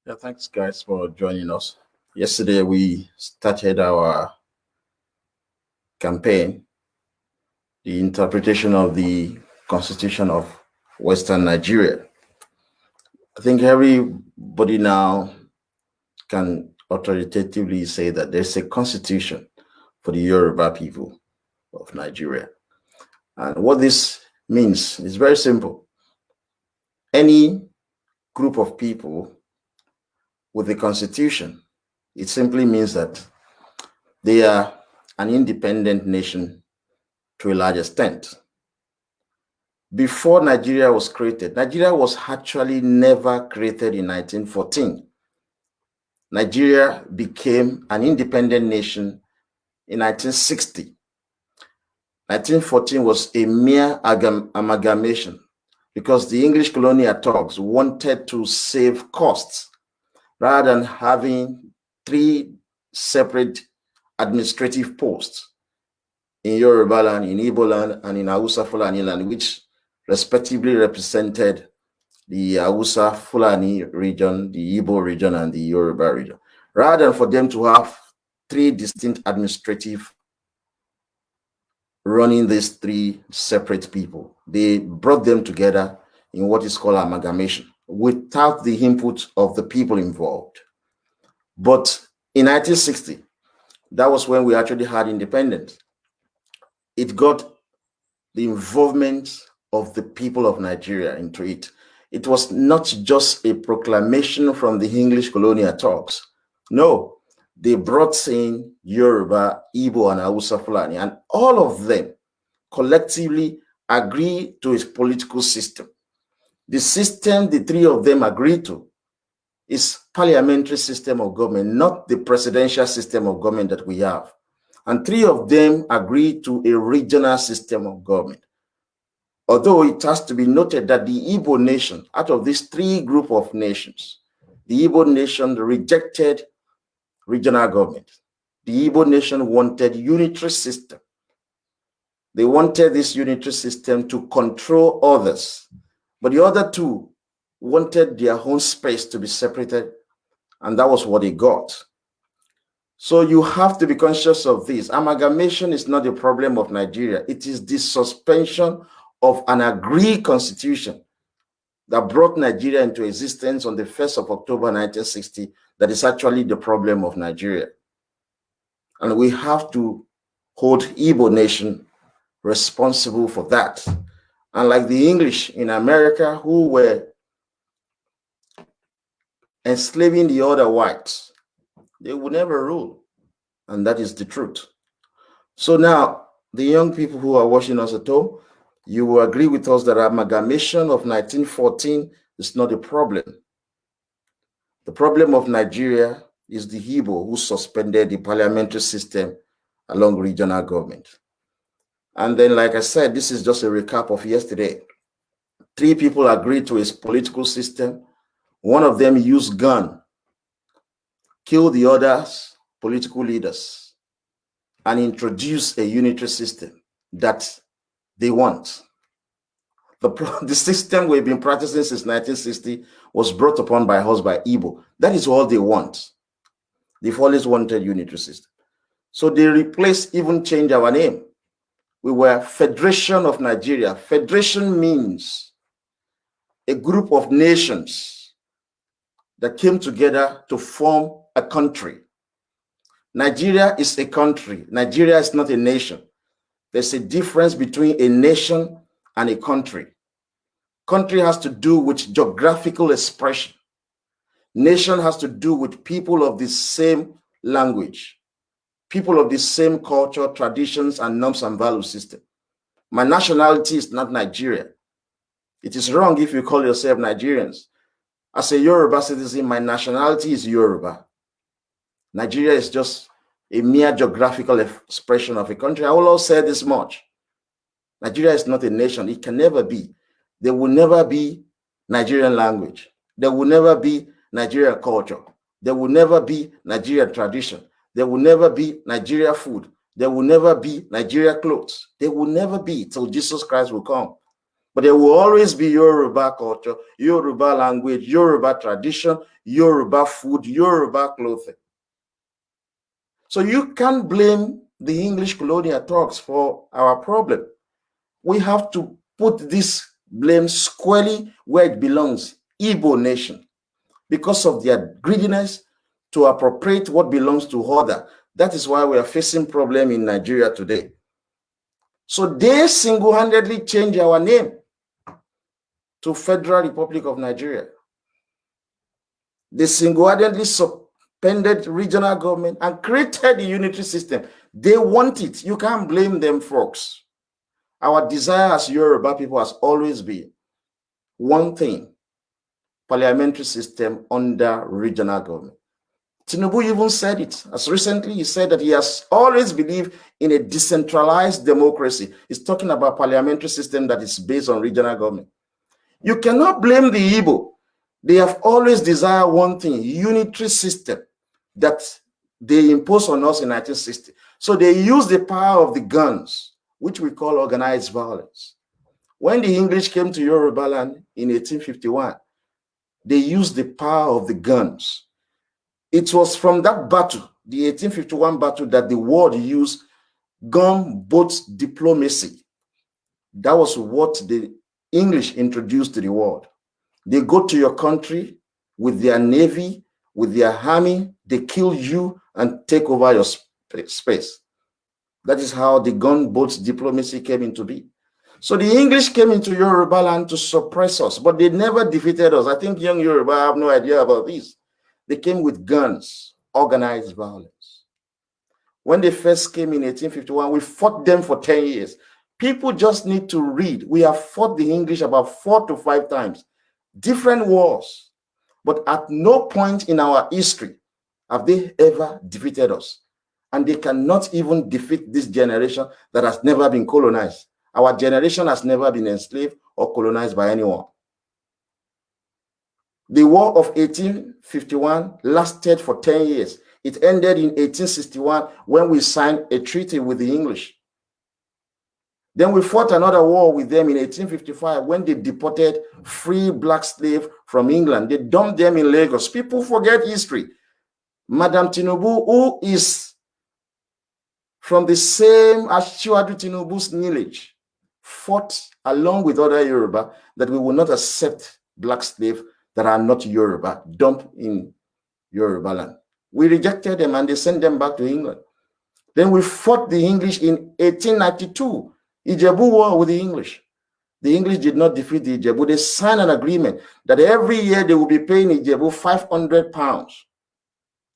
Yeah, thanks guys for joining us. Yesterday we started our campaign, the interpretation of the Constitution of Western Nigeria. I think everybody now can authoritatively say that there's a constitution for the Yoruba people of Nigeria. And what this means is very simple. Any group of people with a constitution, it simply means that they are an independent nation to a large extent. Before Nigeria was created, Nigeria was actually never created in 1914. Nigeria became an independent nation in 1960. 1914 was a mere amalgamation because the English colonial thugs wanted to save costs rather than having 3 separate administrative posts in Yoruba land, in Igbo land, and in Hausa Fulani land, which respectively represented the Hausa Fulani region, the Igbo region, and the Yoruba region. Rather than for them to have 3 distinct administrative running these 3 separate people, they brought them together in what is called amalgamation without the input of the people involved. But in 1960, that was when we actually had independence. It got the involvement of the people of Nigeria into it. It was not just a proclamation from the English colonial thugs. No, they brought in Yoruba, Igbo, and Hausa Fulani, and all of them collectively agreed to a political system. The system the 3 of them agreed to is parliamentary system of government, not the presidential system of government that we have. And 3 of them agreed to a regional system of government. Although it has to be noted that the Igbo nation, out of these 3 group of nations, the Igbo nation rejected regional government. The Igbo nation wanted unitary system. They wanted this unitary system to control others. But the other 2 wanted their own space to be separated, and that was what they got. So you have to be conscious of this. Amalgamation is not the problem of Nigeria. It is the suspension of an agreed constitution that brought Nigeria into existence on the 1st of October 1960 that is actually the problem of Nigeria. And we have to hold Igbo nation responsible for that. Unlike the English in America who were enslaving the other whites, they would never rule. And that is the truth. So now, the young people who are watching us at home, you will agree with us that amalgamation of 1914 is not a problem. The problem of Nigeria is the Igbo who suspended the parliamentary system along regional government. And then, like I said, this is just a recap of yesterday. 3 people agreed to a political system. One of them used gun, killed the others, political leaders, and introduced a unitary system that they want. The system we've been practicing since 1960 was brought upon by us by Igbo. That is all they want. They've always wanted unitary system. So they replaced, even change our name. We were Federation of Nigeria. Federation means a group of nations that came together to form a country. Nigeria is a country. Nigeria is not a nation. There's a difference between a nation and a country. Country has to do with geographical expression. Nation has to do with people of the same language, people of the same culture, traditions, and norms and value system. My nationality is not Nigeria. It is wrong if you call yourself Nigerians. As a Yoruba citizen, my nationality is Yoruba. Nigeria is just a mere geographical expression of a country. I will also say this much. Nigeria is not a nation. It can never be. There will never be Nigerian language. There will never be Nigerian culture. There will never be Nigerian tradition. There will never be Nigeria food. There will never be Nigeria clothes. There will never be till Jesus Christ will come. But there will always be Yoruba culture, Yoruba language, Yoruba tradition, Yoruba food, Yoruba clothing. So you can't blame the English colonial thugs for our problem. We have to put this blame squarely where it belongs, Igbo nation, because of their greediness to appropriate what belongs to other. That is why we are facing problem in Nigeria today. So they single-handedly change our name to Federal Republic of Nigeria. They single-handedly suspended regional government and created the unitary system. They want it. You can't blame them, folks. Our desire as Yoruba people has always been one thing: parliamentary system under regional government. Tinubu even said it. As recently, he said that he has always believed in a decentralized democracy. He's talking about parliamentary system that is based on regional government. You cannot blame the Igbo. They have always desired one thing: unitary system that they imposed on us in 1960. So they use the power of the guns, which we call organized violence. When the English came to Yoruba land in 1851, they used the power of the guns. It was from that battle, the 1851 battle, that the world used gunboat diplomacy. That was what the English introduced to the world. They go to your country with their navy, with their army, they kill you and take over your space. That is how the gunboat diplomacy came into being. So the English came into Yoruba land to suppress us, but they never defeated us. I think young Yoruba have no idea about this. They came with guns, organized violence. When they first came in 1851, we fought them for 10 years. People just need to read. We have fought the English about 4 to 5 times, different wars. But at no point in our history have they ever defeated us. And they cannot even defeat this generation that has never been colonized. Our generation has never been enslaved or colonized by anyone. The War of 1851 lasted for 10 years. It ended in 1861 when we signed a treaty with the English. Then we fought another war with them in 1855 when they deported free black slaves from England. They dumped them in Lagos. People forget history. Madam Tinubu, who is from the same as Chiwadu Tinubu's lineage, fought along with other Yoruba that we will not accept black slaves that are not Yoruba dumped in Yoruba land. We rejected them and they sent them back to England. Then we fought the English in 1892, Ijebu War with the English. The English did not defeat the Ijebu. They signed an agreement that every year they will be paying Ijebu £500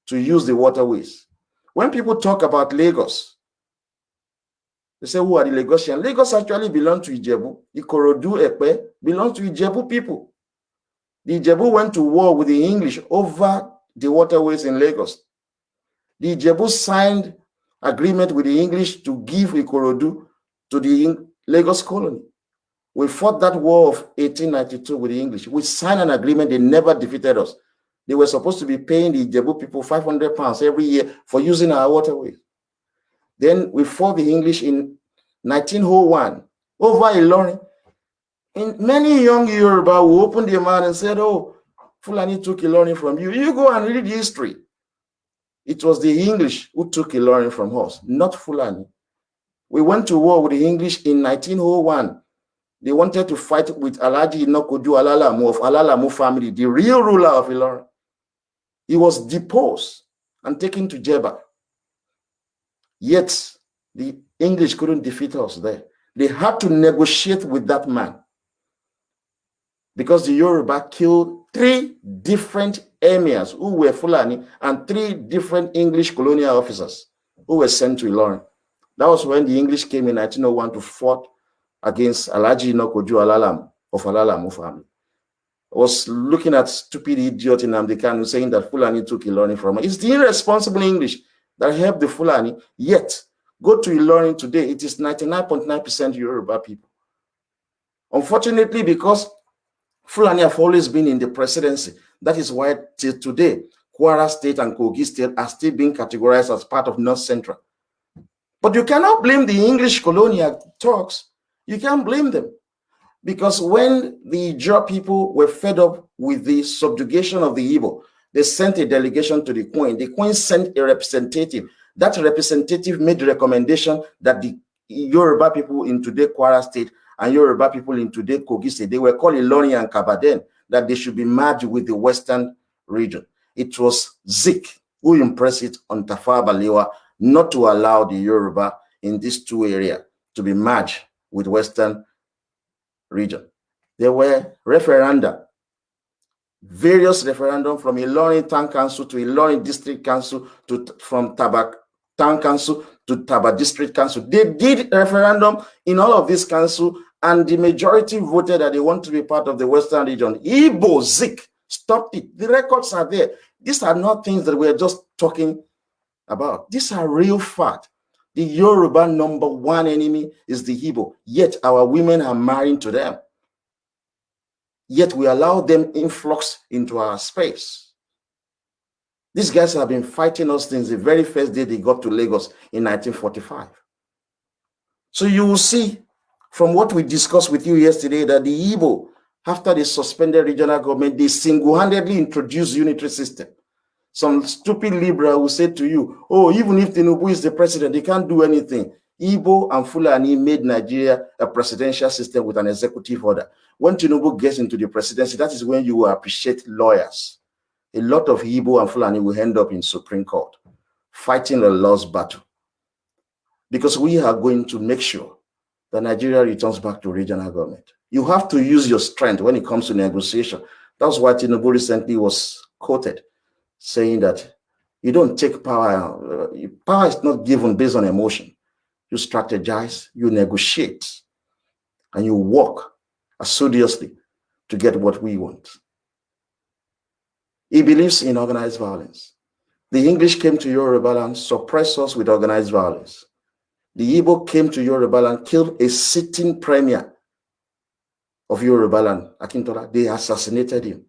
to use the waterways. When people talk about Lagos, they say, who are the Lagosians? Lagos actually belongs to Ijebu. Ikorodu, Epe belongs to Ijebu people. The Ijebu went to war with the English over the waterways in Lagos. The Ijebu signed agreement with the English to give Ikorodu to the Lagos colony. We fought that war of 1892 with the English. We signed an agreement. They never defeated us. They were supposed to be paying the Ijebu people £500 every year for using our waterways. Then we fought the English in 1901 over Ilorin. And many young Yoruba who opened their mouth and said, oh, Fulani took Ilorin from you. You go and read the history. It was the English who took Ilorin from us, not Fulani. We went to war with the English in 1901. They wanted to fight with Alhaji Inokoju Alalamu of Alalamu family, the real ruler of Ilorin. He was deposed and taken to Jeba. Yet the English couldn't defeat us there. They had to negotiate with that man because the Yoruba killed 3 different emirs who were Fulani and 3 different English colonial officers who were sent to Ilorin. That was when the English came in 1901 to fight against Alhaji Inokoju Alalam of Alalamu family. I was looking at stupid idiot in Amdekan saying that Fulani took Ilorin from her. It's the irresponsible English that helped the Fulani, yet go to Ilorin today, it is 99.9% Yoruba people. Unfortunately, because Fulani have always been in the presidency, that is why till today, Kwara State and Kogi State are still being categorized as part of North Central. But you cannot blame the English colonial talks. You can't blame them. Because when the Ijaw people were fed up with the subjugation of the Igbo, they sent a delegation to the Queen. The Queen sent a representative. That representative made the recommendation that the Yoruba people in today Kwara State and Yoruba people in today Kogi State, they were called Ilorin and Kabaden, that they should be merged with the Western region. It was Zik who impressed it on Tafawa Balewa not to allow the Yoruba in these 2 areas to be merged with Western region. There were referenda, various referendum from Ilorin Town Council to Ilorin District Council to from Taba Town Council to Taba District Council. They did referendum in all of this council, and the majority voted that they want to be part of the Western region. Igbo Zik stopped it. The records are there. These are not things that we're just talking about. These are real facts. The Yoruba #1 enemy is the Igbo, yet our women are marrying to them. Yet we allow them influx into our space. These guys have been fighting us since the very first day they got to Lagos in 1945. So you will see from what we discussed with you yesterday that the Igbo, after they suspended regional government, they single-handedly introduced unitary system. Some stupid liberal will say to you, oh, even if Tinubu is the president, they can't do anything. Igbo and Fulani made Nigeria a presidential system with an executive order. When Tinubu gets into the presidency, that is when you will appreciate lawyers. A lot of Igbo and Fulani will end up in Supreme Court, fighting a lost battle. Because we are going to make sure that Nigeria returns back to regional government. You have to use your strength when it comes to negotiation. That's why Tinubu recently was quoted saying that you don't take power. Power is not given based on emotion. You strategize, you negotiate, and you work assiduously to get what we want. He believes in organized violence. The English came to Yoruba land, suppressed us with organized violence. The Igbo came to Yoruba land, killed a sitting premier of Yoruba land, Akintola. They assassinated him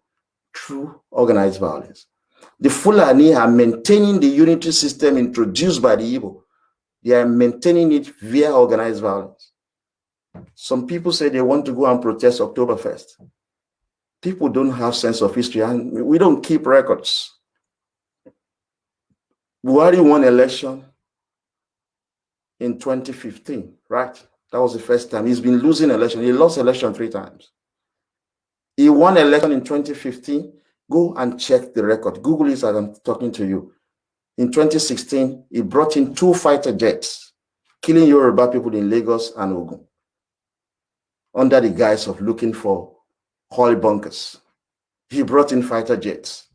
through organized violence. The Fulani are maintaining the unitary system introduced by the Igbo. They are maintaining it via organized violence. Some people say they want to go and protest October 1st. People don't have sense of history, and we don't keep records. Buhari won election in 2015, right? That was the first time. He's been losing election. He lost election 3 times. He won election in 2015. Go and check the record. Google it as I'm talking to you. In 2016, he brought in 2 fighter jets, killing Yoruba people in Lagos and Ogun, under the guise of looking for oil bunkers. He brought in fighter jets.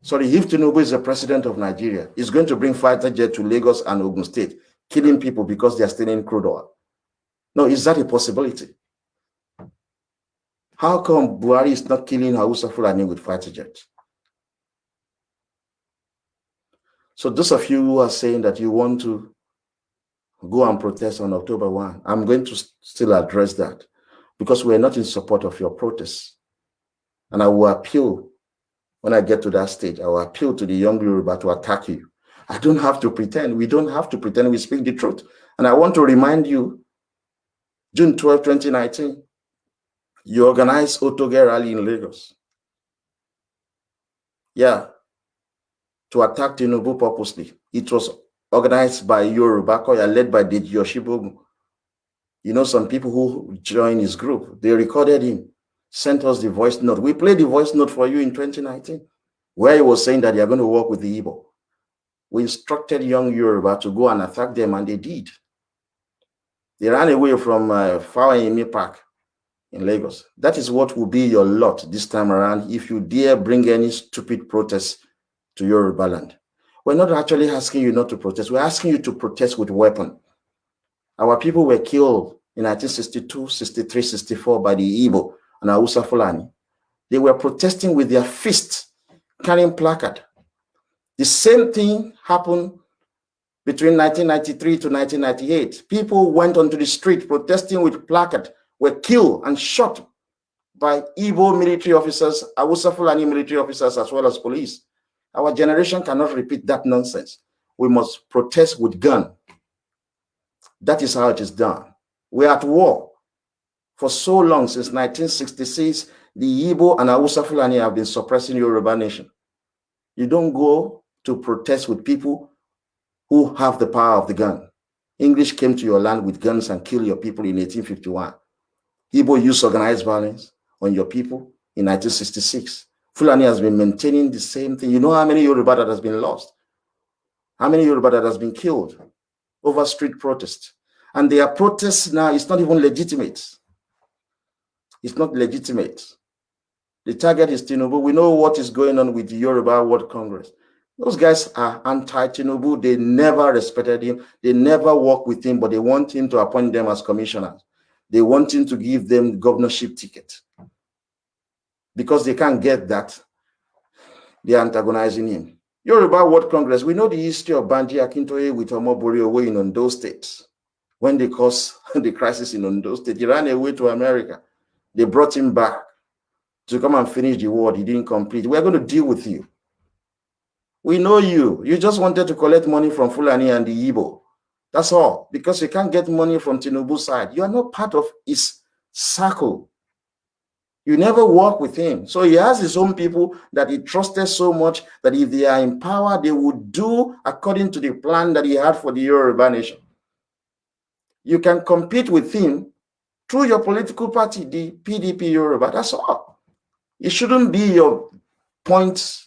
Sorry, if Tinubu is the president of Nigeria, he's going to bring fighter jet to Lagos and Ogun State, killing people because they are stealing crude oil. No, is that a possibility? How come Buhari is not killing Hausa Fulani with fighter jets? So those of you who are saying that you want to go and protest on October 1, I'm going to still address that because we're not in support of your protests. And I will appeal, when I get to that stage, I will appeal to the young Yoruba to attack you. I don't have to pretend. We don't have to pretend. We speak the truth. And I want to remind you, June 12, 2019, you organized Otoge rally in Lagos. Yeah, to attack Tinubu purposely. It was organized by Yoruba Koya, led by Deji Oshibogun. You know, some people who joined his group, they recorded him, sent us the voice note. We played the voice note for you in 2019, where he was saying that they are going to work with the Igbo. we instructed young Yoruba to go and attack them, and they did. They ran away from Fawayemi Park in Lagos. That is what will be your lot this time around if you dare bring any stupid protests to Yoruba land. We're not actually asking you not to protest. We're asking you to protest with weapon. Our people were killed in 1962, 63, 64 by the Igbo and Hausa Fulani. They were protesting with their fists, carrying placard. The same thing happened between 1993 to 1998. People went onto the street protesting with placard, were killed and shot by Igbo military officers, Hausa Fulani military officers, as well as police. Our generation cannot repeat that nonsense. We must protest with gun. That is how it is done. We're at war. For so long, since 1966, the Igbo and Hausa Fulani have been suppressing Yoruba nation. You don't go to protest with people who have the power of the gun. English came to your land with guns and killed your people in 1851. Igbo used organized violence on your people in 1966. Fulani has been maintaining the same thing. You know how many Yoruba that has been lost? How many Yoruba that has been killed over street protests? And their protests now is not even legitimate. It's not legitimate. The target is Tinubu. We know what is going on with the Yoruba World Congress. Those guys are anti-Tinubu. They never respected him. They never worked with him, but they want him to appoint them as commissioners. They want him to give them the governorship ticket. Because they can't get that, they're antagonizing him. Yoruba World Congress, we know the history of Banji Akintoye with Omobori Owe in Ondo State. When they caused the crisis in Ondo State, he ran away to America. They brought him back to come and finish the war. He didn't complete. We're going to deal with you. We know you. You just wanted to collect money from Fulani and the Igbo. That's all. Because you can't get money from Tinubu's side. You are not part of his circle. You never work with him. So he has his own people that he trusted so much that if they are in power, they would do according to the plan that he had for the Yoruba nation. You can compete with him through your political party, the PDP Yoruba. That's all. It shouldn't be your point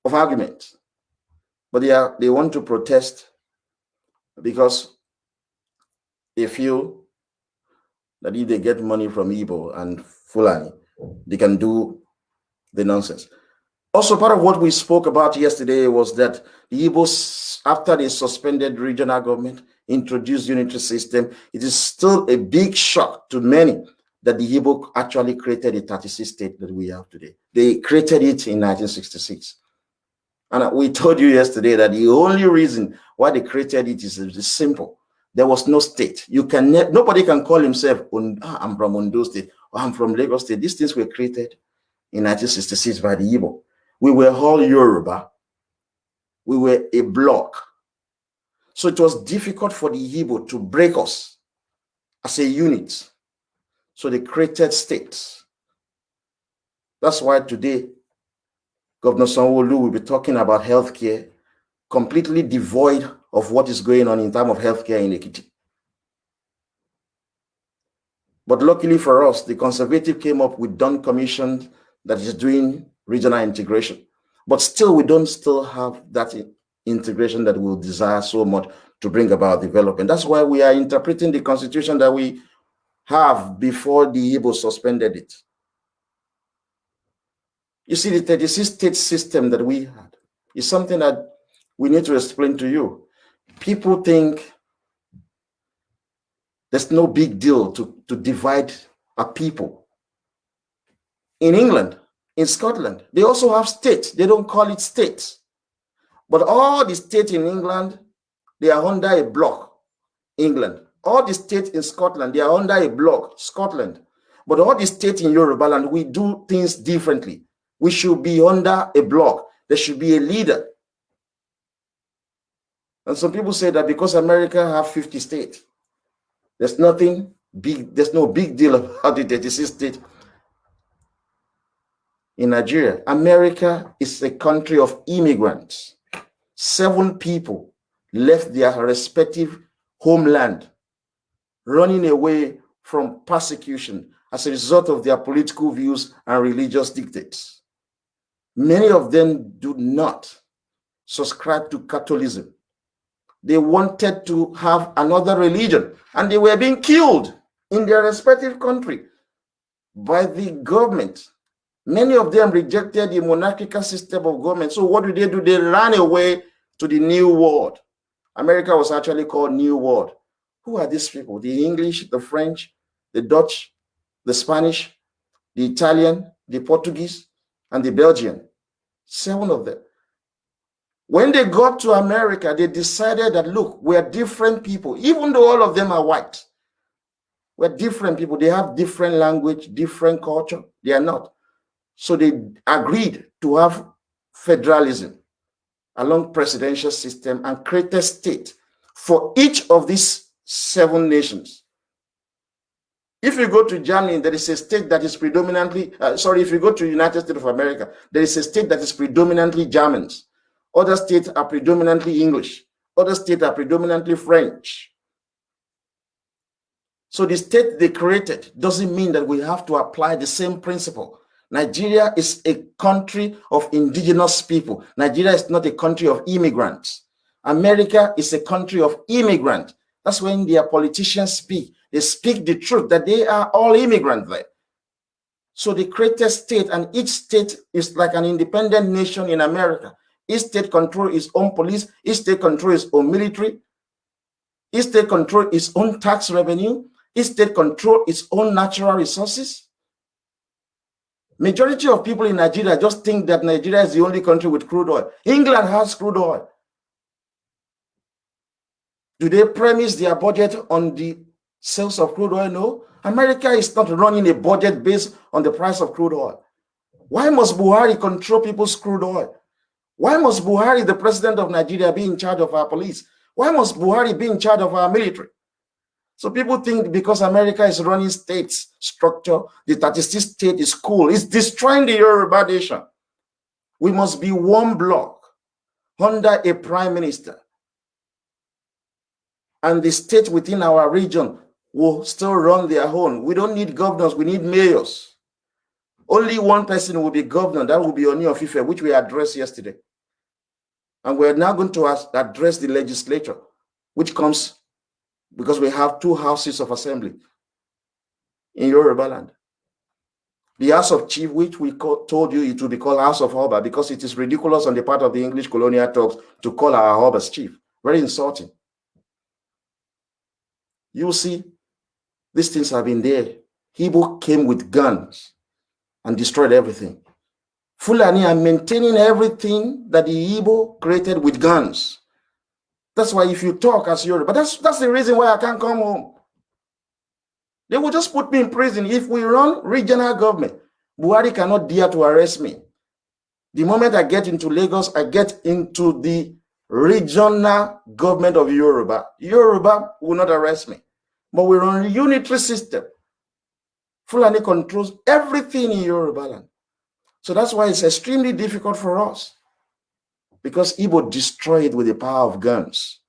of argument. But they want to protest because they feel that if they get money from Igbo and Fulani, they can do the nonsense. Also, part of what we spoke about yesterday was that the Igbos, after they suspended regional government, introduced unitary system, it is still a big shock to many that the Igbo actually created a 36 state that we have today. They created it in 1966. And we told you yesterday that the only reason why they created it is simple. There was no state. Nobody can call himself, I'm from Ondo State, or I'm from Lagos State. These things were created in 1966 by the Igbo. We were all Yoruba. We were a bloc. So it was difficult for the Igbo to break us as a unit. So they created states. That's why today, Governor Sanwo-Olu will be talking about healthcare, completely devoid of what is going on in terms of healthcare in Ekiti. But luckily for us, the Conservative came up with Dawn Commission that is doing regional integration. But still, we don't still have that integration that we desire so much to bring about development. That's why we are interpreting the constitution that we have before the Igbo suspended it. You see, the 36 state system that we had is something that we need to explain to you. People think there's no big deal to divide a people. In England, in Scotland, they also have states. They don't call it states. But all the states in England, they are under a bloc, England. All the states in Scotland, they are under a bloc, Scotland. But all the states in Yoruba land, we do things differently. We should be under a bloc. There should be a leader. And some people say that because America have 50 states, there's nothing big, there's no big deal about the 36 states in Nigeria. America is a country of immigrants. 7 people left their respective homeland, running away from persecution as a result of their political views and religious dictates. Many of them do not subscribed to Catholicism. They wanted to have another religion, and they were being killed in their respective country by the government. Many of them rejected the monarchical system of government. So what do? They ran away to the New World. America was actually called New World. Who are these people? The English, the French, the Dutch, the Spanish, the Italian, the Portuguese, and the Belgian. 7 of them. When they got to America, they decided that, look, we're different people. Even though all of them are white, we're different people. They have different language, different culture. They are not. So they agreed to have federalism along presidential system and create a state for each of these 7 nations. If you go to Germany, there is a state that is predominantly, if you go to the United States of America, there is a state that is predominantly Germans. Other states are predominantly English. Other states are predominantly French. So the state they created doesn't mean that we have to apply the same principle. Nigeria is a country of indigenous people. Nigeria is not a country of immigrants. America is a country of immigrants. That's when their politicians speak. They speak the truth that they are all immigrants there. So they created state, and each state is like an independent nation in America. Each state controls its own police. Each state controls its own military. Each state controls its own tax revenue. Each state controls its own natural resources. Majority of people in Nigeria just think that Nigeria is the only country with crude oil. England has crude oil. Do they premise their budget on the sales of crude oil? No. America is not running a budget based on the price of crude oil. Why must Buhari control people's crude oil? Why must Buhari, the president of Nigeria, be in charge of our police? Why must Buhari be in charge of our military? So people think because America is running states structure, the 36 state is cool. It's destroying the Yoruba nation. We must be one block under a prime minister. And the state within our region will still run their own. We don't need governors, we need mayors. Only one person will be governor, that will be Oni of Ife, which we addressed yesterday. And we're now going to address the legislature, which comes because we have 2 houses of assembly in Yoruba land. The House of Chief, which we told you it will be called House of Oba, because it is ridiculous on the part of the English colonial talks to call our Oba's chief. Very insulting. You see, these things have been there. Igbo came with guns and destroyed everything. Fulani are maintaining everything that the Igbo created with guns. That's why if you talk as Yoruba, that's the reason why I can't come home. They will just put me in prison. If we run regional government, Buhari cannot dare to arrest me. The moment I get into Lagos, I get into the regional government of Yoruba. Yoruba will not arrest me. But we run a unitary system. Fulani controls everything in Yoruba land. So that's why it's extremely difficult for us. Because Igbo destroy it with the power of guns.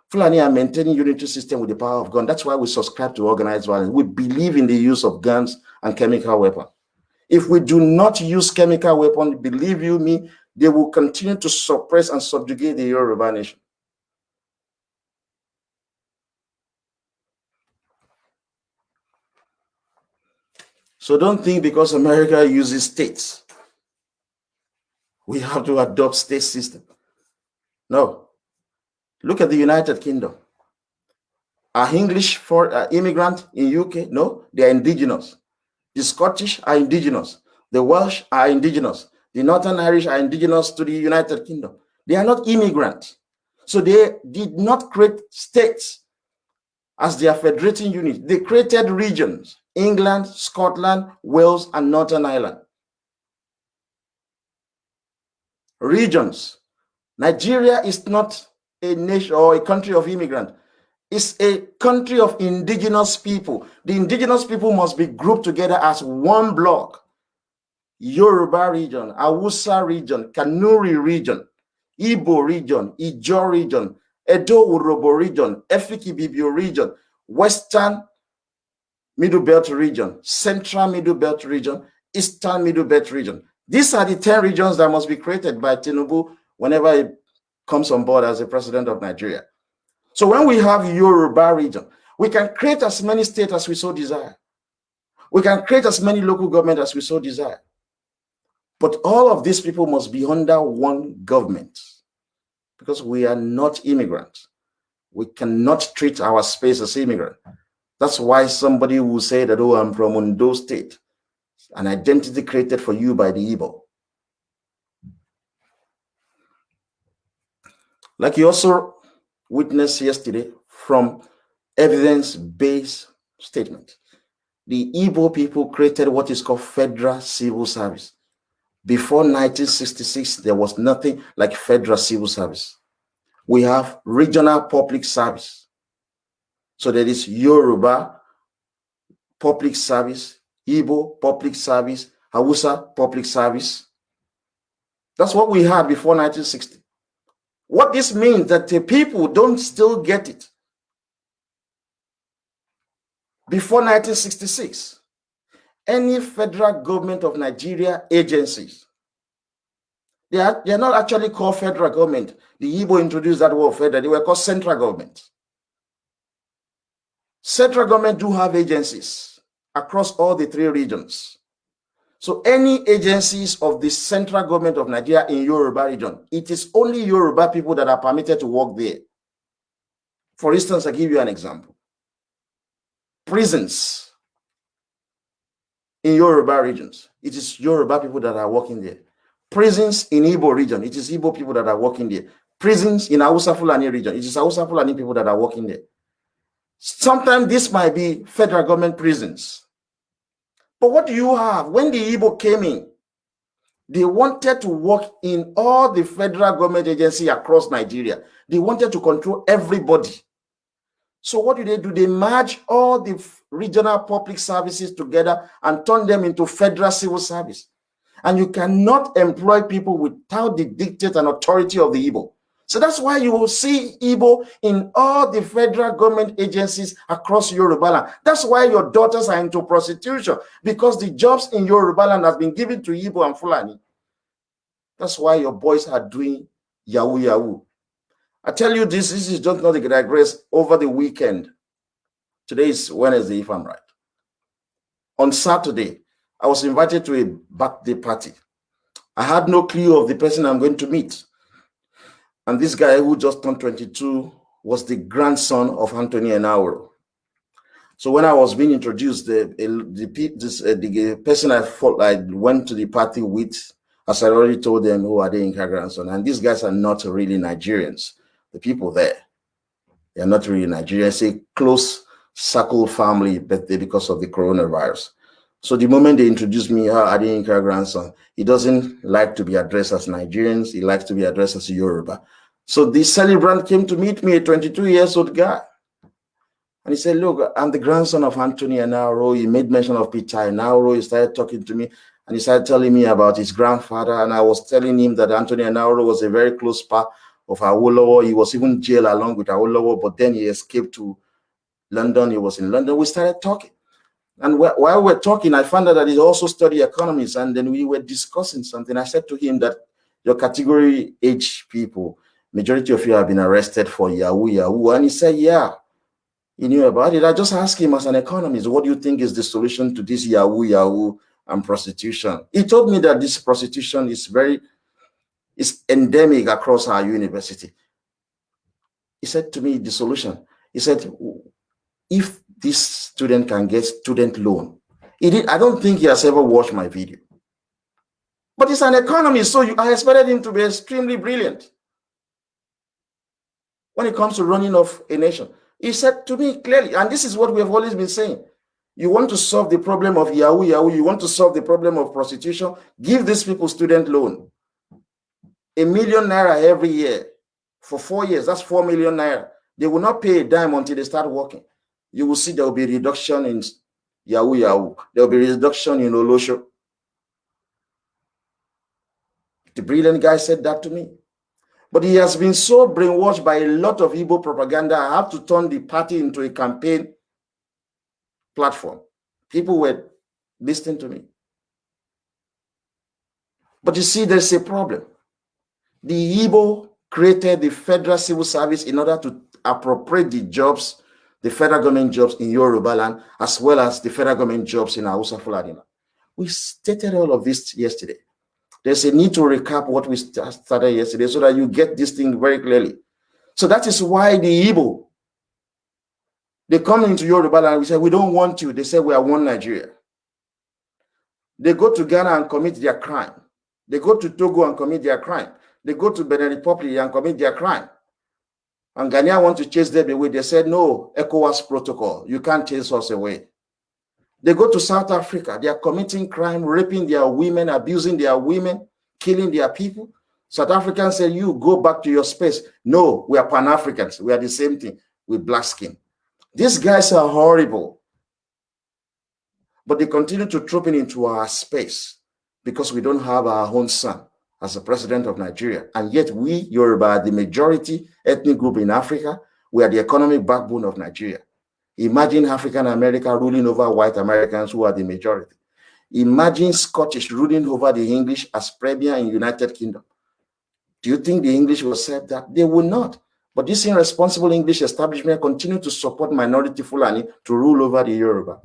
Fulani are maintaining unitary system with the power of gun. That's why we subscribe to organized violence. We believe in the use of guns and chemical weapons. If we do not use chemical weapons, believe you me, they will continue to suppress and subjugate the Yoruba nation. So don't think because America uses states, we have to adopt state system. No. Look at the United Kingdom. Are English for immigrants in UK? No, they are indigenous. The Scottish are indigenous. The Welsh are indigenous. The Northern Irish are indigenous to the United Kingdom. They are not immigrants. So they did not create states as their federating unit. They created regions: England, Scotland, Wales, and Northern Ireland. Regions. Nigeria is not a nation or a country of immigrants. It's a country of indigenous people. The indigenous people must be grouped together as one block. Yoruba region, Hausa region, Kanuri region, Igbo region, Ijo region, Edo Urobo region, Efik-Ibibio region, Western Middle Belt region, Central Middle Belt region, Eastern Middle Belt region. These are the 10 regions that must be created by Tinubu whenever comes on board as the president of Nigeria. So when we have Yoruba region, we can create as many states as we so desire. We can create as many local government as we so desire. But all of these people must be under one government because we are not immigrants. We cannot treat our space as immigrant. That's why somebody will say that, oh, I'm from Ondo State, an identity created for you by the Igbo. Like you also witnessed yesterday from evidence-based statement, the Igbo people created what is called Federal Civil Service. Before 1966, there was nothing like Federal Civil Service. We have regional public service. So there is Yoruba public service, Igbo public service, Hausa public service. That's what we had before 1960. What this means that the people don't still get it. Before 1966, any federal government of Nigeria agencies, they are not actually called federal government. The Igbo introduced that word federal. They were called central government. Central government do have agencies across all the three regions. So any agencies of the central government of Nigeria in Yoruba region, it is only Yoruba people that are permitted to work there. For instance, I give you an example. Prisons in Yoruba regions, it is Yoruba people that are working there. Prisons in Igbo region, it is Igbo people that are working there. Prisons in Hausa Fulani region, it is Hausa Fulani people that are working there. Sometimes this might be federal government prisons. But what do you have? When the Igbo came in, they wanted to work in all the federal government agencies across Nigeria. They wanted to control everybody. So what do? They merge all the regional public services together and turn them into federal civil service. And you cannot employ people without the dictate and authority of the Igbo. So that's why you will see Igbo in all the federal government agencies across Yoruba land. That's why your daughters are into prostitution, because the jobs in Yoruba land has been given to Igbo and Fulani. That's why your boys are doing Yahoo Yahoo. I tell you this is just not a digress. Over the weekend, today is Wednesday if I'm right. On Saturday, I was invited to a birthday party. I had no clue of the person I'm going to meet. And this guy who just turned 22 was the grandson of Anthony Enahoro. So when I was being introduced, the person I went to the party with, as I already told them, who are Adeyinka grandson. And these guys are not really Nigerians. The people there, they are not really Nigerians. It's a close circle family birthday because of the coronavirus. So the moment they introduced me, Adeyinka grandson, he doesn't like to be addressed as Nigerians. He likes to be addressed as Yoruba. So the celebrant came to meet me, a 22-year-old guy. And he said, look, I'm the grandson of Anthony Enahoro. He made mention of Peter Enahoro. He started talking to me and he started telling me about his grandfather. And I was telling him that Anthony Enahoro was a very close pal of Awolowo. He was even jailed along with Awolowo, but then he escaped to London. He was in London. We started talking. And while we were talking, I found out that he also studied economics. And then we were discussing something. I said to him that your category age people, majority of you have been arrested for Yahoo Yahoo. And he said, yeah, he knew about it. I just asked him as an economist, what do you think is the solution to this Yahoo Yahoo and prostitution? He told me that this prostitution is endemic across our university. He said to me, the solution, he said, if this student can get student loan. I don't think he has ever watched my video. But he's an economist, so I expected him to be extremely brilliant when it comes to running off a nation. He said to me clearly, and this is what we have always been saying, you want to solve the problem of Yahoo Yahoo, you want to solve the problem of prostitution, give these people student loan. ₦1 million every year for 4 years, that's 4 million naira. They will not pay a dime until they start working. You will see there will be a reduction in Yahoo Yahoo. There will be a reduction in Olosho. The brilliant guy said that to me. But he has been so brainwashed by a lot of Igbo propaganda, I have to turn the party into a campaign platform. People were listening to me. But you see, there's a problem. The Igbo created the Federal Civil Service in order to appropriate the jobs, the federal government jobs in Yoruba land, as well as the federal government jobs in Hausa Fulani. We stated all of this yesterday. There's a need to recap what we started yesterday so that you get this thing very clearly. So that is why the Igbo, they come into Yoruba land, we say, we don't want you. They say, we are one Nigeria. They go to Ghana and commit their crime. They go to Togo and commit their crime. They go to Benin Republic and commit their crime. And Ghanaians want to chase them away. They said, no, ECOWAS protocol. You can't chase us away. They go to South Africa. They are committing crime, raping their women, abusing their women, killing their people. South Africans say, you go back to your space. No, we are Pan-Africans. We are the same thing with black skin. These guys are horrible. But they continue to troop into our space because we don't have our own son as the president of Nigeria. And yet we, Yoruba, are the majority ethnic group in Africa. We are the economic backbone of Nigeria. Imagine African American ruling over white Americans who are the majority. Imagine Scottish ruling over the English as premier in United Kingdom. Do you think the English will accept that? They will not. But this irresponsible English establishment continue to support minority Fulani to rule over the Yoruba.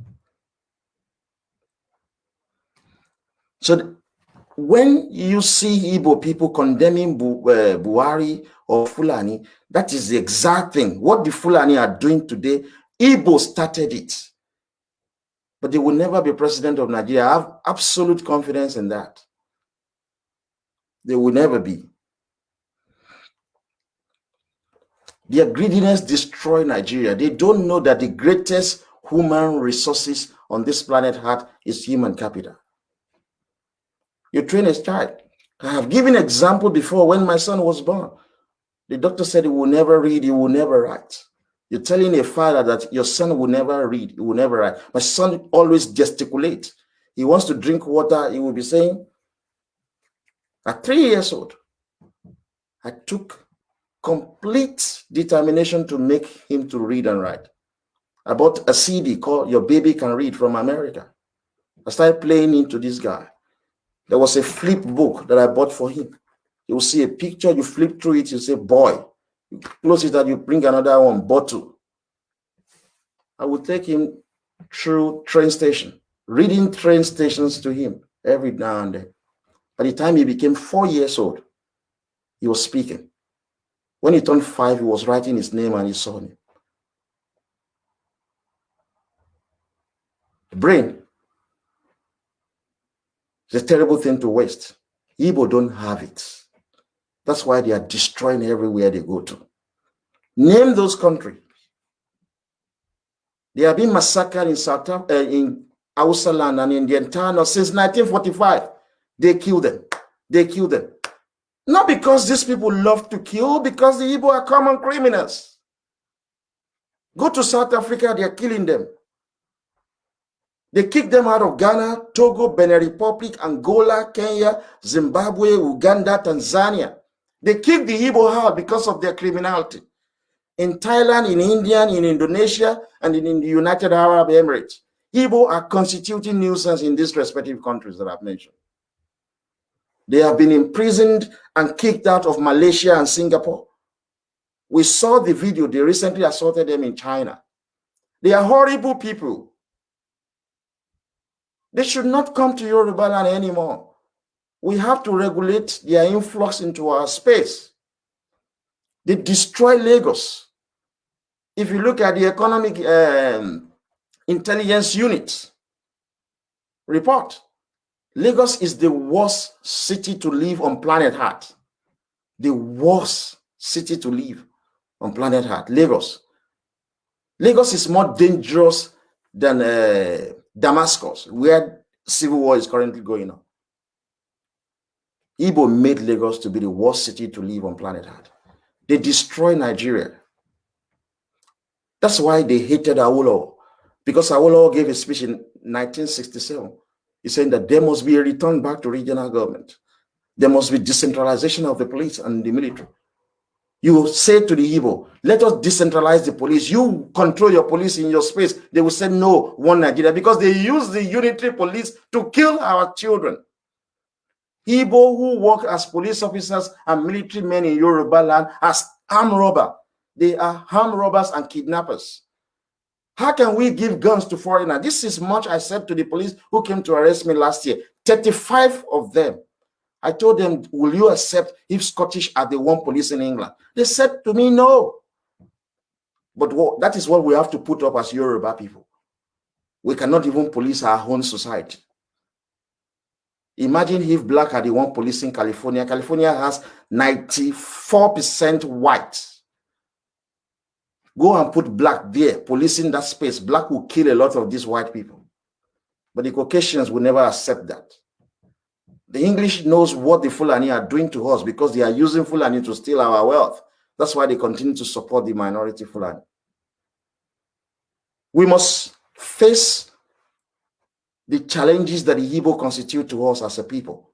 So when you see Igbo people condemning Buhari or Fulani, that is the exact thing. What the Fulani are doing today, Igbo started it. But they will never be president of Nigeria. I have absolute confidence in that. They will never be. Their greediness destroys Nigeria. They don't know that the greatest human resources on this planet Earth is human capital. You train a child. I have given an example before when my son was born. The doctor said he will never read, he will never write. You're telling a father that your son will never read, he will never write. My son always gesticulates. He wants to drink water, he will be saying, at 3 years old, I took complete determination to make him to read and write. I bought a CD called Your Baby Can Read from America. I started playing into this guy. There was a flip book that I bought for him. You will see a picture, you flip through it, you say, boy. You close it and you bring another one, bottle. I would take him through train station, reading train stations to him every now and then. By the time he became 4 years old, he was speaking. When he turned 5, he was writing his name and his surname. The brain is a terrible thing to waste. Igbo don't have it. That's why they are destroying everywhere they go to. Name those countries. They have been massacred in Hausa land and in the entire north since 1945. They kill them. They kill them. Not because these people love to kill, because the Igbo are common criminals. Go to South Africa, they are killing them. They kick them out of Ghana, Togo, Benin Republic, Angola, Kenya, Zimbabwe, Uganda, Tanzania. They kick the Igbo out because of their criminality. In Thailand, in India, in Indonesia, and in the United Arab Emirates, Igbo are constituting nuisance in these respective countries that I've mentioned. They have been imprisoned and kicked out of Malaysia and Singapore. We saw the video. They recently assaulted them in China. They are horrible people. They should not come to Yoruba land anymore. We have to regulate their influx into our space. They destroy Lagos. If you look at the Economic Intelligence Unit report, Lagos is the worst city to live on planet Earth. The worst city to live on planet Earth, Lagos. Lagos is more dangerous than Damascus, where civil war is currently going on. Igbo made Lagos to be the worst city to live on planet Earth. They destroy Nigeria. That's why they hated Awolowo, because Awolowo gave a speech in 1967. He said that there must be a return back to regional government. There must be decentralization of the police and the military. You say to the Igbo, let us decentralize the police. You control your police in your space. They will say no, one Nigeria, because they use the unitary police to kill our children. Igbo who work as police officers and military men in Yoruba land as armed robbers. They are armed robbers and kidnappers. How can we give guns to foreigners? This is much I said to the police who came to arrest me last year. 35 of them. I told them, will you accept if Scottish are the one police in England? They said to me, no. But that is what we have to put up as Yoruba people. We cannot even police our own society. Imagine if black are the one policing California. California has 94% white. Go and put black there, policing that space. Black will kill a lot of these white people. But the Caucasians will never accept that. The English knows what the Fulani are doing to us because they are using Fulani to steal our wealth. That's why they continue to support the minority Fulani. We must face the challenges that the Igbo constitute to us as a people.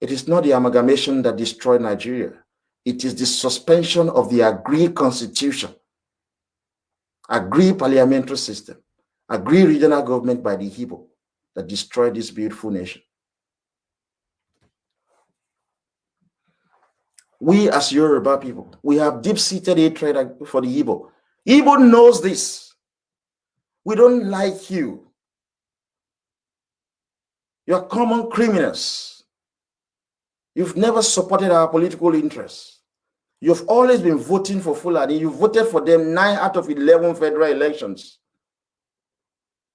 It is not the amalgamation that destroyed Nigeria. It is the suspension of the agreed constitution, agreed parliamentary system, agreed regional government by the Igbo that destroyed this beautiful nation. We as Yoruba people, we have deep-seated hatred for the Igbo. Igbo knows this. We don't like you. You're common criminals. You've never supported our political interests. You've always been voting for Fulani. You voted for them 9 out of 11 federal elections.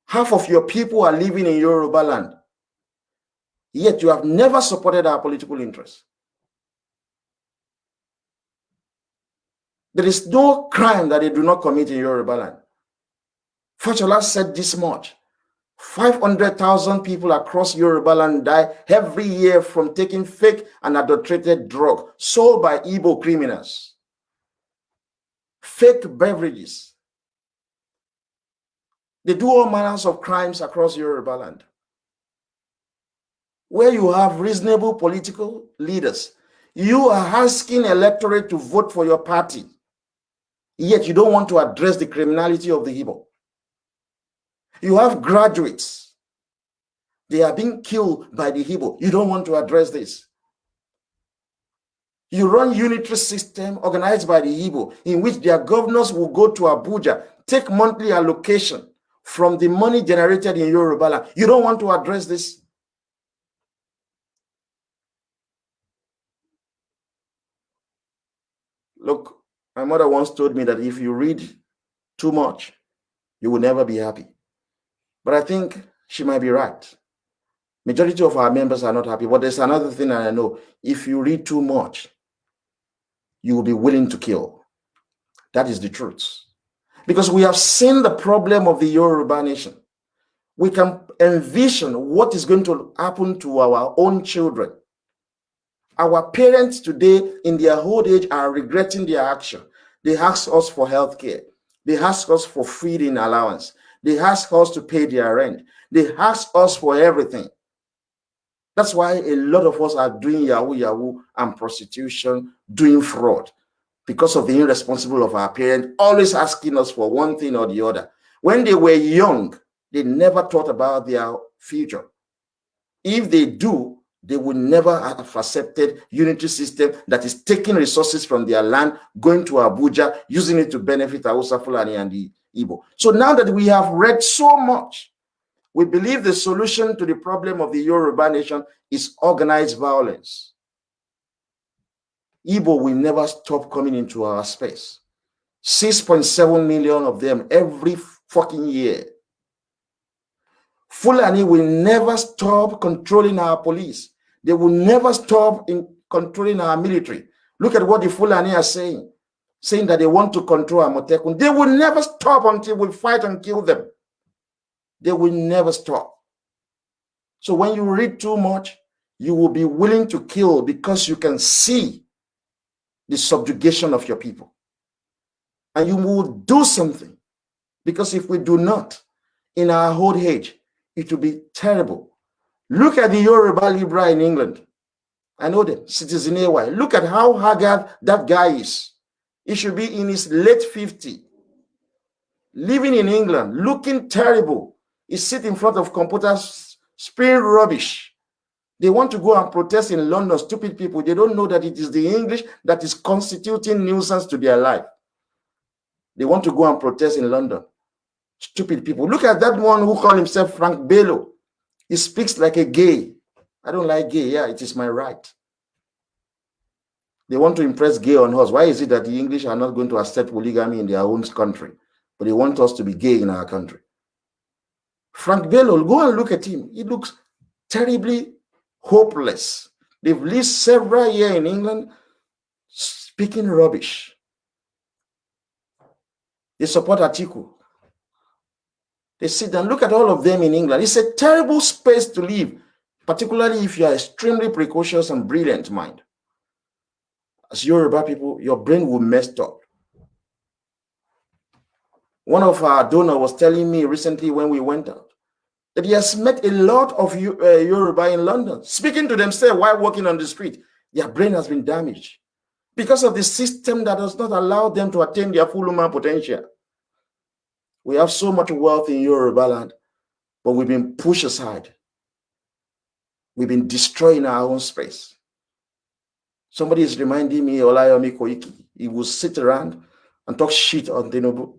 Half of your people are living in Yoruba land. Yet you have never supported our political interests. There is no crime that they do not commit in Yoruba land. Fashola said this much. 500,000 people across Yoruba land die every year from taking fake and adulterated drug sold by Igbo criminals. Fake beverages. They do all manners of crimes across Yoruba land. Where you have reasonable political leaders, you are asking electorate to vote for your party, yet you don't want to address the criminality of the Igbo. You have graduates. They are being killed by the Igbo. You don't want to address this. You run unitary system organized by the Igbo, in which their governors will go to Abuja, take monthly allocation from the money generated in Yoruba land. You don't want to address this. Look, my mother once told me that if you read too much, you will never be happy. But I think she might be right. Majority of our members are not happy. But there's another thing that I know. If you read too much, you will be willing to kill. That is the truth. Because we have seen the problem of the Yoruba nation. We can envision what is going to happen to our own children. Our parents today in their old age are regretting their action. They ask us for health care. They ask us for feeding allowance. They ask us to pay their rent. They ask us for everything. That's why a lot of us are doing yahoo and prostitution, doing fraud, because of the irresponsible of our parents, always asking us for one thing or the other. When they were young, they never thought about their future. If they do, they would never have accepted unitary system that is taking resources from their land, going to Abuja, using it to benefit Hausa, Fulani, and the Igbo. So now that we have read so much, we believe the solution to the problem of the Yoruba nation is organized violence. Igbo will never stop coming into our space. 6.7 million of them every fucking year. Fulani will never stop controlling our police. They will never stop in controlling our military. Look at what the Fulani are saying that they want to control Amotekun. They will never stop until we fight and kill them. They will never stop. So when you read too much, you will be willing to kill because you can see the subjugation of your people. And you will do something. Because if we do not, in our old age, it will be terrible. Look at the Yoruba Libra in England. I know them, Citizen AY. Look at how haggard that guy is. He should be in his late 50s. Living in England, looking terrible. He sits in front of computers, spewing rubbish. They want to go and protest in London, stupid people. They don't know that it is the English that is constituting nuisance to their life. They want to go and protest in London. Stupid people. Look at that one who called himself Frank Bello. He speaks like a gay. I don't like gay. Yeah, it is my right. They want to impress gay on us. Why is it that the English are not going to accept polygamy in their own country, but they want us to be gay in our country? Frank Bello, go and look at him. He looks terribly hopeless. They've lived several years in England speaking rubbish. They support Atiku. They sit down, look at all of them in England. It's a terrible space to live, particularly if you are extremely precocious and brilliant mind. As Yoruba people, your brain will mess up. One of our donors was telling me recently when we went out that he has met a lot of Yoruba in London, speaking to themselves while walking on the street. Their brain has been damaged because of the system that does not allow them to attain their full human potential. We have so much wealth in Yoruba land, but we've been pushed aside. We've been destroying our own space. Somebody is reminding me, Olayomi Koiki, he will sit around and talk shit on Tinubu.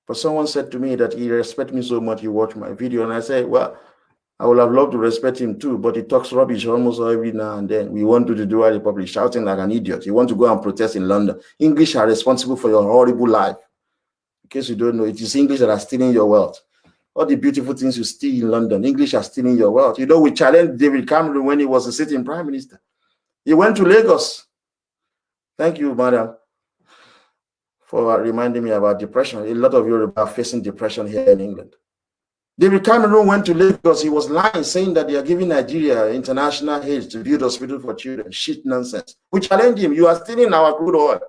But someone said to me that he respects me so much, he watched my video, and I said, well, I would have loved to respect him too, but he talks rubbish almost every now and then. We want to do the public shouting like an idiot. You want to go and protest in London. English are responsible for your horrible life. In case you don't know, it is English that are stealing your wealth. All the beautiful things you steal in London, English are stealing your wealth. You know, we challenged David Cameron when he was a sitting prime minister. He went to Lagos. Thank you, madam, for reminding me about depression. A lot of Yoruba are facing depression here in England. David Cameron went to Lagos. He was lying, saying that they are giving Nigeria international aid to build hospital for children. Shit nonsense. We challenged him. You are stealing our crude oil.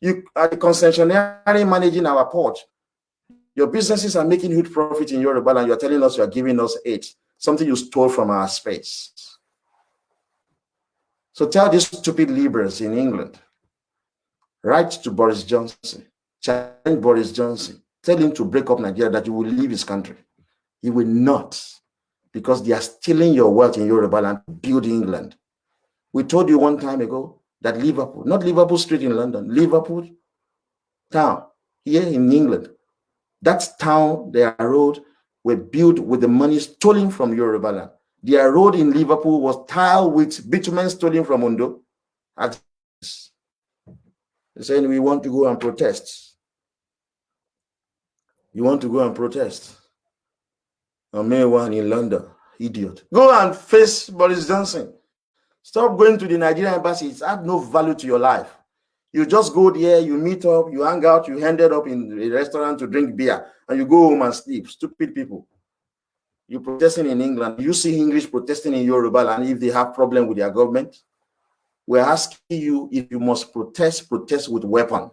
You are the concessionary managing our port. Your businesses are making huge profit in Yoruba, and you are telling us you are giving us aid, something you stole from our space. So tell these stupid liberals in England, write to Boris Johnson, challenge Boris Johnson, tell him to break up Nigeria, that you will leave his country. He will not, because they are stealing your wealth in Yoruba land to build England. We told you one time ago that Liverpool, not Liverpool Street in London, Liverpool town here in England, that town, their road were built with the money stolen from Yoruba land. Their road in Liverpool was tiled with bitumen stolen from Ondo. They're saying we want to go and protest. You want to go and protest? On May 1 in London, idiot. Go and face Boris Johnson. Stop going to the Nigerian embassy. It adds no value to your life. You just go there, you meet up, you hang out, you ended up in a restaurant to drink beer, and you go home and sleep. Stupid people. You're protesting in England. You see English protesting in Yoruba land if they have problem with their government. We're asking you, if you must protest, protest with weapon.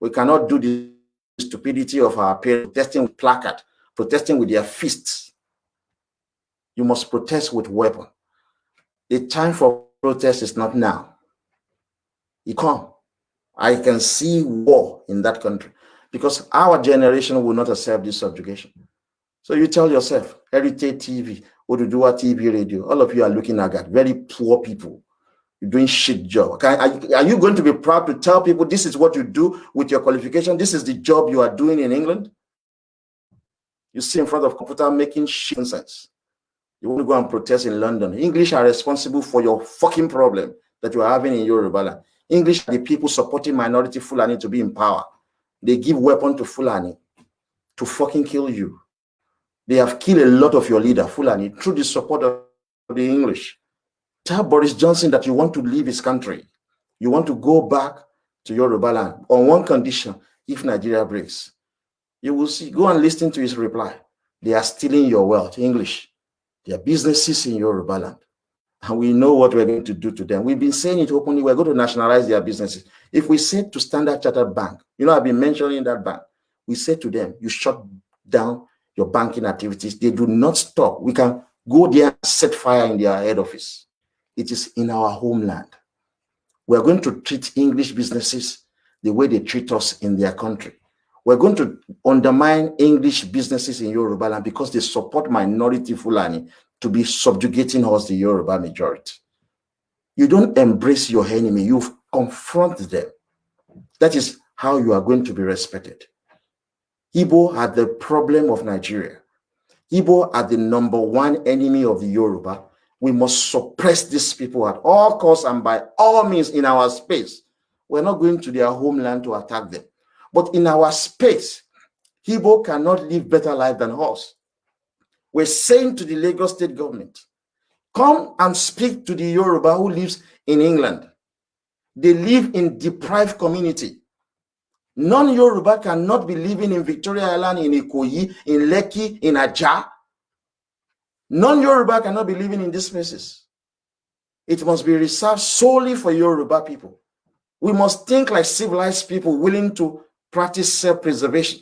We cannot do the stupidity of our parents protesting with placard, protesting with their fists. You must protest with weapon. The time for protest is not now. It come. I can see war in that country because our generation will not accept this subjugation. So you tell yourself, Heritage TV, Oduduwa TV radio, all of you are looking at that. Very poor people. You're doing shit job. Are you going to be proud to tell people this is what you do with your qualification? This is the job you are doing in England? You sit in front of computer making shit nonsense. You want to go and protest in London. English are responsible for your fucking problem that you are having in Yoruba land. English are the people supporting minority Fulani to be in power. They give weapon to Fulani to fucking kill you. They have killed a lot of your leader, Fulani, through the support of the English. Tell Boris Johnson that you want to leave his country. You want to go back to Yoruba land on one condition: if Nigeria breaks. You will see. Go and listen to his reply. They are stealing your wealth, English. Their businesses in Yoruba land. And we know what we're going to do to them. We've been saying it openly. We're going to nationalize their businesses. If we say to Standard Chartered Bank, you know, I've been mentioning that bank. We say to them, you shut down your banking activities. They do not stop. We can go there and set fire in their head office. It is in our homeland. We're going to treat English businesses the way they treat us in their country. We're going to undermine English businesses in Yoruba land because they support minority Fulani to be subjugating us, the Yoruba majority. You don't embrace your enemy, you confront them. That is how you are going to be respected. Igbo are the problem of Nigeria. Igbo are the number one enemy of the Yoruba. We must suppress these people at all costs and by all means in our space. We're not going to their homeland to attack them. But in our space, Igbo cannot live better life than us. We're saying to the Lagos state government, come and speak to the Yoruba who lives in England. They live in deprived community. Non-Yoruba cannot be living in Victoria Island, in Ikoyi, in Lekki, in Ajah. Non-Yoruba cannot be living in these places. It must be reserved solely for Yoruba people. We must think like civilized people willing to practice self-preservation.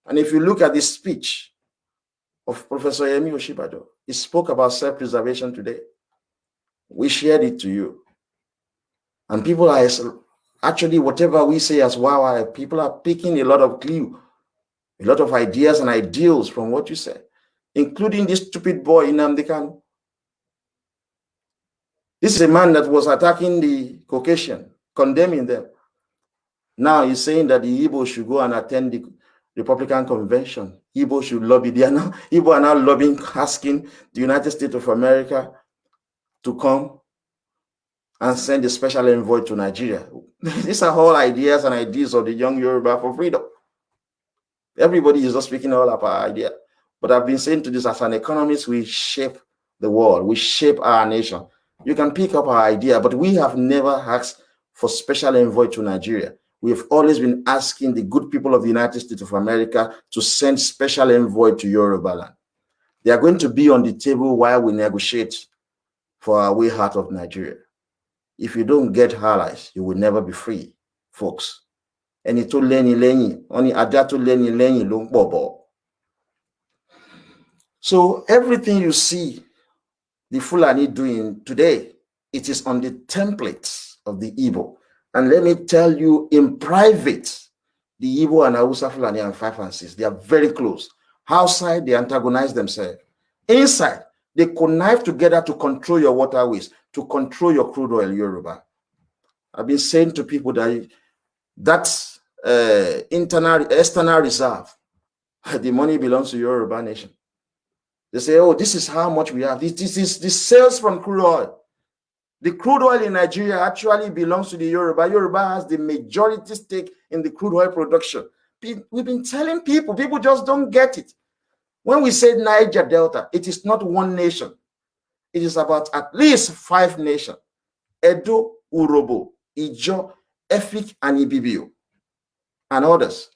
And if you look at the speech of Professor Yemi Oshibado, he spoke about self-preservation today. We shared it to you. And people are actually, whatever we say as wow, people are picking a lot of clue, a lot of ideas and ideals from what you said, including this stupid boy Nnamdi Kanu. This is a man that was attacking the Caucasian, condemning them. Now he's saying that the Igbo should go and attend the Republican convention. Igbo should lobby. Igbo are now lobbying, asking the United States of America to come and send a special envoy to Nigeria. These are all ideas and ideas of the young Yoruba for freedom. Everybody is just speaking all of our idea. But I've been saying to this, as an economist, we shape the world. We shape our nation. You can pick up our idea, but we have never asked for special envoy to Nigeria. We have always been asking the good people of the United States of America to send special envoy to Yoruba land. They are going to be on the table while we negotiate for our way out of Nigeria. If you don't get allies, you will never be free, folks. So everything you see the Fulani doing today, it is on the template of the Igbo. And let me tell you, in private, the Igbo and Hausa Fulani and 5 and 6, they are very close. Outside, they antagonize themselves. Inside, they connive together to control your waterways, to control your crude oil, Yoruba. I've been saying to people that that's external reserve, the money belongs to Yoruba nation. They say, oh, this is how much we have. This is the sales from crude oil. The crude oil in Nigeria actually belongs to the Yoruba. Yoruba has the majority stake in the crude oil production. We've been telling people just don't get it. When we say Niger Delta, it is not one nation. It is about at least 5 nations. Edo, Urobo, Ijo, Efik, and Ibibio, and others.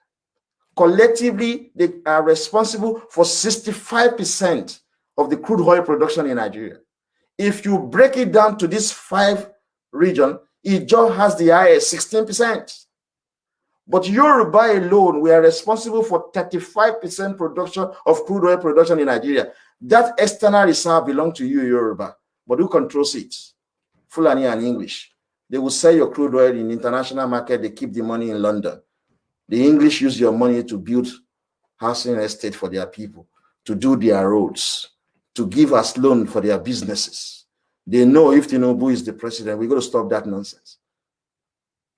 Collectively, they are responsible for 65% of the crude oil production in Nigeria. If you break it down to these 5 regions, Ijo has the highest, 16%. But Yoruba alone, we are responsible for 35% production of crude oil production in Nigeria. That external reserve belongs to you, Yoruba. But who controls it? Fulani and English. They will sell your crude oil in the international market. They keep the money in London. The English use your money to build housing estate for their people, to do their roads, to give us loan for their businesses. They know if Tinubu is the president, we're going to stop that nonsense.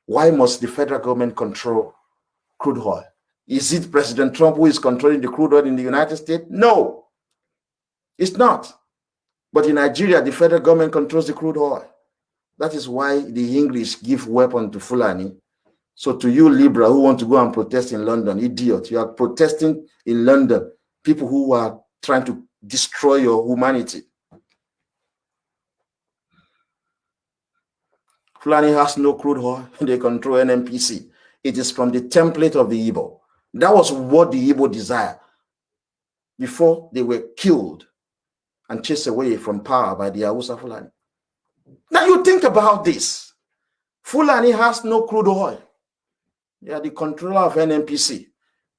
Why must the federal government control crude oil? Is it President Trump who is controlling the crude oil in the United States? No, it's not. But in Nigeria, the federal government controls the crude oil. That is why the English give weapons to Fulani. So to you, Libra, who want to go and protest in London, idiot, you are protesting in London, people who are trying to destroy your humanity. Fulani has no crude oil. They control NNPC. It is from the template of the Igbo. That was what the Igbo desired before they were killed and chased away from power by the Hausa Fulani. Now you think about this. Fulani has no crude oil. They are the controller of NNPC.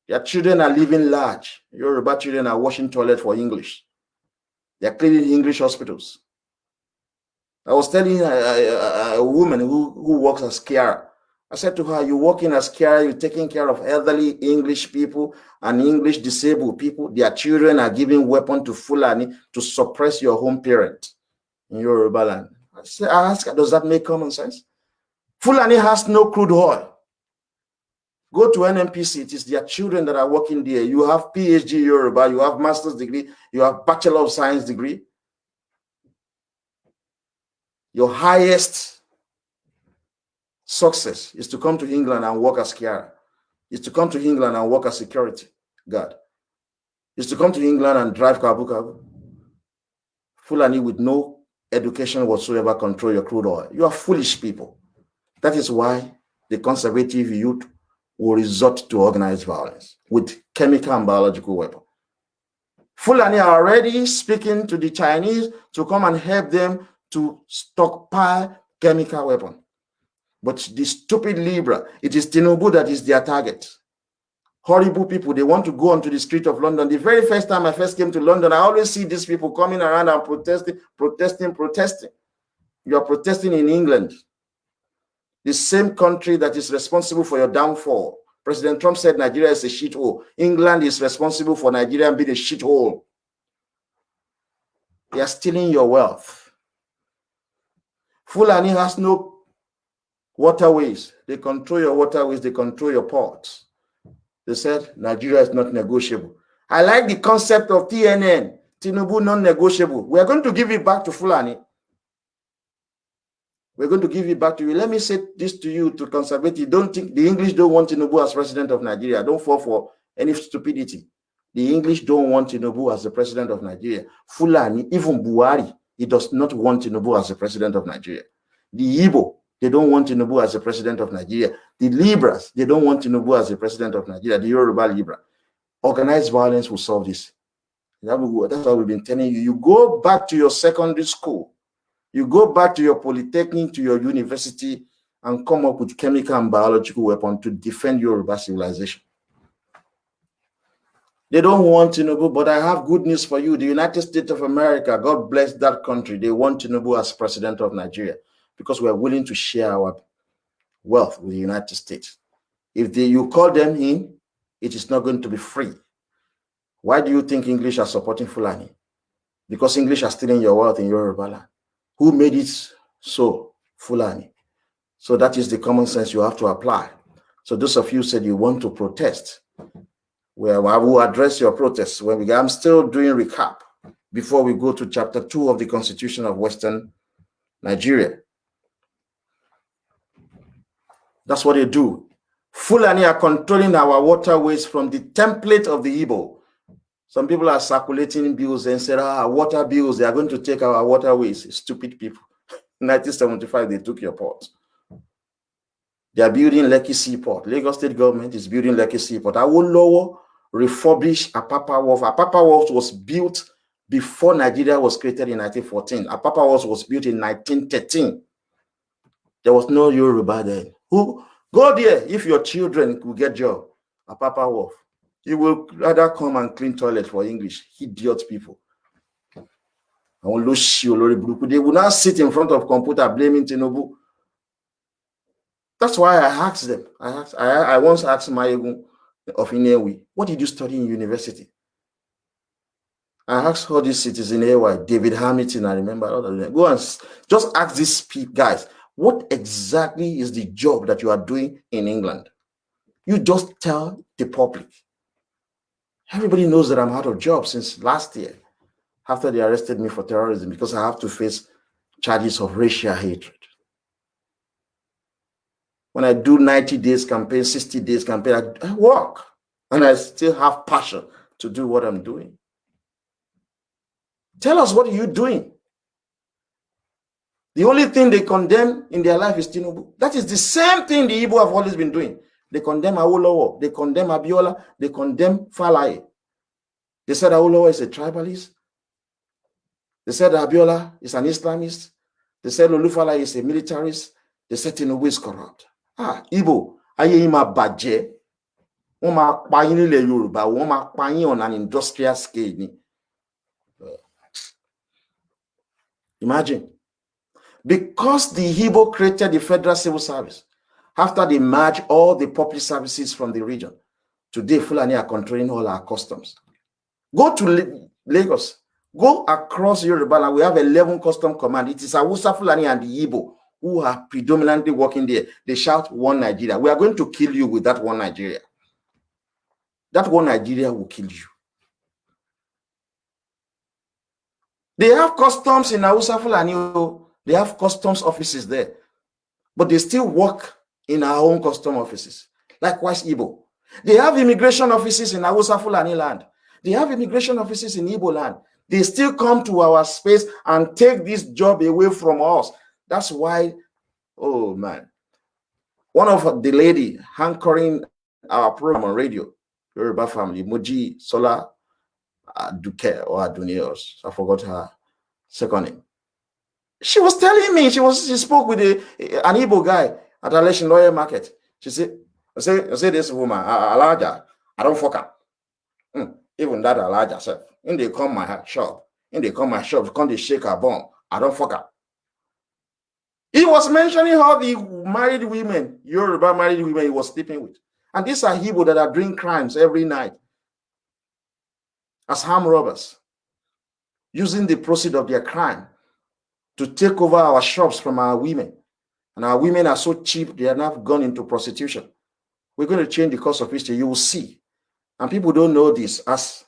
Their children are living large. Yoruba children are washing toilet for English. They are cleaning English hospitals. I was telling a woman who works as carer I said to her, you're working as carer, you're taking care of elderly English people and English disabled people. Their children are giving weapons to Fulani to suppress your home parent in Yoruba land. I asked her, does that make common sense? Fulani has no crude oil. Go to NMPC, it is their children that are working there. You have PhD Yoruba, you have master's degree, you have Bachelor of Science degree. Your highest success is to come to England and work as carer, is to come to England and work as security guard, is to come to England and drive kabu kabu. Fulani with no education whatsoever control your crude oil. You are foolish people. That is why the conservative youth will resort to organized violence with chemical and biological weapons. Fulani are already speaking to the Chinese to come and help them to stockpile chemical weapons. But the stupid Libra, it is Tinubu that is their target. Horrible people, they want to go onto the street of London. The very first time I first came to London, I always see these people coming around and protesting. You are protesting in England, the same country that is responsible for your downfall. President Trump said Nigeria is a shithole. England is responsible for Nigeria being a shithole. They are stealing your wealth. Fulani has no waterways. They control your waterways. They control your ports. They said Nigeria is not negotiable. I like the concept of TNN, Tinubu non-negotiable. We are going to give it back to Fulani. We're going to give it back to you. Let me say this to you, to conservative. Don't think the English don't want Tinubu as president of Nigeria. Don't fall for any stupidity. The English don't want Tinubu as the president of Nigeria. Fulani, even Buhari, he does not want Tinubu as the president of Nigeria. The Igbo, they don't want Tinubu as the president of Nigeria. The Libras, they don't want Tinubu as the president of Nigeria. The Yoruba Libra. Organized violence will solve this. That's what we've been telling you. You go back to your secondary school. You go back to your polytechnic, to your university, and come up with chemical and biological weapons to defend Yoruba civilization. They don't want Tinubu, but I have good news for you. The United States of America, God bless that country. They want Tinubu as president of Nigeria because we're willing to share our wealth with the United States. If you call them in, it is not going to be free. Why do you think English are supporting Fulani? Because English are stealing your wealth in Yoruba land. Who made it so? Fulani. So that is the common sense you have to apply. So those of you said you want to protest, well, I will address your protests when we get. I'm still doing recap before we go to chapter 2 of the Constitution of Western Nigeria. That's what they do. Fulani are controlling our waterways from the template of the Igbo. Some people are circulating bills and said, water bills, they are going to take our waterways. Stupid people. In 1975, they took your port. They are building Lekki Seaport. Lagos State government is building Lekki Seaport. Awolowo refurbished Apapa Wharf. Apapa Wharf was built before Nigeria was created in 1914. Apapa Wharf was built in 1913. There was no Yoruba then. Who go there if your children could get job? Apapa Wharf. You will rather come and clean toilet for English. Idiot people. They will not sit in front of computer blaming Tinubu. That's why I asked them. I once asked Mayegun of Inewi, what did you study in university? I asked all these citizens in AY, David Hamilton, I remember all of them. Go and just ask these guys, what exactly is the job that you are doing in England? You just tell the public. Everybody knows that I'm out of job since last year after they arrested me for terrorism because I have to face charges of racial hatred. When I do 90 days campaign, 60 days campaign, I work and I still have passion to do what I'm doing. Tell us, what are you doing? The only thing they condemn in their life is Tinubu. That is the same thing the Igbo have always been doing. They condemn Awolowo, they condemn Abiola, they condemn Falaye. They said Awolowo is a tribalist. They said Abiola is an Islamist. They said Olufalaye is a militarist. They said Tinubu is corrupt. Igbo, aye ima baje. Wọ́n máa pa yín nílẹ̀ Yorùbá, wọ́n máa pa yín on an industrial scale. Imagine. Because the Igbo created the Federal Civil Service, After they merge all the public services from the region, today Fulani are controlling all our customs. Go to Lagos, go across Yoruba land. We have 11 custom command. It is Hausa, Fulani, and the Igbo who are predominantly working there. They shout one Nigeria. We are going to kill you with that one Nigeria. That one Nigeria will kill you. They have customs in Hausa, Fulani. They have customs offices there, but they still work in our own custom offices. Likewise, Igbo. They have immigration offices in Hausa, Fulani land. They have immigration offices in Igbo land. They still come to our space and take this job away from us. That's why, oh man, one of the lady anchoring our program on radio, Yoruba Family, Moji Sola Duke or Adunios, I forgot her second name. She was telling me, she spoke with an Igbo guy at a Election Lawyer Market. She said, I say this woman, Alaja, I don't fuck her. Even that Alaja self. When they come my shop, come they shake her bum, I don't fuck her. He was mentioning how the married women, Yoruba married women he was sleeping with. And these are Igbo that are doing crimes every night as armed robbers, using the proceeds of their crime to take over our shops from our women. And our women are so cheap, they are now gone into prostitution. We're going to change the course of history. You will see. And people don't know this. As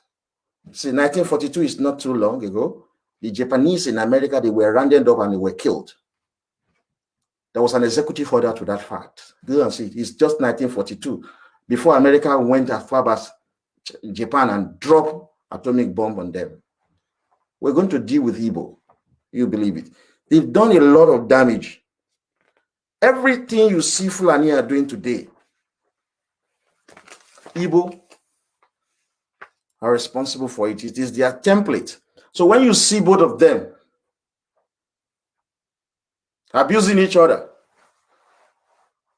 see, 1942 is not too long ago. The Japanese in America, they were rounded up and they were killed. There was an executive order to that fact. You don't see it. It's just 1942. Before America went as far as Japan and dropped atomic bomb on them. We're going to deal with Igbo. You believe it. They've done a lot of damage. Everything you see Fulani are doing today, Igbo are responsible for it. It is their template. So when you see both of them abusing each other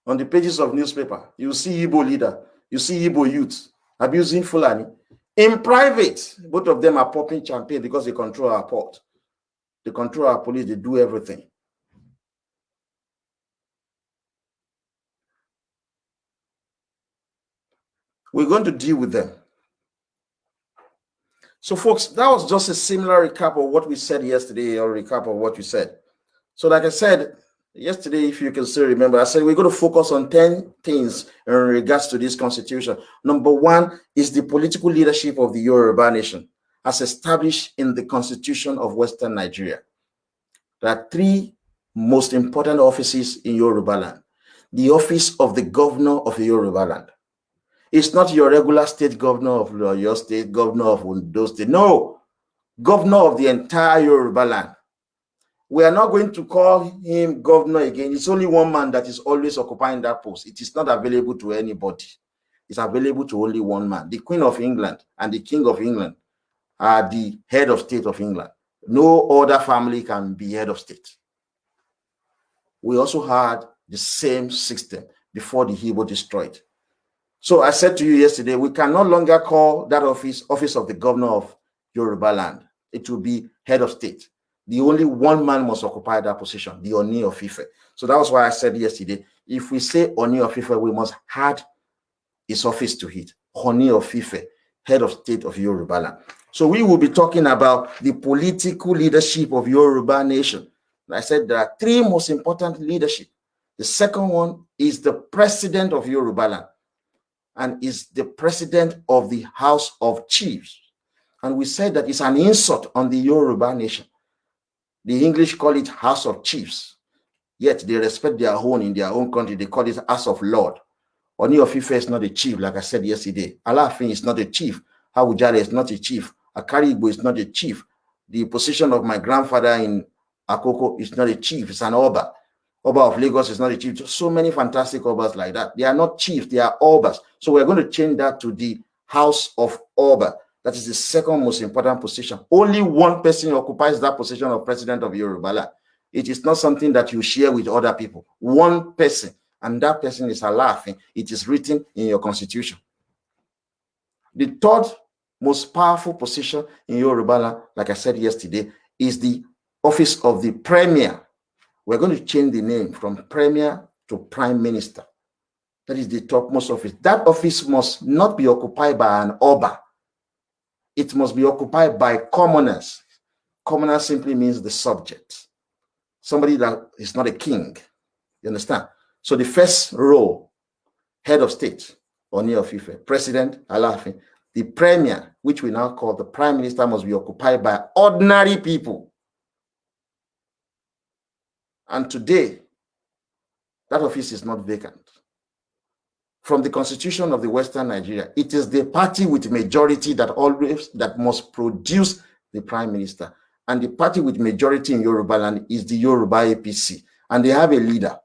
on the pages of newspaper, you see Igbo leader, you see Igbo youth abusing Fulani. In private, both of them are popping champagne because they control our port. They control our police, they do everything. We're going to deal with them. So folks, that was just a similar recap of what we said yesterday, or recap of what you said. So like I said yesterday, if you can still remember, I said we're going to focus on 10 things in regards to this constitution. Number one is the political leadership of the Yoruba nation as established in the constitution of Western Nigeria. There are three most important offices in Yoruba land. The office of the governor of the Yoruba land. It's not your regular state governor of your state, governor of Ondo State. No, governor of the entire Yoruba land. We are not going to call him governor again. It's only one man that is always occupying that post. It is not available to anybody. It's available to only one man. The Queen of England and the King of England are the head of state of England. No other family can be head of state. We also had the same system before the Igbo destroyed. So I said to you yesterday, we can no longer call that office of the governor of Yoruba land. It will be head of state. The only one man must occupy that position, the Oni of Ife. So that was why I said yesterday, if we say Oni of Ife, we must add his office to it. Oni of Ife, head of state of Yoruba land. So we will be talking about the political leadership of Yoruba nation. I said there are three most important leadership. The second one is the president of Yoruba land, and is the president of the House of Chiefs. And we said that it's an insult on the Yoruba nation. The English call it House of Chiefs, yet they respect their own in their own country. They call it House of Lord. Oni of Ife is not a chief, like I said yesterday. Alaafin is not a chief. Awujale is not a chief. Akarigbo is not a chief. The position of my grandfather in Akoko is not a chief. It's an Oba. Oba of Lagos is not a chief. So many fantastic Obas like that. They are not chiefs, they are Obas. So we're going to change that to the House of Oba. That is the second most important position. Only one person occupies that position of president of Yoruba land. It is not something that you share with other people. One person, and that person is Alaafin. It is written in your constitution. The third most powerful position in Yoruba land, like I said yesterday, is the office of the premier. We're going to change the name from premier to prime minister. That is the topmost office. That office must not be occupied by an Oba. It must be occupied by commoners. Commoner simply means the subject. Somebody that is not a king. You understand? So the first role, head of state, Oni of Ife, president, Alaafin, the premier, which we now call the prime minister, must be occupied by ordinary people. And today, that office is not vacant. From the constitution of the Western Nigeria, it is the party with majority that must produce the prime minister. And the party with majority in Yoruba land is the Yoruba APC. And they have a leader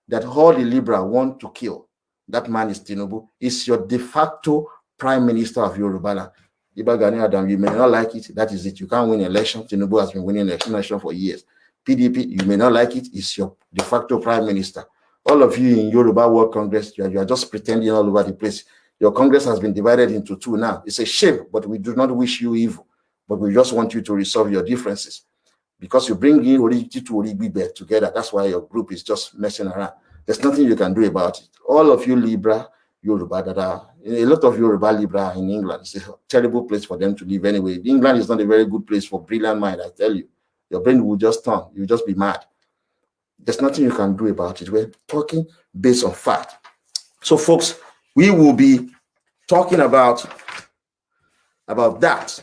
that all the liberals want to kill. That man is Tinubu. Is your de facto prime minister of Yoruba land. Iba Gani Adam, you may not like it. That is it. You can't win election. Tinubu has been winning election for years. PDP, you may not like it. It's your de facto prime minister. All of you in Yoruba World Congress, you are just pretending all over the place. Your Congress has been divided into two now. It's a shame, but we do not wish you evil. But we just want you to resolve your differences. Because you bring in Origi to Origbe together. That's why your group is just messing around. There's nothing you can do about it. All of you Libra, Yoruba, that are, a lot of Yoruba Libra in England. It's a terrible place for them to live anyway. England is not a very good place for brilliant mind, I tell you. Your brain will just turn. You'll just be mad. There's nothing you can do about it. We're talking based on fact. So, folks, we will be talking about that,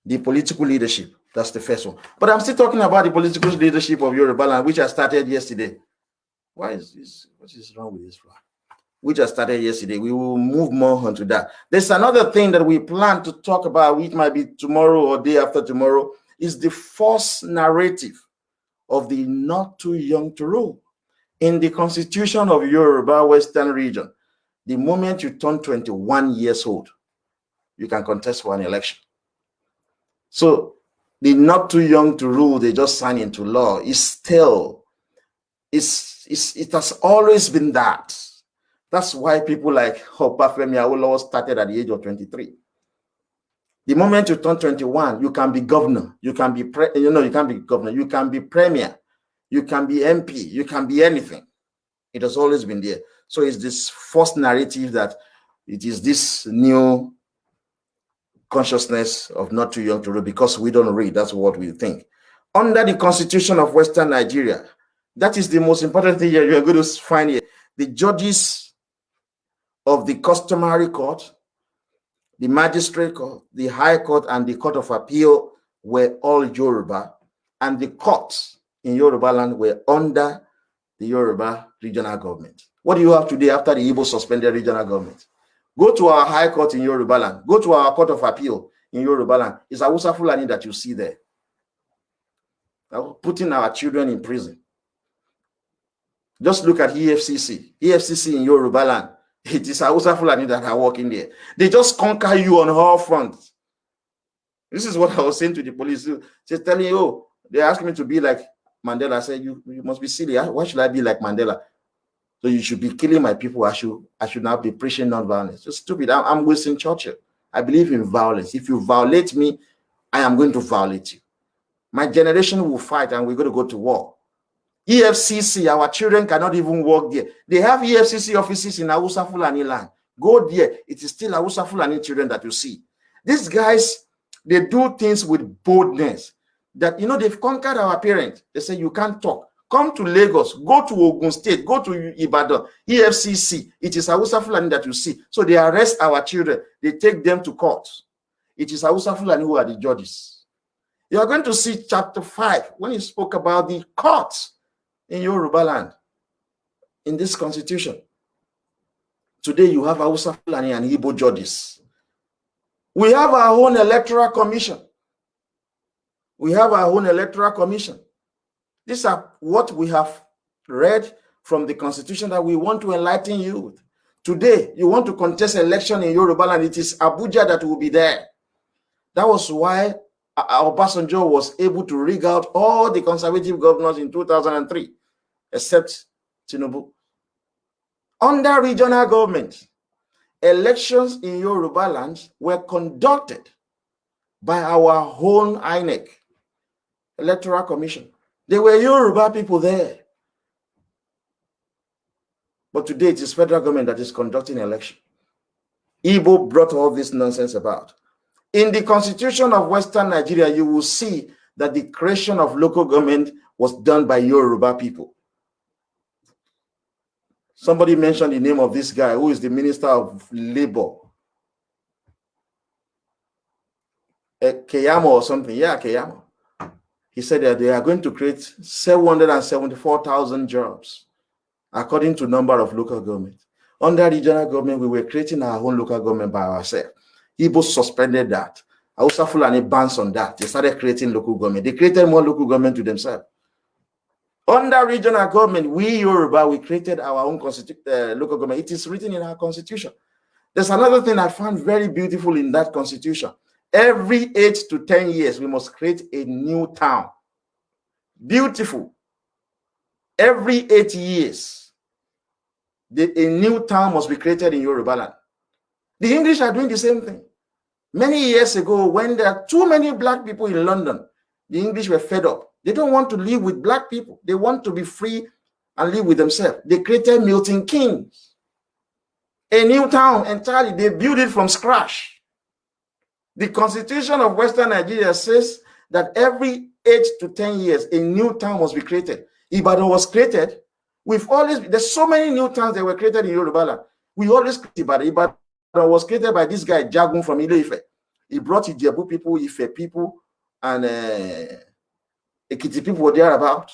the political leadership. That's the first one. But I'm still talking about the political leadership of Yoruba land, which I started yesterday. Why is this? What is wrong with this flag? Which I started yesterday. We will move more onto that. There's another thing that we plan to talk about, which might be tomorrow or day after tomorrow, is the false narrative of the not too young to rule. In the constitution of Yoruba Western region, the moment you turn 21 years old, you can contest for an election. So the not too young to rule, they just sign into law, is still, it has always been that. That's why people like Obafemi Awolowo started at the age of 23. The moment you turn 21, you can be governor, you can be you can be governor, you can be premier, you can be MP, you can be anything. It has always been there. So it's this false narrative that it is this new consciousness of not too young to rule because we don't read. That's what we think. Under the constitution of Western Nigeria, that is the most important thing you're going to find here. The judges of the customary court, the magistrate court, the high court, and the court of appeal were all Yoruba, and the courts in Yoruba land were under the Yoruba regional government. What do you have today after the Igbo suspended regional government? Go to our high court in Yoruba land. Go to our court of appeal in Yoruba land. It's Hausa Fulani that you see there. Now, putting our children in prison. Just look at EFCC. EFCC in Yoruba land. It is Hausa Fulani that are working there. They just conquer you on all fronts. This is what I was saying to the police. They're telling you, oh, they asked me to be like Mandela. I said, you must be silly. Why should I be like Mandela? So you should be killing my people. I should now be preaching non-violence. It's stupid. I'm Winston Churchill. I believe in violence. If you violate me, I am going to violate you. My generation will fight and we're going to go to war. EFCC, our children cannot even work there. They have EFCC offices in Hausa Fulani land. Go there. It is still Hausa Fulani children that you see. These guys, they do things with boldness. That, they've conquered our parents. They say, you can't talk. Come to Lagos. Go to Ogun State. Go to Ibadan. EFCC. It is Hausa Fulani that you see. So they arrest our children. They take them to court. It is Hausa Fulani who are the judges. You are going to see chapter 5 when he spoke about the courts in Yoruba land, in this constitution. Today you have Hausa Fulani and Igbo judges. We have our own electoral commission. We have our own electoral commission. These are what we have read from the constitution that we want to enlighten you with. Today, you want to contest election in Yoruba land, it is Abuja that will be there. That was why Obasanjo was able to rig out all the conservative governors in 2003. Except Tinubu. Under regional government, elections in Yoruba land were conducted by our own INEC, Electoral Commission. There were Yoruba people there. But today it is federal government that is conducting election. Igbo brought all this nonsense about. In the constitution of Western Nigeria, you will see that the creation of local government was done by Yoruba people. Somebody mentioned the name of this guy who is the Minister of Labor. Keyamo or something. Yeah, Keyamo. He said that they are going to create 774,000 jobs, according to number of local governments. Under regional government, we were creating our own local government by ourselves. Igbo suspended that. Hausa Fulani bans on that. They started creating local government. They created more local government to themselves. Under regional government, we Yoruba, we created our own local government. It is written in our constitution. There's another thing I found very beautiful in that constitution. Every 8 to 10 years, we must create a new town. Beautiful. Every 8 years, a new town must be created in Yoruba land. The English are doing the same thing. Many years ago, when there are too many black people in London, the English were fed up. They don't want to live with black people. They want to be free and live with themselves. They created Milton Keynes, a new town entirely. They built it from scratch. The Constitution of Western Nigeria says that every 8 to 10 years, a new town must be created. Ibadan was created. There's so many new towns that were created in Yoruba land. We always create Ibadan. Ibadan was created by this guy, Jagun from Ile-Ife. He brought Ijebu people, Ife people, and Ekiti people were there about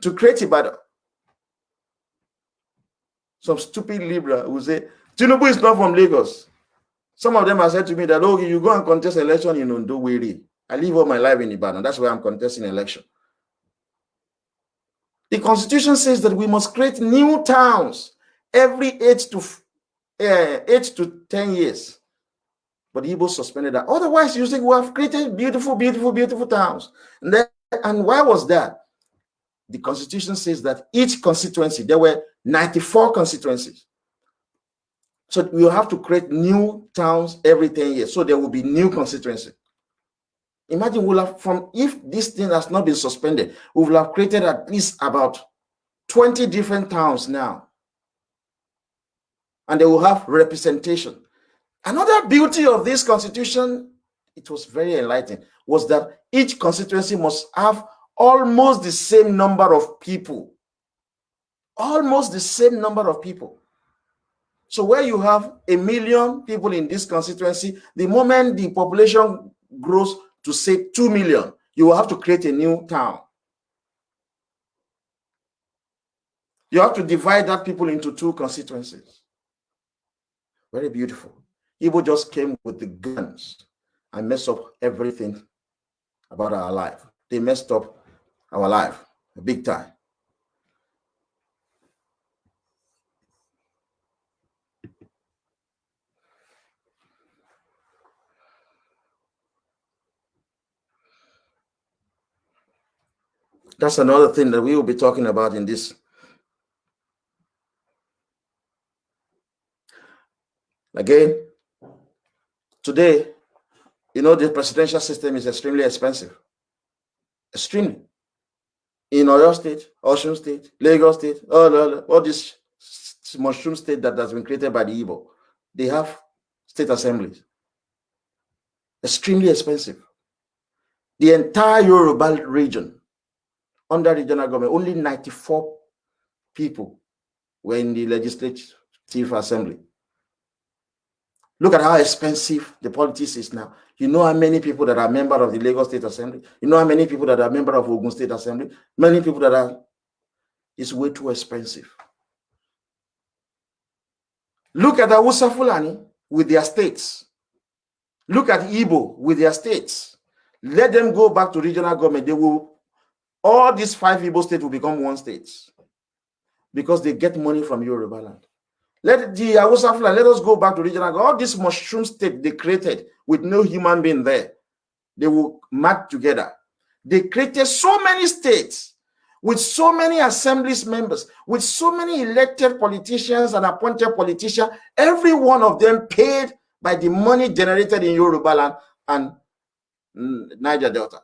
to create Ibadan. Some stupid liberal who say, Tinubu is not from Lagos. Some of them have said to me that, oh, you go and contest election in Ondo Wiri. I live all my life in Ibadan. That's why I'm contesting election. The Constitution says that we must create new towns every 8 to 10 years. But Igbo suspended that. Otherwise, you think we have created beautiful, beautiful, beautiful towns. And why was that? The Constitution says that each constituency, there were 94 constituencies. So we will have to create new towns every 10 years. So there will be new constituency. Imagine if this thing has not been suspended, we will have created at least about 20 different towns now. And they will have representation. Another beauty of this constitution, it was very enlightening, was that each constituency must have almost the same number of people. Almost the same number of people. So where you have 1 million people in this constituency, the moment the population grows to say 2 million, you will have to create a new town. You have to divide that people into 2 constituencies. Very beautiful. Igbo just came with the guns and messed up everything about our life. They messed up our life big time. That's another thing that we will be talking about in this. Again, today, you know, the presidential system is extremely expensive. Extremely. In Oyo State, Osun State, Lagos State, all this mushroom state that has been created by the Igbo, they have state assemblies. Extremely expensive. The entire Yoruba region, under regional government, only 94 people were in the legislative assembly. Look at how expensive the politics is now. You know how many people that are members of the Lagos State Assembly? You know how many people that are members of Ogun State Assembly? Many people that are, it's way too expensive. Look at the Hausa Fulani with their states. Look at Igbo with their states. Let them go back to regional government. They will, all these 5 Igbo states will become 1 state because they get money from Yoruba land. Let the Hausa Fulani, let us go back to regional government. All this mushroom state they created with no human being there, they will match together. They created so many states with so many assemblies members, with so many elected politicians and appointed politicians, every one of them paid by the money generated in Yoruba land and Niger Delta.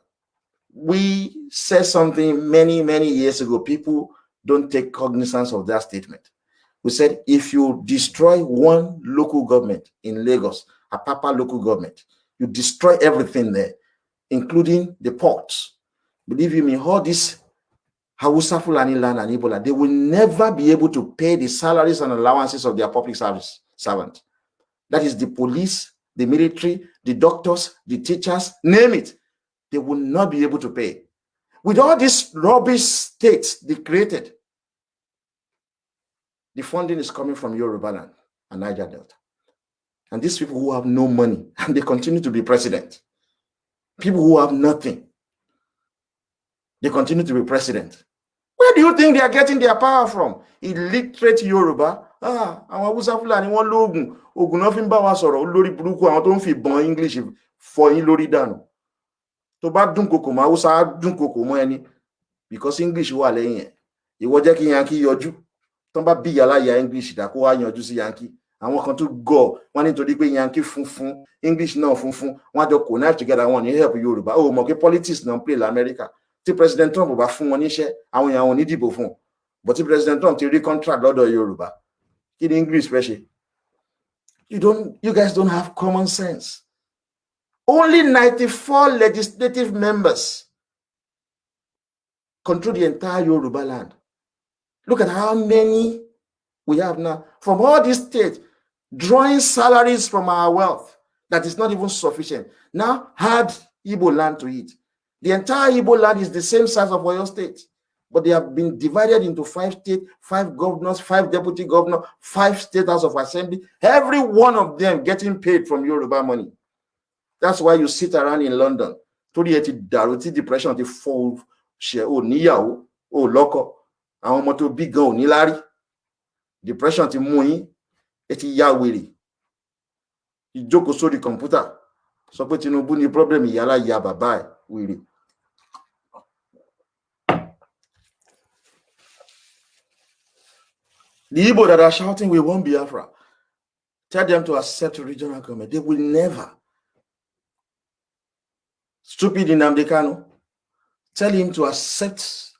We said something many, many years ago. People don't take cognizance of that statement. We said, if you destroy one local government in Lagos, Apapa local government, you destroy everything there, including the ports. Believe you me, all this Hausa, Fulani land and Ebola, they will never be able to pay the salaries and allowances of their public service servants. That is the police, the military, the doctors, the teachers, name it. They will not be able to pay. With all these rubbish states they created, the funding is coming from Yoruba land and Niger Delta. And these people who have no money, and they continue to be president. People who have nothing, they continue to be president. Where do you think they are getting their power from? Illiterate Yoruba. Àwọn Hausa Fulani wọ́n lóògùn, oògùn náà fi ń bá wa sọ̀rọ̀ lórí burúkú àwọn tó ń fi ìbọn English fọ yín lórí dànù. Tó bá dúnkokò mọ́ Hausa á dúnkokò mọ́ ẹni because English wà lẹ́yìn ẹ̀. Ìwọ jẹ́ kí Yankee yọjú. Tán bá bí yàrá ya English dà kó wá yanjú sí Yankee. Àwọn kan tó gọ̀ wọ́n nítorí pé Yankee funfun, English náà funfun, wọ́n á jọ connive together wọn ní help Yorùbá. Ó mọ̀ pé politics náà ń play l'America. Tí President Trump bá fún wọn níṣẹ́, àwọn èèyàn wọn ní dìbò fún. But tí President Trump ti rí contract lọ́dọ̀ Yorùbá, kí ni English fẹ́ ṣe? You guys don't have common sense. Only 94 legislative members control the entire Yoruba land. Look at how many we have now from all these states, drawing salaries from our wealth that is not even sufficient. Now add Igbo land to it. The entire Igbo land is the same size of Oyo State, but they have been divided into 5 states, 5 governors, 5 deputy governors, 5 state house of assembly, every one of them getting paid from Yoruba money. That's why you sit around in London. Depression, the fall share, oh, niyawo, oh, loco, àwọn ọmọ tó bí gan ò ní lárí. Depression ti mú yín, ẹ ti ya wèrè. Ìjókòó sórí kọ̀mpútà, sọ pé Tinubu ní problem ìyálà ya bàbá ẹ̀ wèrè. The Igbo that are shouting, we want Biafra, tell them to accept regional government. They will never. Stupid Nnamdi Kanu, tell him to accept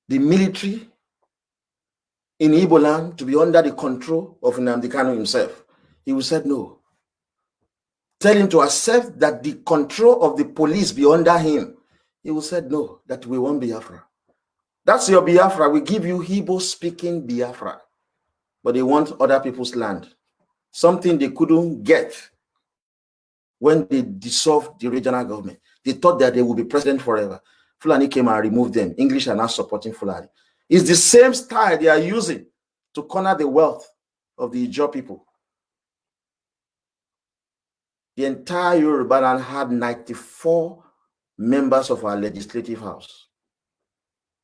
the military in Igbo land to be under the control of Nnamdi Kanu himself. He will say no. Tell him to accept that the control of the police be under him. He will say no, that we want Biafra. That's your Biafra. We give you Igbo-speaking Biafra. But they want other people's land. Something they couldn't get when they dissolved the regional government. They thought that they would be president forever. Fulani came and removed them. English are now supporting Fulani. It's the same style they are using to corner the wealth of the Ijaw people. The entire Yoruba land had 94 members of our legislative house.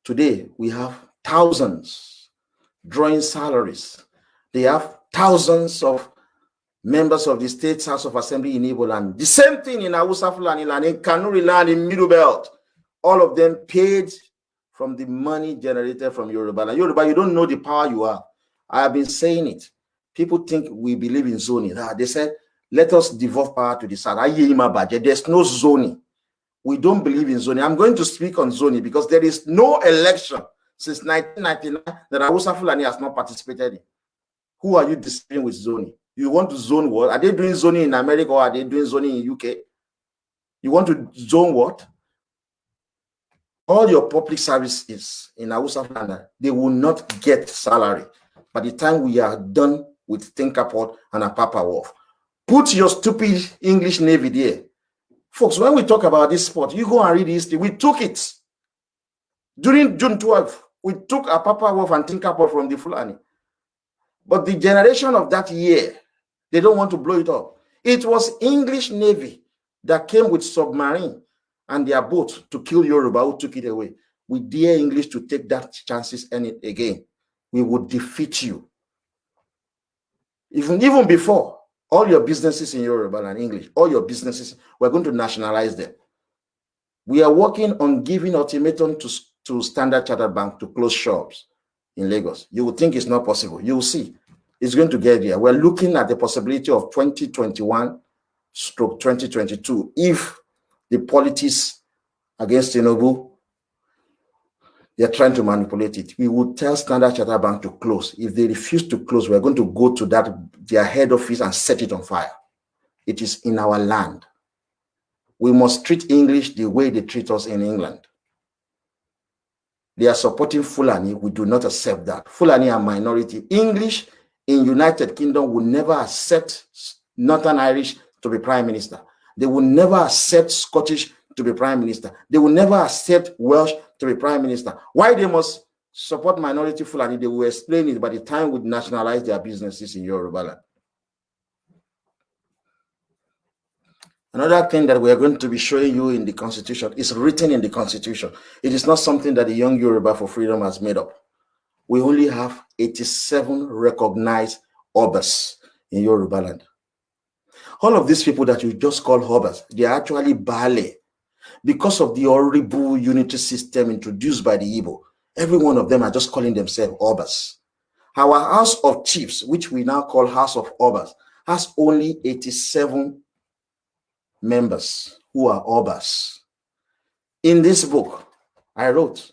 Today, we have thousands drawing salaries. They have thousands of members of the State House of Assembly in Igbo land. The same thing in Hausa Fulani land, in Kanuri land, in Middle Belt. All of them paid from the money generated from Yoruba land. Yoruba, you don't know the power you are. I have been saying it. People think we believe in zoning. They said, let us devolve power to the South. There's no zoning. We don't believe in zoning. I'm going to speak on zoning because there is no election since 1999 that Hausa Fulani has not participated in. Who are you disputing with zoning? You want to zone what? Are they doing zoning in America or are they doing zoning in UK? You want to zone what? All your public services in Hausa Fulani, they will not get salary by the time we are done with Thinkaport and Apapa Wharf. Put your stupid English Navy there. Folks, when we talk about this sport, you go and read history. We took it. During June 12th, we took Apapa Wharf and Thinkaport from the Fulani. But the generation of that year, they don't want to blow it up. It was English Navy that came with submarine and their boat to kill Yoruba, who took it away. We dare English to take that chances again. We would defeat you. Even before, all your businesses in Yoruba and English, all your businesses, we're going to nationalize them. We are working on giving ultimatum to Standard Chartered Bank to close shops in Lagos. You would think it's not possible. You will see. It's going to get there. We're looking at the possibility of 2021/2022 if the politics against Tinubu They are trying to manipulate it. We would tell Standard Chartered Bank to close. If they refuse to close, we're going to go to their head office and set it on fire. It is in our land. We must treat English the way they treat us in England. They are supporting Fulani. We do not accept that. Fulani are minority. English in United Kingdom will never accept Northern Irish to be prime minister. They will never accept Scottish to be prime minister. They will never accept Welsh to be prime minister. Why they must support minority Fulani, they will explain it by the time we nationalize their businesses in Yoruba land. Another thing that we are going to be showing you in the Constitution is written in the Constitution. It is not something that the Young Yoruba for Freedom has made up. We only have 87 recognized Obas in Yoruba land. All of these people that you just call Obas, they are actually Bale. Because of the horrible unity system introduced by the Igbo, every one of them are just calling themselves Obas. Our House of Chiefs, which we now call House of Obas, has only 87 members who are Obas. In this book, I wrote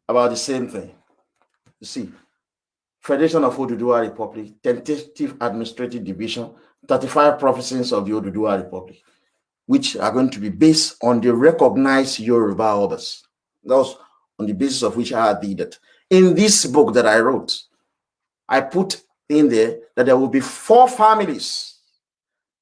about the same thing. You see, Federation of Oduduwa Republic, Tentative Administrative Division, 35 provinces of the Oduduwa Republic, which are going to be based on the recognized Yoruba Obas. That was on the basis of which I did it. In this book that I wrote, I put in there that there will be 4 families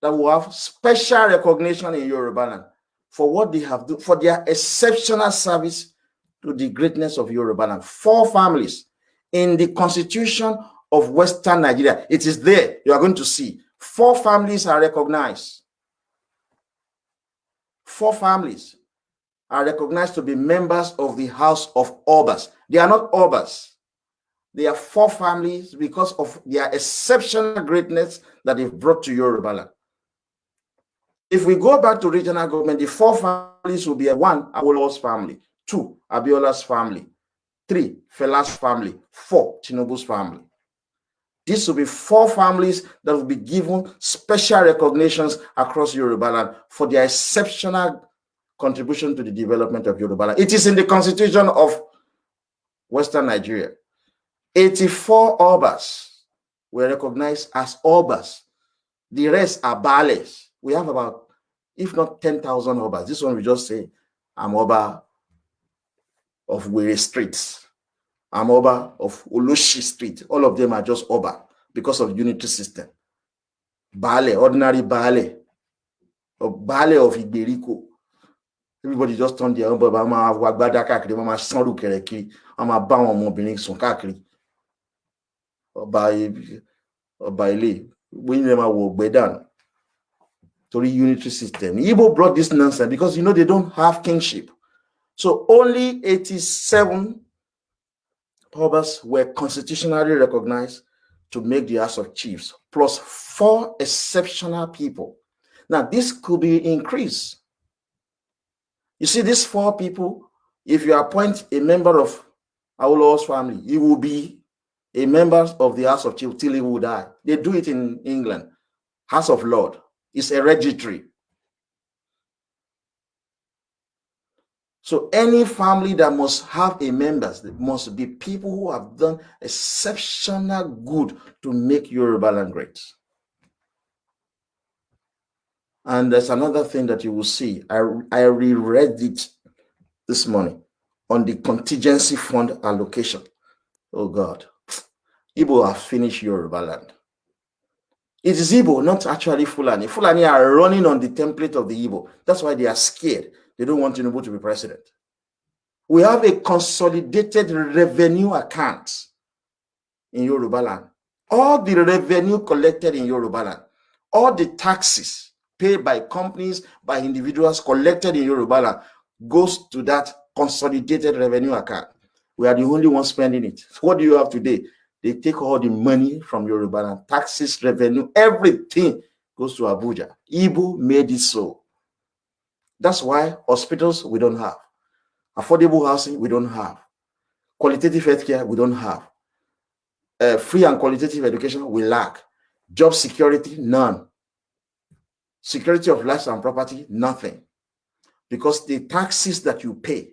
that will have special recognition in Yoruba land for what they have done, for their exceptional service to the greatness of Yoruba land. 4 families in the Constitution of Western Nigeria. It is there. You are going to see 4 families are recognized. 4 families are recognized to be members of the House of Obas. They are not Obas. They are 4 families because of their exceptional greatness that they've brought to Yoruba land. If we go back to regional government, the 4 families will be 1, Awolowo's family, 2, Abiola's family, 3, Fela's family, 4, Tinubu's family. This will be 4 families that will be given special recognitions across Yoruba land for their exceptional contribution to the development of Yoruba land. It is in the Constitution of Western Nigeria. 84 Obas were recognized as Obas. The rest are Bales. We have about, if not 10,000 Obas. This one we just say, I'm Oba of Were Street. I'm Oba of Olushi Street. All of them are just Oba because of unity system. Bale, ordinary Bale, or Bale of Iberiko. Everybody just turn their own Baba, Mama Wagbada Kakri, Mama Sanru Kereki, Mama Bawa Mobining Son Kakri. By Lee, we never will be done to the unity system. Igbo brought this nonsense because they don't have kingship. So only 87 Obas were constitutionally recognized to make the House of Chiefs, plus 4 exceptional people. Now, this could be increased. You see, these 4 people, if you appoint a member of Awolowo's family, he will be a member of the House of Chiefs till he will die. They do it in England. House of Lords. It's hereditary. So any family that must have a member must be people who have done exceptional good to make Yoruba land great. And there's another thing that you will see. I reread it this morning on the contingency fund allocation. Oh God. Igbo have finished Yoruba land. It is Igbo, not actually Fulani. Fulani are running on the template of the Igbo. That's why they are scared. They don't want Tinubu to be president. We have a consolidated revenue account in Yoruba land. All the revenue collected in Yoruba land, all the taxes paid by companies, by individuals collected in Yoruba land goes to that consolidated revenue account. We are the only ones spending it. So what do you have today? They take all the money from Yoruba land, taxes, revenue, everything goes to Abuja. Igbo made it so. That's why hospitals we don't have. Affordable housing we don't have. Qualitative healthcare we don't have. Free and qualitative education we lack. Job security, none. Security of lives and property, nothing. because the taxes that you pay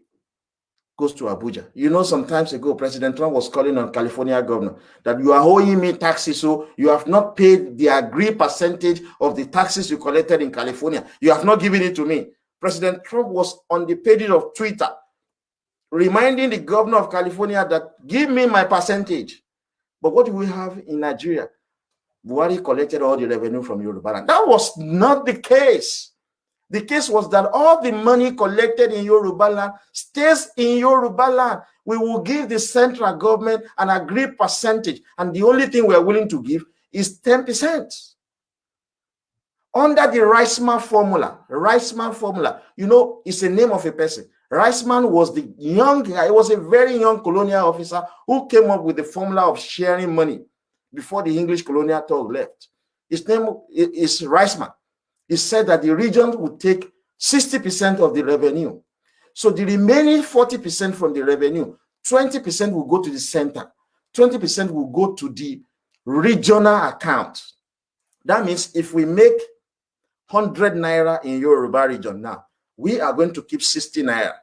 goes to Abuja. You know, some times ago, President Trump was calling on California governor that you are owing me taxes, so you have not paid the agreed percentage of the taxes you collected in California. You have not given it to me. President Trump was on the pages of Twitter reminding the governor of California that give me my percentage. But what do we have in Nigeria? Buhari collected all the revenue from Yoruba land. That was not the case. The case was that all the money collected in Yoruba land stays in Yoruba land. We will give the central government an agreed percentage, and the only thing we are willing to give is 10%. Under the Reisman formula, you know, it's the name of a person. Reisman was the young guy, he was a very young colonial officer who came up with the formula of sharing money before the English colonial tour left. His name is Reisman. He said that the region would take 60% of the revenue. So the remaining 40% from the revenue, 20% will go to the center, 20% will go to the regional account. That means if we make 100 naira in Yoruba region now, we are going to keep 60 naira.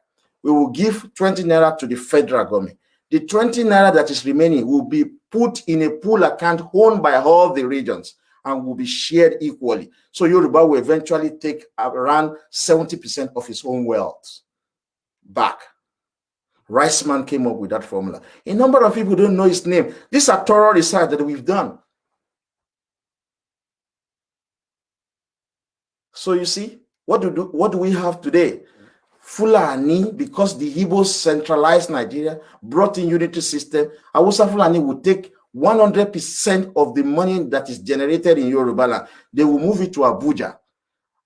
We will give 20 naira to the federal government. The 20 naira that is remaining will be put in a pool account owned by all the regions and will be shared equally. So Yoruba will eventually take around 70% of his own wealth back. Reisman came up with that formula. A number of people don't know his name. These are thorough research that we've done. So you see, what do we have today? Fulani, because the Igbos centralized Nigeria, brought in unity system, Hausa Fulani will take 100% of the money that is generated in Yoruba land. They will move it to Abuja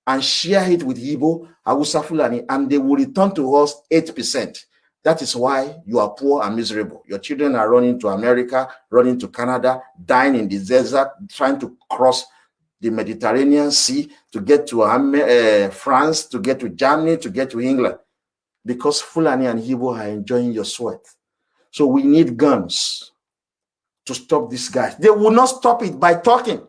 and share it with Igbo, Hausa Fulani, and they will return to us 8%. That is why you are poor and miserable. Your children are running to America, running to Canada, dying in the desert, trying to cross the Mediterranean Sea to get to France, to get to Germany, to get to England, because Fulani and Igbo are enjoying your sweat. So we need guns to stop these guys. They will not stop it by talking.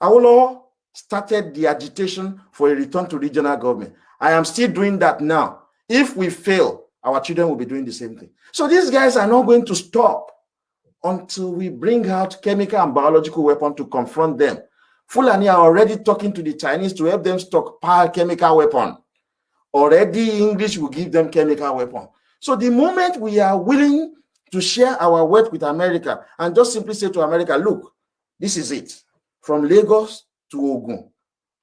Awolowo started the agitation for a return to regional government. I am still doing that now. If we fail, our children will be doing the same thing. So these guys are not going to stop until we bring out chemical and biological weapons to confront them. Fulani are already talking to the Chinese to help them stockpile chemical weapon. Already English will give them chemical weapon. So the moment we are willing to share our wealth with America and just simply say to America, look, this is it. From Lagos to Ogun,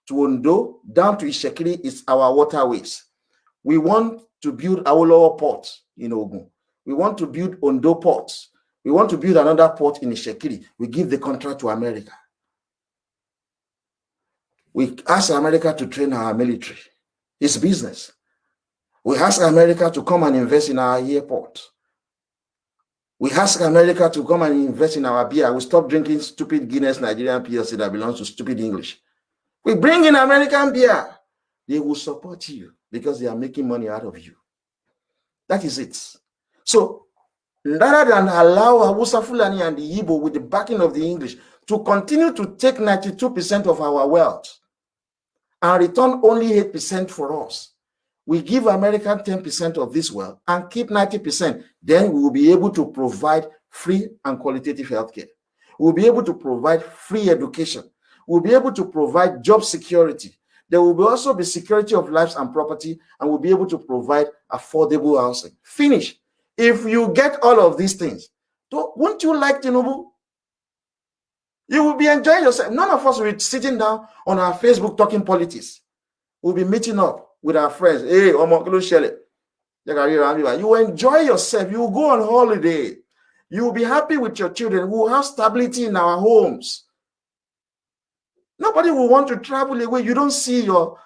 to Ondo, down to Ishekiri is our waterways. We want to build Awolowo Port in Ogun. We want to build Ondo ports. We want to build another port in Ishekiri. We give the contract to America. We ask America to train our military. It's business. We ask America to come and invest in our airport. We ask America to come and invest in our beer. We stop drinking stupid Guinness Nigerian PLC that belongs to stupid English. We bring in American beer. They will support you because they are making money out of you. That is it. So rather than allow Hausa Fulani and the Igbo with the backing of the English to continue to take 92% of our wealth and return only 8% for us, we give American 10% of this wealth and keep 90%. Then we will be able to provide free and qualitative healthcare. We'll be able to provide free education. We'll be able to provide job security. There will also be security of lives and property, and we'll be able to provide affordable housing. Finish. If you get all of these things, won't you like Tinubu? You will be enjoying yourself. None of us will be sitting down on our Facebook talking politics. We'll be meeting up with our friends. Hey, you will enjoy yourself. You will go on holiday. You will be happy with your children. We will have stability in our homes. Nobody will want to travel away. You don't see your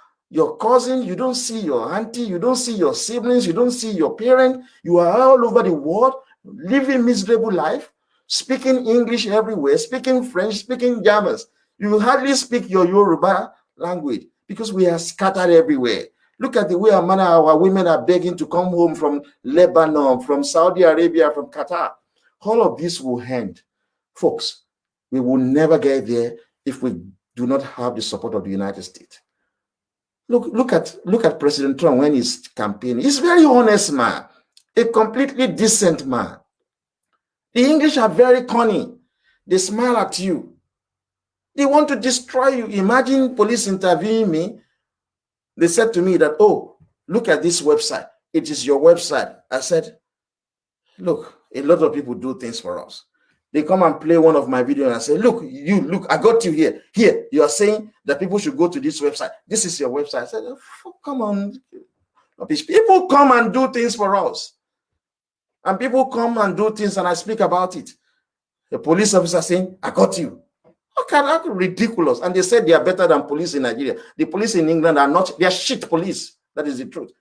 cousin, you don't see your auntie, you don't see your siblings, you don't see your parent. You are all over the world, living miserable life, speaking English everywhere, speaking French, speaking German. You will hardly speak your Yoruba language because we are scattered everywhere. Look at the way our women are begging to come home from Lebanon, from Saudi Arabia, from Qatar. All of this will end. Folks, we will never get there if we do not have the support of the United States. Look at President Trump when he's campaigning. He's a very honest man, a completely decent man. The English are very cunning. They smile at you. They want to destroy you. Imagine police interviewing me. They said to me that, oh, look at this website. It is your website. I said, look, a lot of people do things for us. They come and play one of my videos and I say, look, I got you here. Here, you are saying that people should go to this website. This is your website. I said, oh, come on. People come and do things for us. And people come and do things and I speak about it. The police officer saying, I got you. How ridiculous. And they said they are better than police in Nigeria. The police in England are not, they are shit police. That is the truth.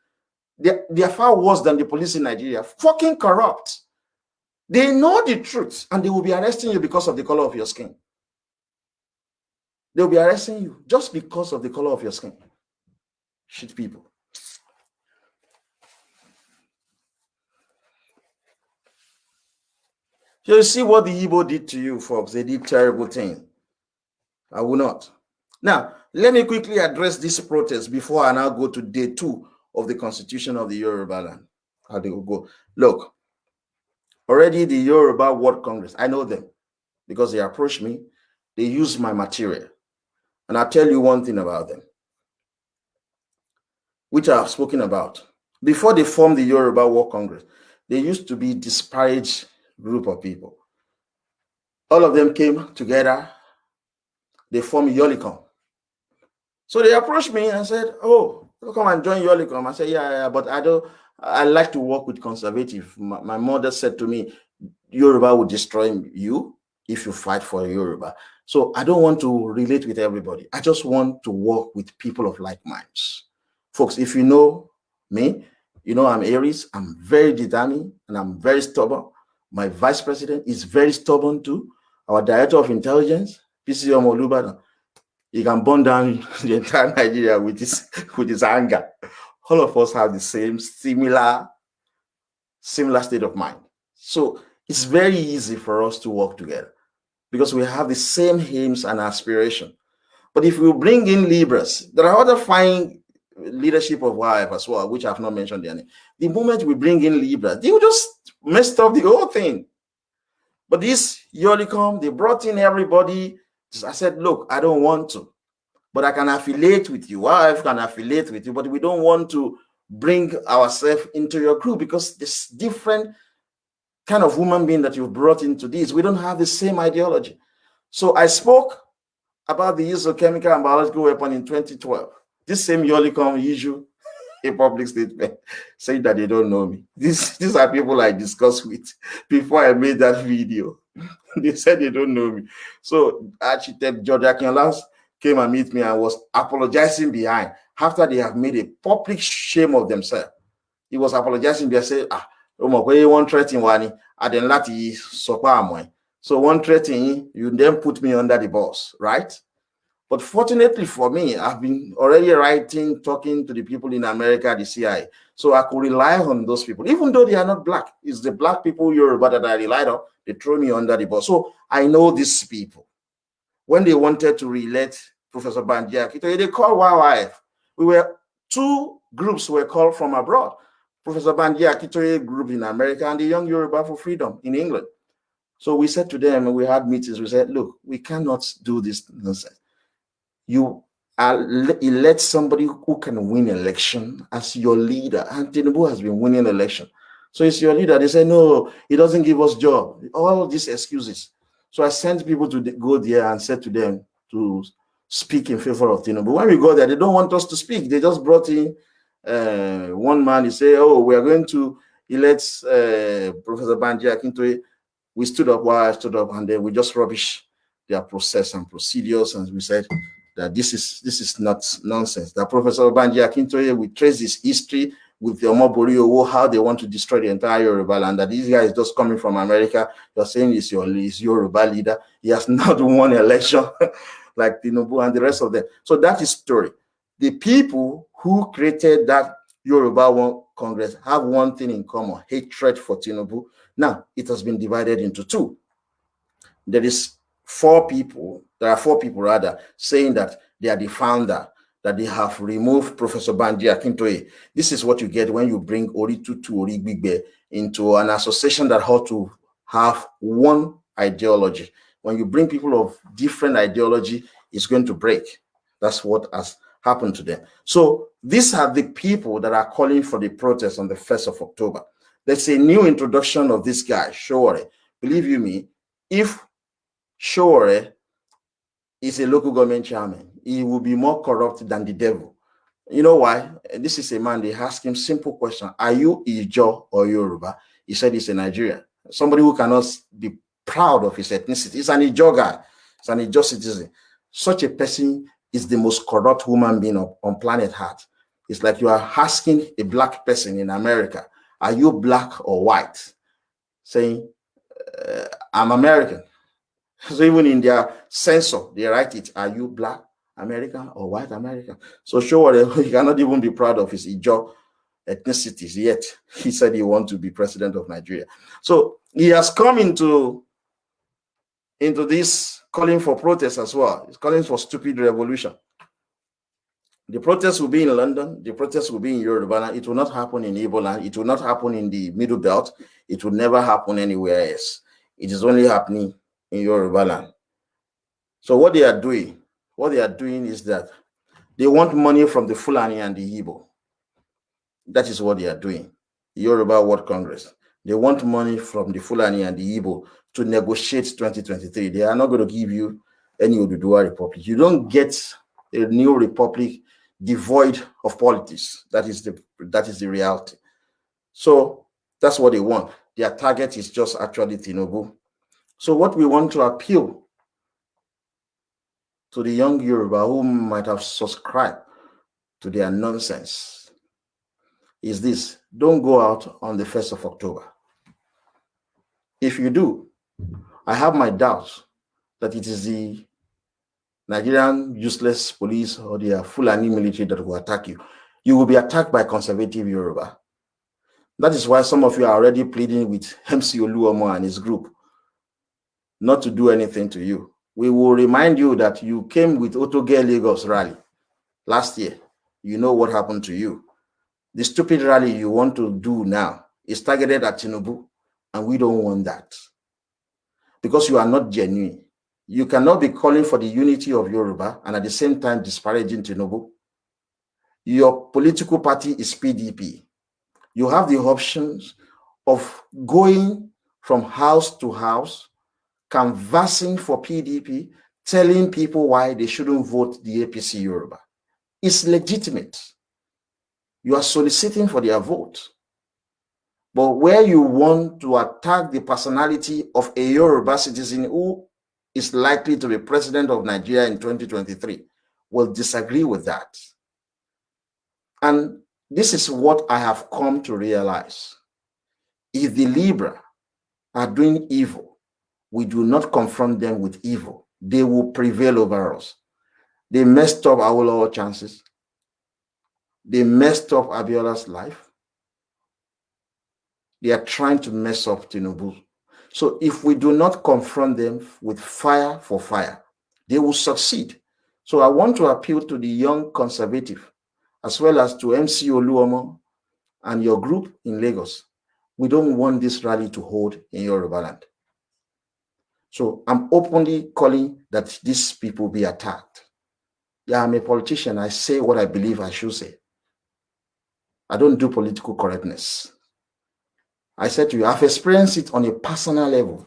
They are far worse than the police in Nigeria. Fucking corrupt. They know the truth and they will be arresting you because of the color of your skin. They'll be arresting you just because of the color of your skin. Shit people. You see what the Igbo did to you, folks. They did terrible things. I will not. Now, let me quickly address this protest before I now go to day 2 of the Constitution of the Yoruba land. How they will go. Look, already the Yoruba World Congress, I know them because they approached me. They use my material. And I'll tell you one thing about them, which I have spoken about. Before they formed the Yoruba World Congress, they used to be disparaged group of people. All of them came together. They formed Yolicom. So they approached me and said, oh, come and join Yolicom. I said, yeah, but I like to work with conservative. My mother said to me, Yoruba will destroy you if you fight for Yoruba. So I don't want to relate with everybody. I just want to work with people of like minds. Folks, if you know me, you know I'm Aries. I'm very determined and I'm very stubborn. My vice president is very stubborn too. Our director of intelligence, PC Omolubadan, he can burn down the entire Nigeria with his anger. All of us have the same similar state of mind. So it's very easy for us to work together because we have the same aims and aspiration. But if we bring in Libras, there are other fine leadership of YF as well, which I have not mentioned their name. The moment we bring in Libras, they will just mess up the whole thing. But this Yolicom, they brought in everybody. I said, look, I don't want to, but I can affiliate with you. YF can affiliate with you, but we don't want to bring ourselves into your group because this different kind of human being that you've brought into this. We don't have the same ideology. So I spoke about the use of chemical and biological weapon in 2012. This same Yolicom issue a public statement saying that they don't know me. These are people I discussed with before I made that video. They said they don't know me. So Architect George Akinlas came and meet me and was apologizing behind after they have made a public shame of themselves. He was apologizing because he said, one threatening one, I didn't let you so one threatening, you then put me under the bus, right? But fortunately for me, I've been already writing, talking to the people in America, the CIA. So I could rely on those people, even though they are not black. It's the black people, Yoruba, that I relied on. They threw me under the bus. So I know these people. When they wanted to re-elect Professor Banji Akintoye, they called YYF. Two groups were called from abroad. Professor Banji Akintoye group in America and the Young Yoruba for Freedom in England. So we said to them, and we had meetings, we said, look, we cannot do this nonsense. You elect somebody who can win election as your leader. And Tinubu has been winning election. So it's your leader. They say, no, he doesn't give us job. All these excuses. So I sent people to go there and said to them to speak in favor of Tinubu. When we go there, they don't want us to speak. They just brought in one man. He said, oh, we are going to elect Professor Banji Akintoye. We stood up while I stood up, and then we just rubbish their process and procedures. And we said that this is not nonsense. That Professor Banji Akintoye, we trace his history with the Omobori, how they want to destroy the entire Yoruba land. That this guy is just coming from America. You're saying he's your Yoruba leader. He has not won election like Tinubu and the rest of them. So that is story. The people who created that Yoruba One Congress have one thing in common: hatred for Tinubu. Now it has been divided into two. There are four people rather saying that they are the founder, that they have removed Professor Banji Akintoye. This is what you get when you bring Ori Tutu, Ori Gbigbe into an association that ought to have one ideology. When you bring people of different ideology, it's going to break. That's what has happened to them. So these are the people that are calling for the protest on the 1st of October. There's a new introduction of this guy, Shore. Believe you me, if Shore is a local government chairman, he will be more corrupt than the devil. You know why? This is a man, they ask him simple question. Are you Ijo or Yoruba? He said he's a Nigerian. Somebody who cannot be proud of his ethnicity. He's an Ijo guy. He's an Ijo citizen. Such a person is the most corrupt human being on planet Earth. It's like you are asking a black person in America, are you black or white? Saying, I'm American. So even in their censor, they write it, are you black American or white American? So sure, he cannot even be proud of his Ijo ethnicities, yet he said he wants to be president of Nigeria. So he has come into this calling for protest as well. He's calling for stupid revolution. The protest will be in London. The protest will be in Yoruba land. It will not happen in Igbo land. It will not happen in the Middle Belt. It will never happen anywhere else. It is only happening in Yoruba land. So what they are doing is that they want money from the Fulani and the Igbo. That is what they are doing. Yoruba World Congress. They want money from the Fulani and the Igbo to negotiate 2023. They are not going to give you any Oduduwa Republic. You don't get a new republic devoid of politics. That is the reality. So that's what they want. Their target is just actually Tinubu. So what we want to appeal to the young Yoruba who might have subscribed to their nonsense is this: don't go out on the 1st of October. If you do, I have my doubts that it is the Nigerian useless police or the Fulani military that will attack you. You will be attacked by conservative Yoruba. That is why some of you are already pleading with MC Oluomo and his group not to do anything to you. We will remind you that you came with Otoge Lagos rally last year. You know what happened to you. The stupid rally you want to do now is targeted at Tinubu, and we don't want that. Because you are not genuine. You cannot be calling for the unity of Yoruba and at the same time disparaging Tinubu. Your political party is PDP. You have the options of going from house to house, canvassing for PDP, telling people why they shouldn't vote the APC Yoruba. It's legitimate. You are soliciting for their vote. But where you want to attack the personality of a Yoruba citizen who is likely to be president of Nigeria in 2023, will disagree with that. And this is what I have come to realize. If the Libra are doing evil, we do not confront them with evil. They will prevail over us. They messed up our chances. They messed up Abiola's life. They are trying to mess up Tinubu. So if we do not confront them with fire for fire, they will succeed. So I want to appeal to the young conservative, as well as to MC Oluomo and your group in Lagos. We don't want this rally to hold in Yoruba land. So I'm openly calling that these people be attacked. Yeah, I'm a politician. I say what I believe I should say. I don't do political correctness. I said to you, I've experienced it on a personal level.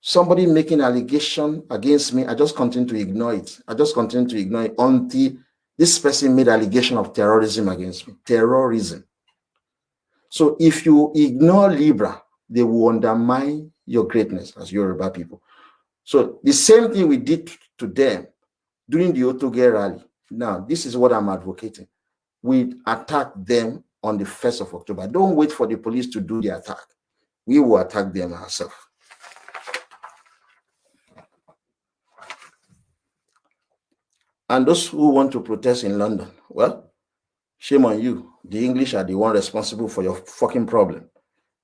Somebody making allegation against me, I just continue to ignore it. I just continue to ignore it until this person made allegation of terrorism against me. Terrorism. So if you ignore Libra, they will undermine your greatness as Yoruba people. So the same thing we did to them during the Otoge rally. Now, this is what I'm advocating. We attack them on the 1st of October. Don't wait for the police to do the attack. We will attack them ourselves. And those who want to protest in London, well, shame on you. The English are the one responsible for your fucking problem.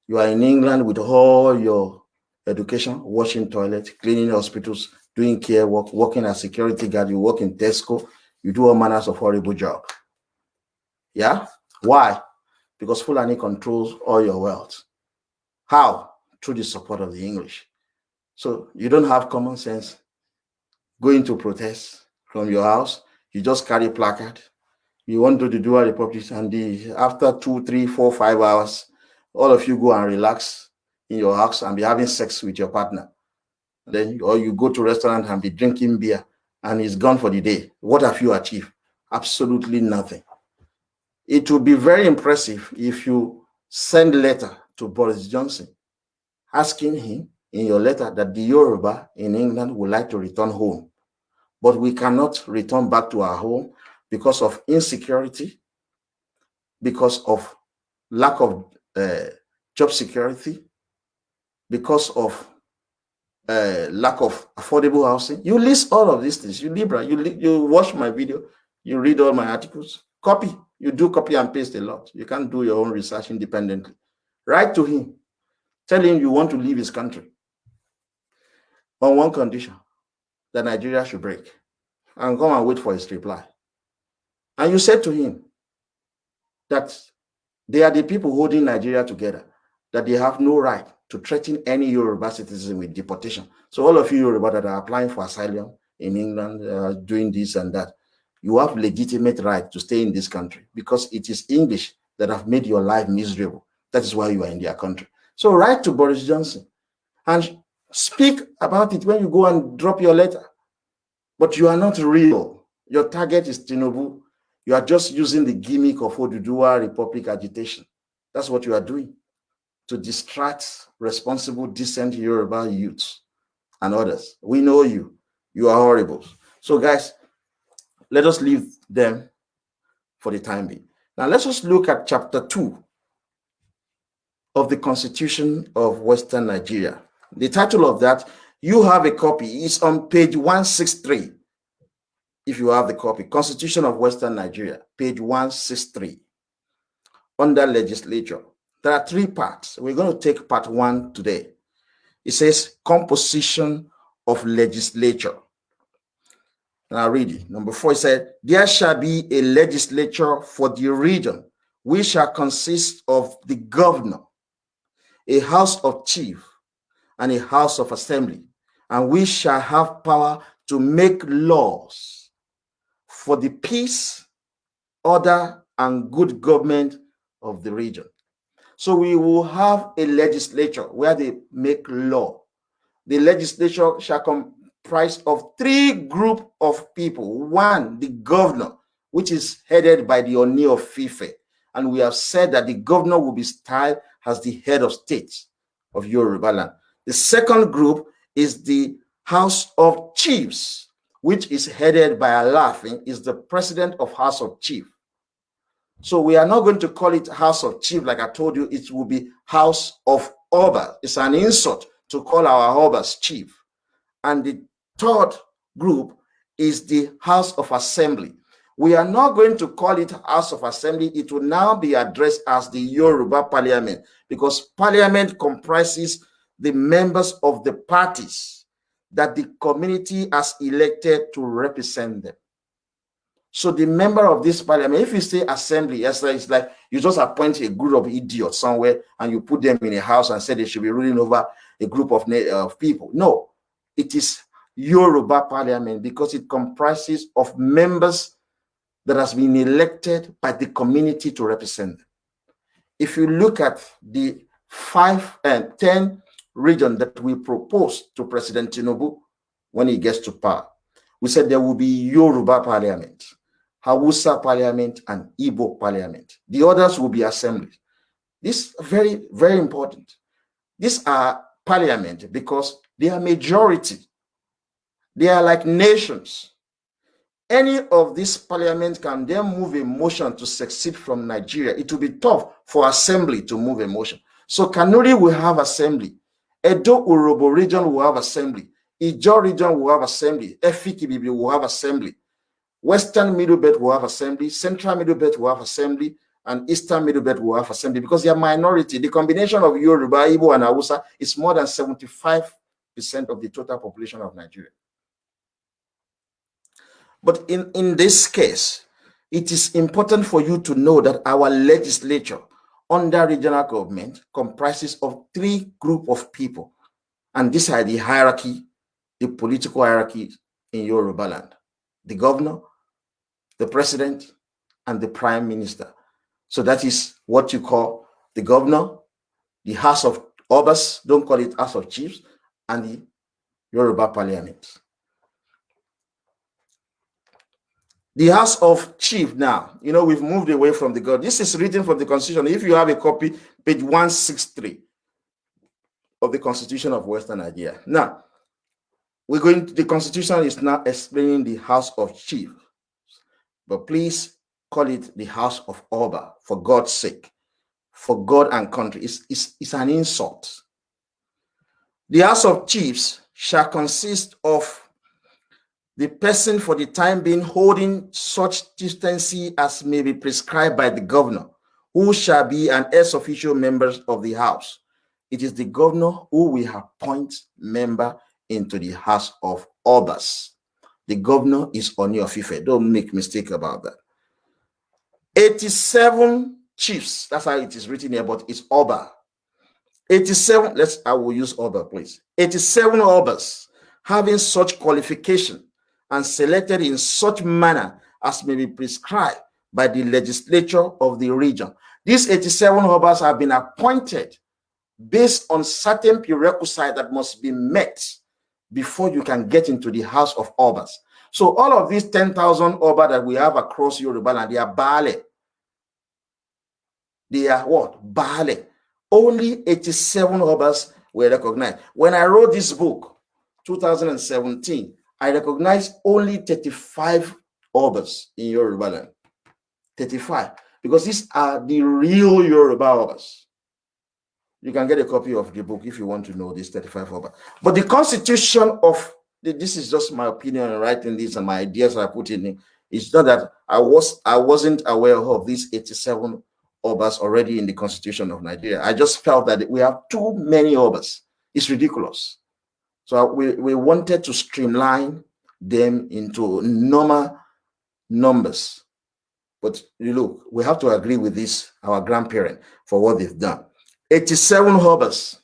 You are in England with all your education, washing toilets, cleaning hospitals, doing care work, working as security guard, you work in Tesco, you do all manners of horrible job. Yeah? Why? Because Fulani controls all your wealth. How? Through the support of the English. So you don't have common sense going to protest from your house. You just carry placard. You want to do the dual republic, and after 2, 3, 4, 5 hours, all of you go and relax in your house and be having sex with your partner. Then, or you go to a restaurant and be drinking beer, and it's gone for the day. What have you achieved? Absolutely nothing. It would be very impressive if you send a letter to Boris Johnson asking him in your letter that the Yoruba in England would like to return home. But we cannot return back to our home because of insecurity, because of lack of job security, because of lack of affordable housing. You list all of these things. You Libra, you watch my video, you read all my articles, copy. You do copy and paste a lot. You can't do your own research independently. Write to him. Tell him you want to leave his country on one condition, that Nigeria should break, and come and wait for his reply. And you said to him that they are the people holding Nigeria together, that they have no right to threaten any Yoruba citizen with deportation. So all of you Yoruba that are applying for asylum in England, doing this and that, you have legitimate right to stay in this country because it is English that have made your life miserable. That is why you are in their country. So write to Boris Johnson and speak about it when you go and drop your letter. But you are not real. Your target is Tinubu. You are just using the gimmick of Oduduwa Republic agitation. That's what you are doing to distract responsible, decent Yoruba youths and others. We know you. You are horrible. So guys, let us leave them for the time being. Now let us look at chapter 2 of the Constitution of Western Nigeria. The title of that, you have a copy, is on page 163. If you have the copy, Constitution of Western Nigeria, page 163, under legislature. There are 3 parts. We're going to take part 1 today. It says composition of legislature. And I'll read it. Number 4, it said, there shall be a legislature for the region, which shall consist of the governor, a house of chief, and a house of assembly, and we shall have power to make laws for the peace, order, and good government of the region. So we will have a legislature where they make law. The legislature shall comprise of 3 groups of people. 1, the governor, which is headed by the Oni of Ife. And we have said that the governor will be styled as the head of state of Yoruba land. The second group is the House of Chiefs, which is headed by Alafin, is the president of House of Chief. So we are not going to call it House of Chief, like I told you, it will be House of Oba. It's an insult to call our Obas chief. And the third group is the House of Assembly. We are not going to call it House of Assembly. It will now be addressed as the Yoruba Parliament, because Parliament comprises the members of the parties that the community has elected to represent them. So the member of this parliament, if you say assembly, it's like you just appoint a group of idiots somewhere and you put them in a house and say they should be ruling over a group of people. No, it is Yoruba parliament because it comprises of members that has been elected by the community to represent them. If you look at the 5 and 10 region that we proposed to President Tinubu when he gets to power, we said there will be Yoruba parliament, Hausa parliament, and Igbo parliament. The others will be assemblies. This is very, very important. These are parliament because they are majority. They are like nations. Any of these parliaments can then move a motion to secede from Nigeria. It will be tough for assembly to move a motion. So Kanuri will have assembly. Edo Urobo region will have assembly. Ijo region will have assembly. Efikibibi will have assembly. Western Middle Belt will have assembly. Central Middle Belt will have assembly. And Eastern Middle Belt will have assembly because they are minority. The combination of Yoruba, Igbo, and Hausa is more than 75% of the total population of Nigeria. But in this case, it is important for you to know that our legislature under regional government comprises of three groups of people. And these are the hierarchy, the political hierarchy in Yoruba land: the governor, the president, and the prime minister. So that is what you call the governor, the House of Obas, don't call it House of Chiefs, and the Yoruba Parliament. The House of Chief now, we've moved away from the God. This is written from the Constitution. If you have a copy, page 163 of the Constitution of Western Nigeria. Now, the Constitution is now explaining the House of Chief, but please call it the House of Oba, for God's sake, for God and country. It's an insult. The House of Chiefs shall consist of the person for the time being holding such chieftaincy as may be prescribed by the governor, who shall be an ex officio member of the house. It is the governor who will appoint member into the House of Obas. The governor is Oni of Ife. Don't make mistake about that. 87 chiefs, that's how it is written here, but it's Oba. 87, I will use Oba, please. 87 Obas having such qualification and selected in such manner as may be prescribed by the legislature of the region. These 87 Obas have been appointed based on certain prerequisites that must be met before you can get into the House of Obas. So all of these 10,000 Oba that we have across Yoruba land, they are Baale. They are what? Baale. Only 87 Obas were recognized. When I wrote this book, 2017, I recognized only 35 Obas in Yoruba land. 35. Because these are the real Yoruba Obas. You can get a copy of the book if you want to know these 35 Oba. But the constitution of, this is just my opinion on writing this and my ideas I put in it. It's not that I wasn't aware of these 87 Obas already in the constitution of Nigeria. I just felt that we have too many Obas. It's ridiculous. So we wanted to streamline them into normal numbers. But you look, we have to agree with this, our grandparent, for what they've done. 87 Obas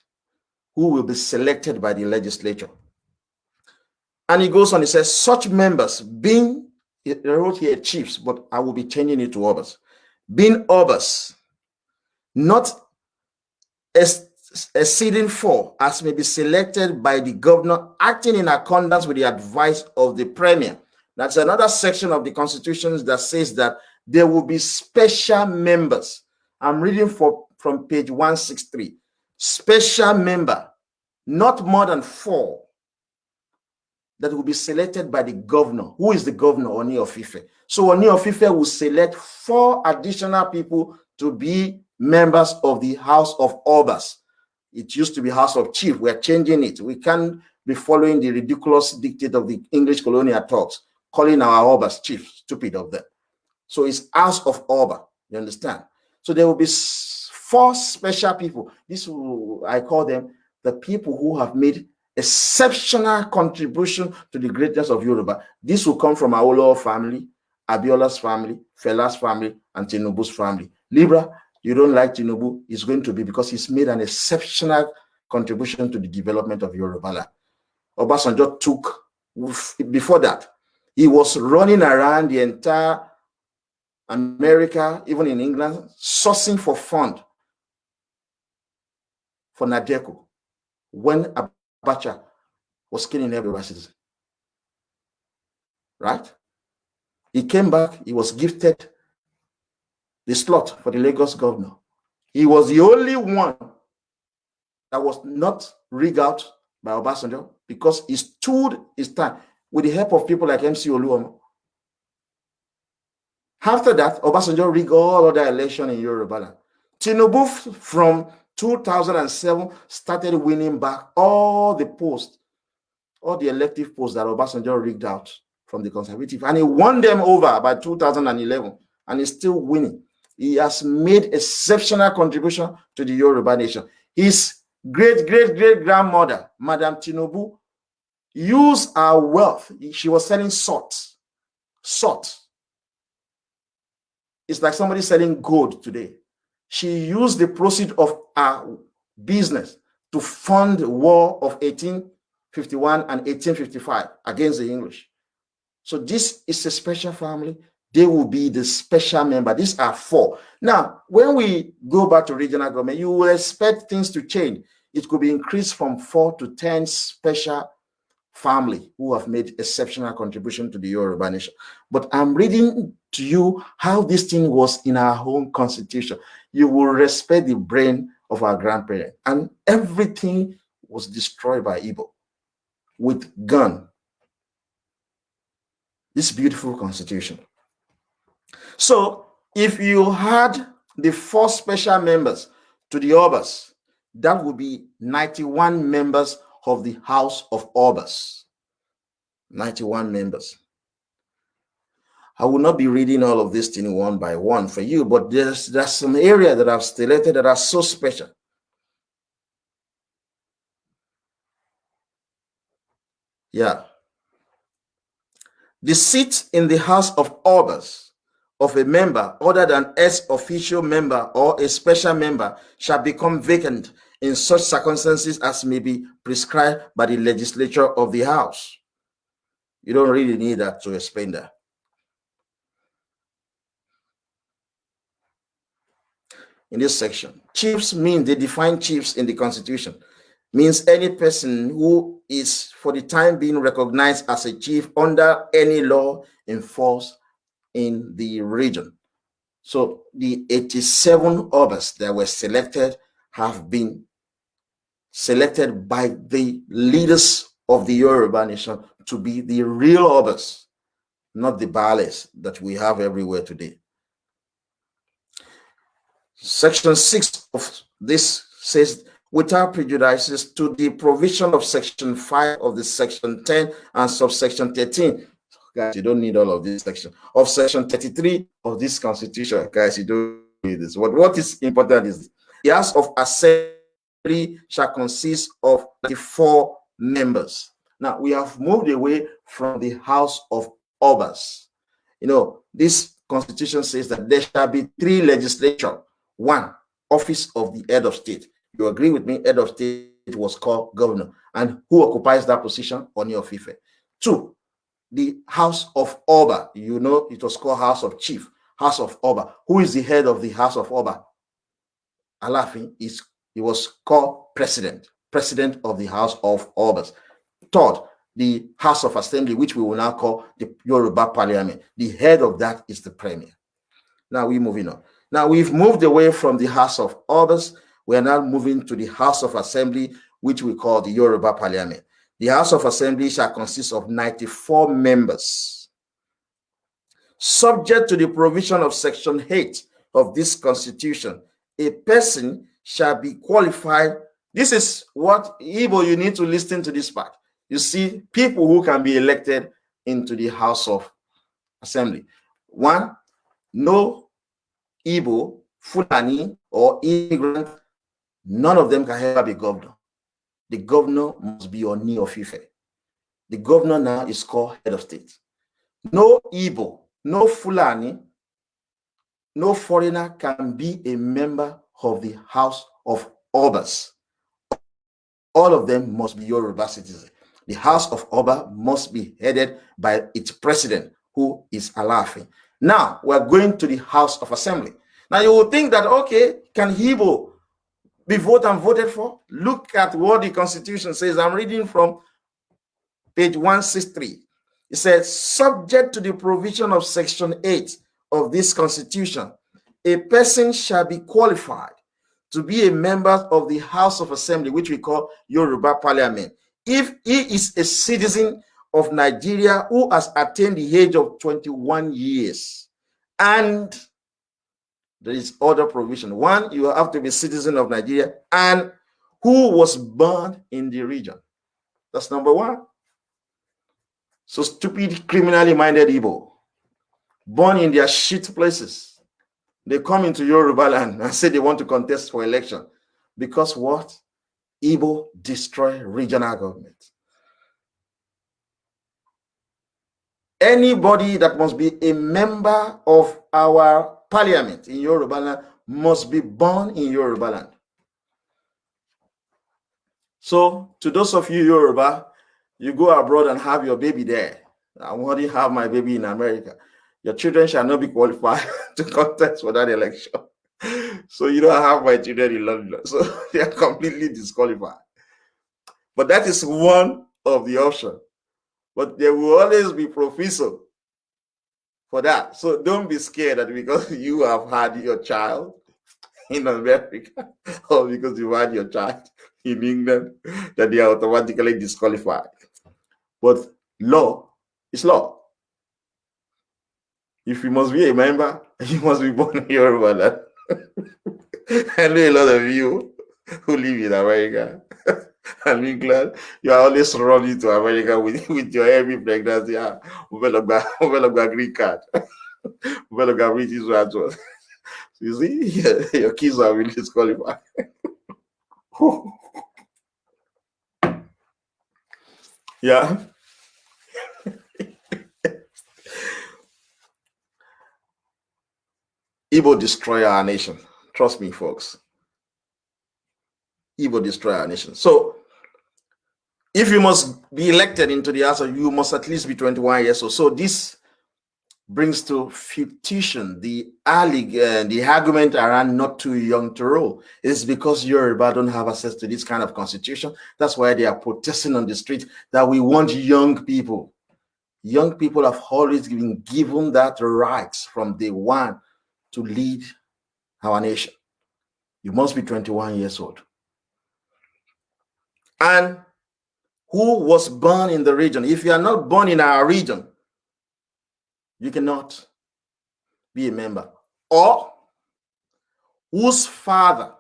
who will be selected by the legislature. And he goes on, he says, such members being, he wrote here chiefs, but I will be changing it to Obas. Being Obas, not exceeding 4, as may be selected by the governor, acting in accordance with the advice of the premier. That's another section of the constitution that says that there will be special members. I'm reading from page 163. Special member, not more than 4, that will be selected by the governor. Who is the governor? Oni of Ife. So Oni of Ife will select 4 additional people to be members of the House of Obas. It used to be House of Chief. We're changing it. We can't be following the ridiculous dictate of the English colonial talks, calling our Obas chief. Stupid of them. So it's House of Oba. You understand? So there will be 4 special people. I call them the people who have made exceptional contribution to the greatness of Yoruba. This will come from Awolowo family, Abiola's family, Fela's family, and Tinubu's family. Libra, you don't like Tinubu, it's going to be because he's made an exceptional contribution to the development of Yoruba land. Obasanjo took, before that, he was running around the entire America, even in England, sourcing for fund for Nadeco when Abacha was killing every citizen. Right? He came back, he was gifted the slot for the Lagos governor. He was the only one that was not rigged out by Obasanjo because he stood his time with the help of people like MC Oluomo. After that, Obasanjo rigged all other elections in Yoruba. Tinubu from 2007 started winning back all the posts, all the elective posts that Obasanjo rigged out from the conservative. And he won them over by 2011 and he's still winning. He has made exceptional contribution to the Yoruba nation. His great-great-great-grandmother, Madam Tinubu, used her wealth. She was selling salt sought. It's like somebody selling gold today. She used the proceeds of her business to fund the war of 1851 and 1855 against the English. So this is a special family. They will be the special member. These are 4. Now, when we go back to regional government, you will expect things to change. It could be increased from 4 to 10 special family who have made exceptional contribution to the Yoruba nation. But I'm reading to you how this thing was in our home constitution. You will respect the brain of our grandparents. And everything was destroyed by Igbo with gun. This beautiful constitution. So if you had the 4 special members to the Obas, that would be 91 members of the House of Obas. 91 members. I will not be reading all of this thing one by one for you, but there's some area that I've selected that are so special. Yeah. The seat in the House of Obas of a member other than ex-official member or a special member shall become vacant in such circumstances as may be prescribed by the legislature of the House. You don't really need that to explain that. In this section, chiefs mean, they define chiefs in the Constitution, means any person who is for the time being recognized as a chief under any law in force in the region. So the 87 Obas that were selected have been selected by the leaders of the Yoruba nation to be the real Obas, not the Baales that we have everywhere today. Section 6 of this says, without prejudices to the provision of section 5 of the section 10 and subsection 13. Guys, you don't need all of this section. Of section 33 of this constitution. Guys, you don't need this. What is important is the House of Assembly shall consist of 34 members. Now, we have moved away from the House of Obas. You know, this constitution says that there shall be 3 legislatures. 1, office of the head of state. You agree with me? Head of state was called governor. And who occupies that position? Oni of Ife. 2, the House of Oba. You know, it was called House of Chief. House of Oba. Who is the head of the House of Oba? Alafin he was called president of the House of Obas. 3rd, the House of Assembly, which we will now call the Yoruba Parliament. The head of that is the premier. Now we're moving on. Now we've moved away from the House of Obas. We are now moving to the House of Assembly, which we call the Yoruba Parliament. The House of Assembly shall consist of 94 members. Subject to the provision of Section 8 of this Constitution, a person shall be qualified. This is what, Igbo, you need to listen to this part. You see, people who can be elected into the House of Assembly. 1, no Igbo, Fulani, or immigrant, none of them can ever be governor. The governor must be Oni of Ife. The governor now is called head of state. No Igbo, no Fulani, no foreigner can be a member of the House of Obas. All of them must be Yoruba citizens. The House of Oba must be headed by its president, who is Alafin. Now, we're going to the House of Assembly. Now, you will think that, okay, can Igbo be voted for? Look at what the Constitution says. I'm reading from page 163. It says, subject to the provision of Section 8 of this Constitution, a person shall be qualified to be a member of the House of Assembly, which we call Yoruba Parliament, if he is a citizen of Nigeria who has attained the age of 21 years. And there is other provision. 1, you have to be a citizen of Nigeria and who was born in the region. That's number 1. So stupid, criminally minded Igbo, born in their shit places, they come into Yoruba land and say they want to contest for election. Because what? Igbo destroy regional government. Anybody that must be a member of our parliament in Yoruba land must be born in Yoruba land. So to those of you Yoruba, you go abroad and have your baby there. I want to have my baby in America. Your children shall not be qualified to contest for that election. So you don't have my children in London. So they are completely disqualified. But that is one of the options. But there will always be proviso for that. So don't be scared that because you have had your child in America or because you had your child in England that they are automatically disqualified. But law is law. If you must be a member, you must be born in Yoruba. I know a lot of you who live in America and England, you are always running to America with your heavy pregnancy. We will have green card. We will have British as well. You see, your kids are really disqualified. Yeah. Igbo destroy our nation. Trust me, folks. Igbo destroy our nation. So, if you must be elected into the House, you must at least be 21 years old. So this brings to fruition the argument around not too young to rule. It's because Yoruba don't have access to this kind of constitution. That's why they are protesting on the street that we want young people. Young people have always been given that right from day one to lead our nation. You must be 21 years old. And who was born in the region? If you are not born in our region, you cannot be a member. Or whose father?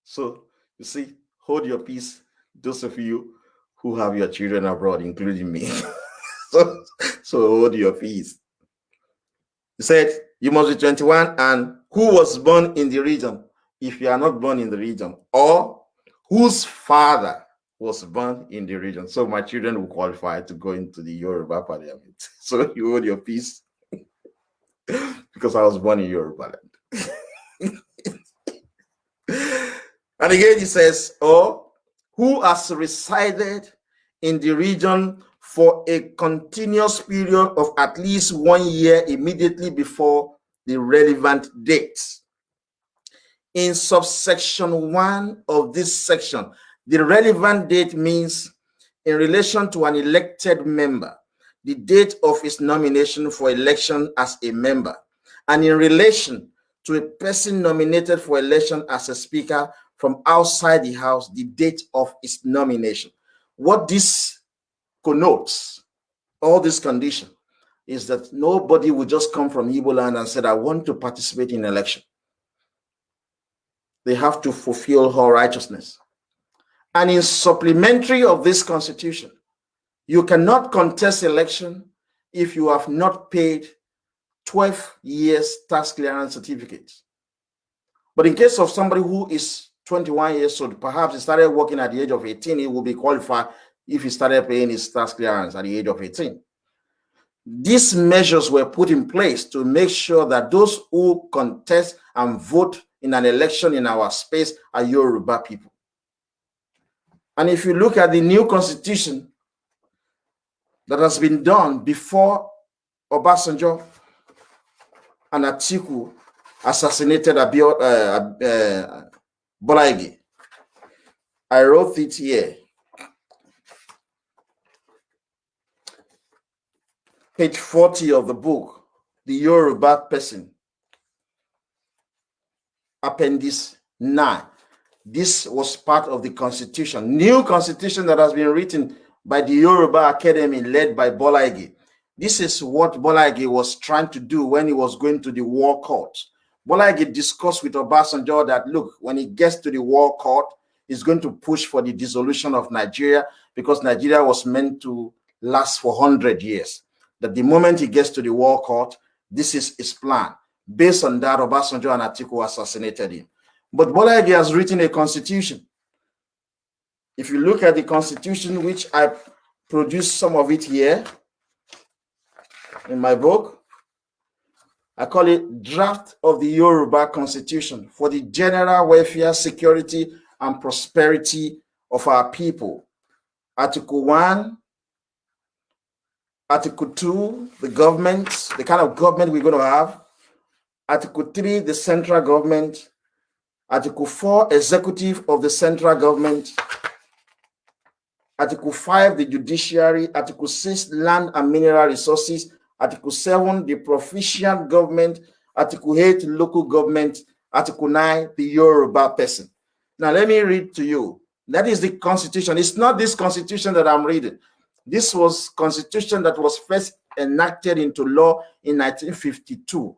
So you see, hold your peace, those of you who have your children abroad, including me. so hold your peace. He said you must be 21 and who was born in the region? If you are not born in the region, or whose father was born in the region. So my children will qualify to go into the Yoruba parliament. So you hold your peace because I was born in Yoruba land. And again, he says, who has resided in the region for a continuous period of at least 1 year immediately before the relevant date. In subsection 1 of this section, the relevant date means in relation to an elected member, the date of his nomination for election as a member, and in relation to a person nominated for election as a speaker from outside the house, the date of his nomination. What this connotes, all this condition, is that nobody will just come from Igbo land and say, I want to participate in election. They have to fulfill all righteousness. And in supplementary of this constitution, you cannot contest election if you have not paid 12 years tax clearance certificates. But in case of somebody who is 21 years old, perhaps he started working at the age of 18, he will be qualified if he started paying his tax clearance at the age of 18. These measures were put in place to make sure that those who contest and vote in an election in our space are Yoruba people. And if you look at the new constitution that has been done before Obasanjo and Atiku assassinated Bolaige, I wrote it here. Page 40 of the book, The Yoruba Person, Appendix 9. This was part of the constitution, new constitution that has been written by the Yoruba Academy led by Bolaige. This is what Bolaige was trying to do when he was going to the war court. Bolaige discussed with Obasanjo that, look, when he gets to the war court, he's going to push for the dissolution of Nigeria because Nigeria was meant to last for 100 years. That the moment he gets to the war court, this is his plan. Based on that, Obasanjo and Atiku assassinated him. But Bolaige has written a constitution. If you look at the constitution, which I produced some of it here, in my book. I call it Draft of the Yoruba Constitution for the general welfare, security, and prosperity of our people. Article 1, Article 2, the government, the kind of government we're going to have. Article 3, the central government. Article 4, executive of the central government. Article 5, the judiciary. Article 6, land and mineral resources. Article 7, the provincial government. Article 8, local government. Article 9, the Yoruba person. Now, let me read to you. That is the constitution. It's not this constitution that I'm reading. This was constitution that was first enacted into law in 1952.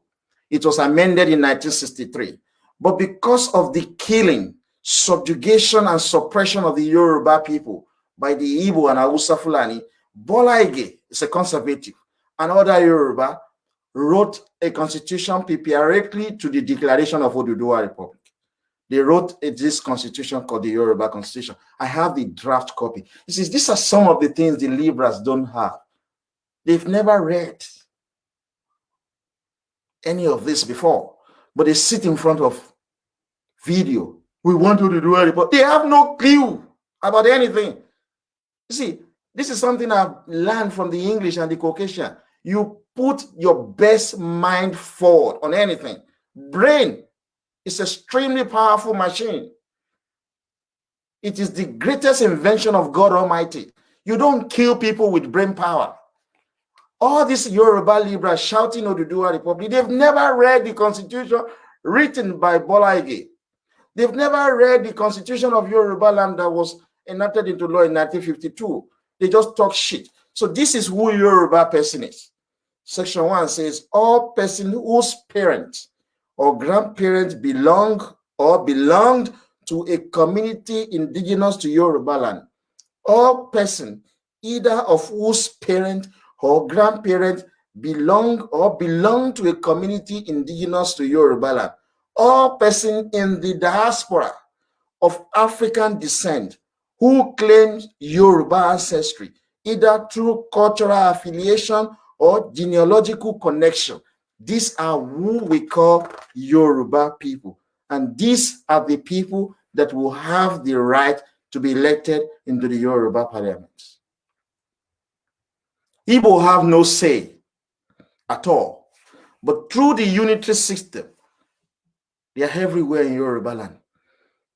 It was amended in 1963. But because of the killing, subjugation, and suppression of the Yoruba people by the Igbo and Hausa Fulani, Bola Ige is a conservative, and other Yoruba wrote a constitution preparatory to the declaration of Oduduwa Republic. They wrote this constitution called the Yoruba Constitution. I have the draft copy. These are some of the things the liberals don't have. They've never read any of this before, but they sit in front of video. We want Oduduwa Republic. They have no clue about anything. You see, this is something I've learned from the English and the Caucasian. You put your best mind forward on anything. Brain is an extremely powerful machine. It is the greatest invention of God Almighty. You don't kill people with brain power. All these Yoruba liberals shouting Oduduwa Republic, they've never read the constitution written by Bola Ige. They've never read the constitution of Yoruba land that was enacted into law in 1952. They just talk shit. So this is who Yoruba person is. Section 1 says, all person whose parents or grandparents belong or belonged to a community indigenous to Yoruba land, all person either of whose parent or grandparents belong to a community indigenous to Yoruba land, all person in the diaspora of African descent who claims Yoruba ancestry, either through cultural affiliation or genealogical connection. These are who we call Yoruba people. And these are the people that will have the right to be elected into the Yoruba parliament. Igbo have no say at all. But through the unitary system, they are everywhere in Yoruba land.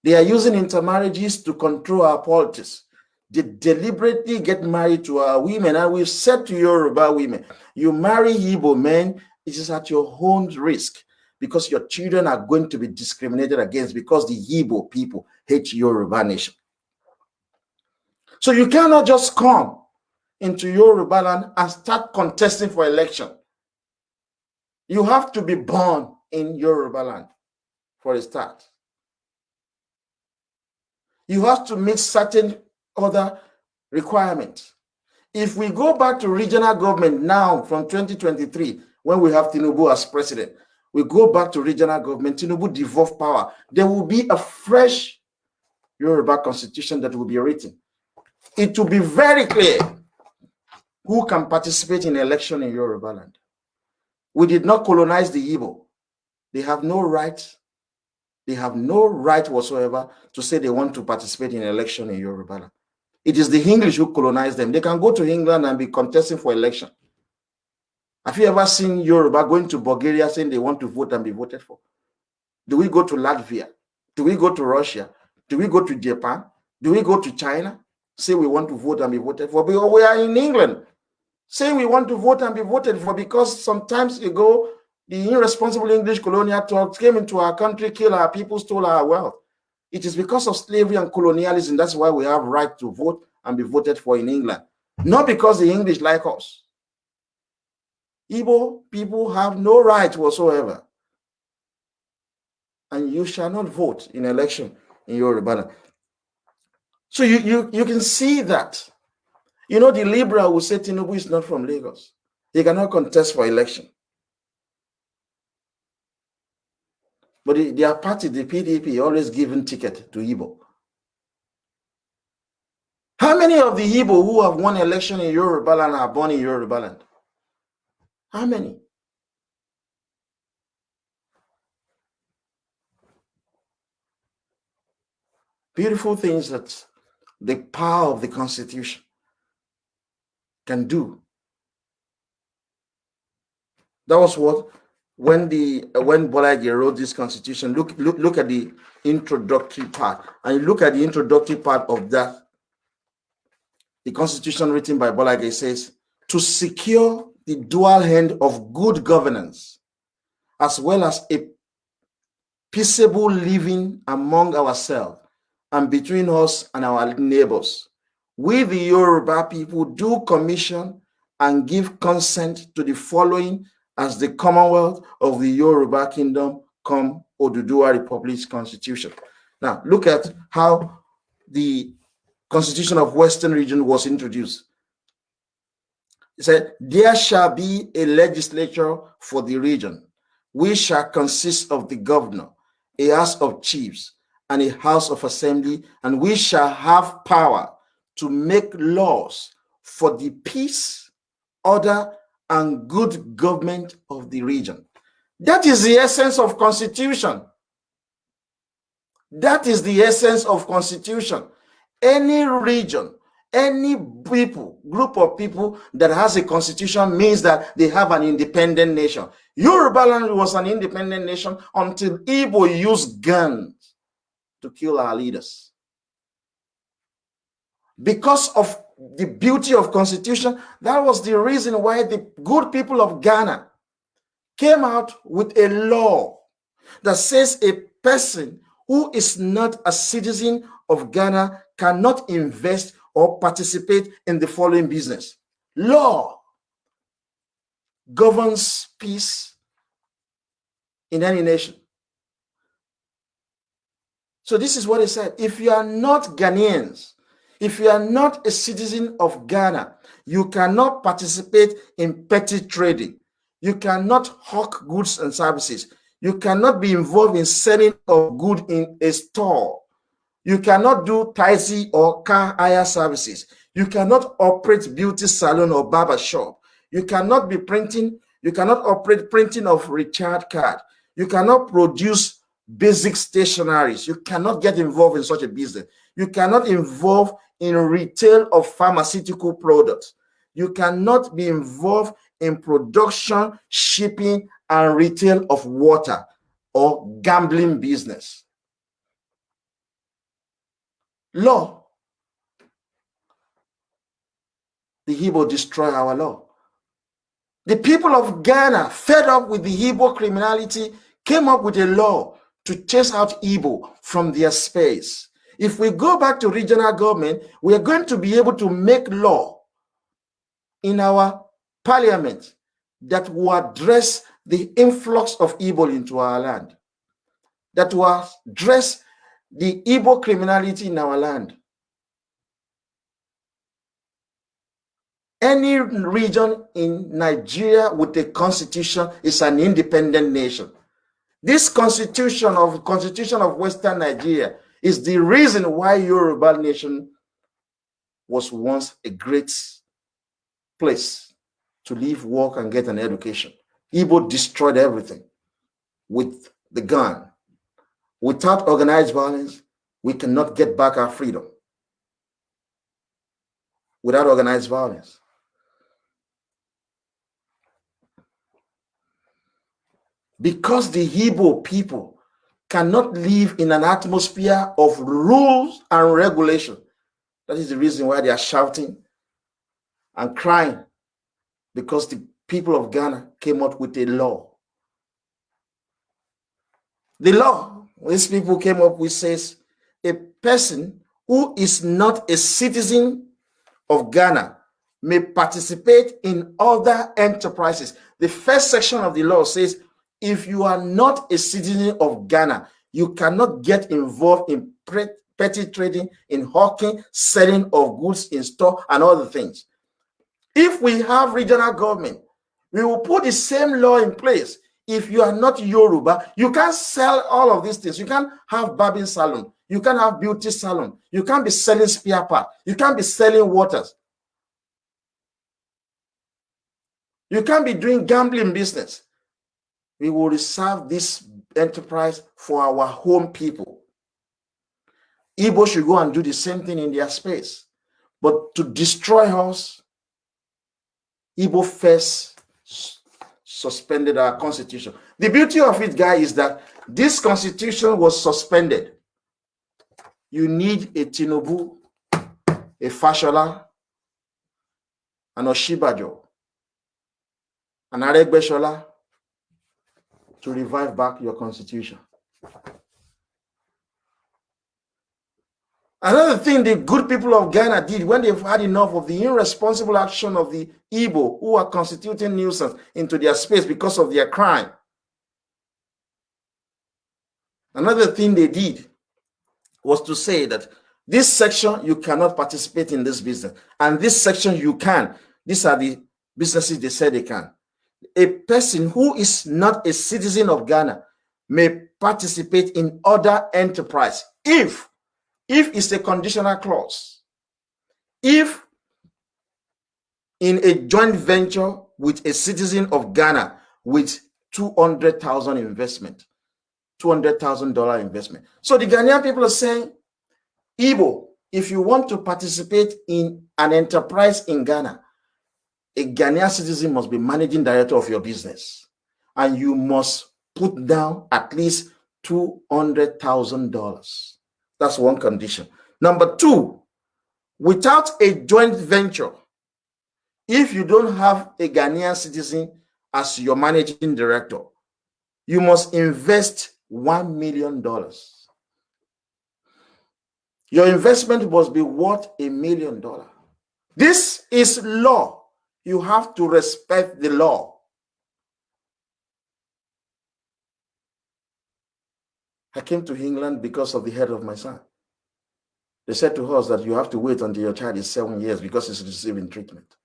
They are using intermarriages to control our politics. They deliberately get married to our women. And we've said to Yoruba women, you marry Igbo men, it is at your own risk, because your children are going to be discriminated against because the Igbo people hate Yoruba nation. So you cannot just come into Yoruba land and start contesting for election. You have to be born in Yoruba land for a start. You have to meet certain other requirements. If we go back to regional government now from 2023, when we have Tinubu as president, we go back to regional government, Tinubu devolve power. There will be a fresh Yoruba constitution that will be written. It will be very clear who can participate in election in Yoruba land. We did not colonize the Igbo. They have no right. They have no right whatsoever to say they want to participate in election in Yoruba land. It is the English who colonized them. They can go to England and be contesting for election. Have you ever seen Yoruba going to Bulgaria saying they want to vote and be voted for? Do we go to Latvia? Do we go to Russia? Do we go to Japan? Do we go to China? Say we want to vote and be voted for? Because we are in England saying we want to vote and be voted for because sometimes ago, the irresponsible English colonial thugs came into our country, killed our people, stole our wealth. It is because of slavery and colonialism. That's why we have right to vote and be voted for in England. Not because the English like us. Igbo people have no right whatsoever. And you shall not vote in election in Yoruba land. So you can see that. You know, the liberal will say Tinubu is not from Lagos. He cannot contest for election. But their party, the PDP, always giving ticket to Igbo. How many of the Igbo who have won election in Yoruba land are born in Yoruba land? How many? Beautiful things that the power of the Constitution can do. That was what when Bolaji wrote this Constitution. Look at the introductory part, and you look at the introductory part of that. The Constitution written by Bolaji says, to secure the dual end of good governance, as well as a peaceable living among ourselves and between us and our neighbors, we the Yoruba people do commission and give consent to the following as the Commonwealth of the Yoruba Kingdom come Oduduwa Republic's Constitution. Now, look at how the Constitution of Western Region was introduced. It said, there shall be a legislature for the region, which shall consist of the governor, a house of chiefs, and a house of assembly, and we shall have power to make laws for the peace, order, and good government of the region. That is the essence of Constitution. That is the essence of Constitution. Any region, any people, group of people that has a constitution means that they have an independent nation. Yoruba land was an independent nation until Igbo used guns to kill our leaders. Because of the beauty of Constitution, that was the reason why the good people of Ghana came out with a law that says a person who is not a citizen of Ghana cannot invest or participate in the following business. Law governs peace in any nation. So this is what it said. If you are not Ghanaians, if you are not a citizen of Ghana, you cannot participate in petty trading. You cannot hawk goods and services. You cannot be involved in selling of goods in a store. You cannot do taxi or car hire services. You cannot operate beauty salon or barber shop. You cannot be printing. You cannot operate printing of recharge card. You cannot produce basic stationaries. You cannot get involved in such a business. You cannot involve in retail of pharmaceutical products. You cannot be involved in production, shipping, and retail of water or gambling business. Law. The Igbo destroy our law. The people of Ghana, fed up with the Igbo criminality, came up with a law to chase out Igbo from their space. If we go back to regional government, we are going to be able to make law in our parliament that will address the influx of Igbo into our land, that will address the Igbo criminality in our land. Any region in Nigeria with a constitution is an independent nation. This constitution of Western Nigeria is the reason why Yoruba nation was once a great place to live, work, and get an education. Igbo destroyed everything with the gun. Without organized violence, we cannot get back our freedom. Without organized violence. Because the Igbo people cannot live in an atmosphere of rules and regulation. That is the reason why they are shouting and crying, because the people of Ghana came up with a law. The law these people came up with says a person who is not a citizen of Ghana may participate in other enterprises. The first section of the law says if you are not a citizen of Ghana, you cannot get involved in petty trading, in hawking, selling of goods in store, and other things. If we have regional government, we will put the same law in place. If you are not Yoruba, you can't sell all of these things. You can't have barbing salon. You can't have beauty salon. You can't be selling spare parts. You can't be selling waters. You can't be doing gambling business. We will reserve this enterprise for our home people. Igbo should go and do the same thing in their space. But to destroy us, Igbo first suspended our constitution. The beauty of it, guys, is that this constitution was suspended. You need a Tinubu, a Fashola, an Oshibajo, an Aregbesola to revive back your constitution. Another thing the good people of Ghana did when they've had enough of the irresponsible action of the Igbo who are constituting nuisance into their space because of their crime. Another thing they did was to say that this section, you cannot participate in this business. And this section, you can. These are the businesses they said they can. A person who is not a citizen of Ghana may participate in other enterprise if it's a conditional clause, if in a joint venture with a citizen of Ghana with $200,000 investment, $200,000 investment. So the Ghanaian people are saying, Igbo, if you want to participate in an enterprise in Ghana, a Ghanaian citizen must be managing director of your business, and you must put down at least $200,000. That's one condition. Number two, without a joint venture, if you don't have a Ghanaian citizen as your managing director, you must invest $1 million. Your investment must be worth $1 million. This is law. You have to respect the law. I came to England because of the head of my son. They said to us that you have to wait until your child is 7 years because he's receiving treatment.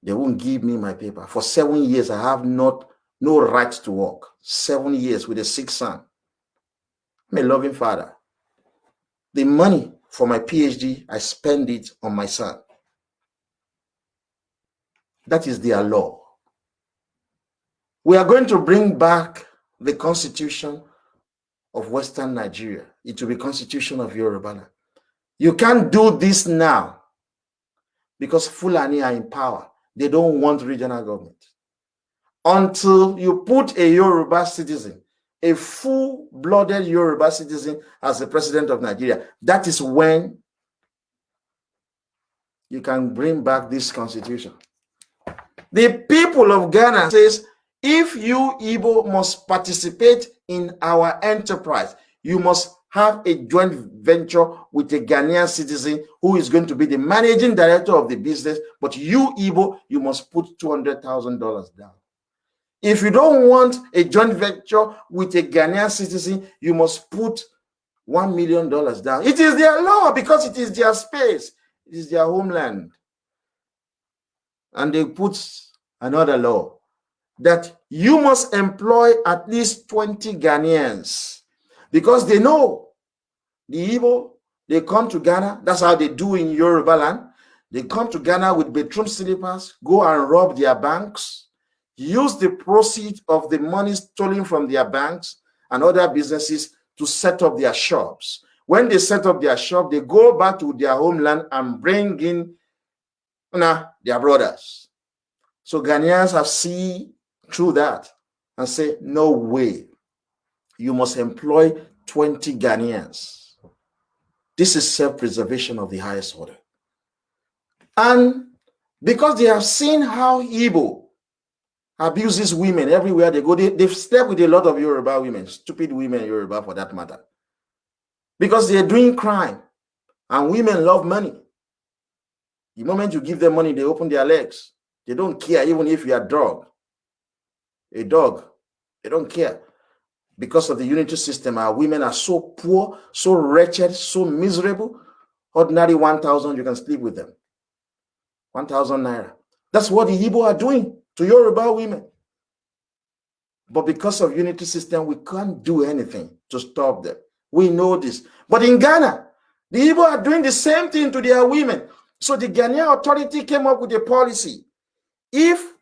They won't give me my paper. For 7 years, I have no right to work. 7 years with a sick son. I'm a loving father. The money for my PhD, I spend it on my son. That is their law. We are going to bring back the constitution of Western Nigeria. It will be constitution of Yoruba. You can't do this now because Fulani are in power. They don't want regional government. Until you put a Yoruba citizen, a full-blooded Yoruba citizen as the president of Nigeria, that is when you can bring back this constitution. The people of Ghana says, if you Igbo must participate in our enterprise, you must have a joint venture with a Ghanaian citizen who is going to be the managing director of the business, but you Igbo, you must put $200,000 down. If you don't want a joint venture with a Ghanaian citizen, you must put $1 million down. It is their law because it is their space. It is their homeland. And they put another law that you must employ at least 20 Ghanaians because they know the Igbo, they come to Ghana. That's how they do in Yoruba land. They come to Ghana with bedroom slippers, go and rob their banks, use the proceeds of the money stolen from their banks and other businesses to set up their shops. When they set up their shop, they go back to their homeland and bring in their brothers. So Ghanaians have seen through that and say, no way. You must employ 20 Ghanaians. This is self-preservation of the highest order. And because they have seen how Igbo abuses women everywhere they go, they've slept with a lot of Yoruba women, stupid women Yoruba for that matter. Because they're doing crime and women love money. The moment you give them money, they open their legs. They don't care even if you are a dog. They don't care. Because of the unity system, our women are so poor, so wretched, so miserable. Ordinary 1,000, you can sleep with them. 1,000 naira. That's what the Igbo are doing to Yoruba women. But because of unity system, we can't do anything to stop them. We know this. But in Ghana, the Igbo are doing the same thing to their women. So the Ghanaian authority came up with a policy. If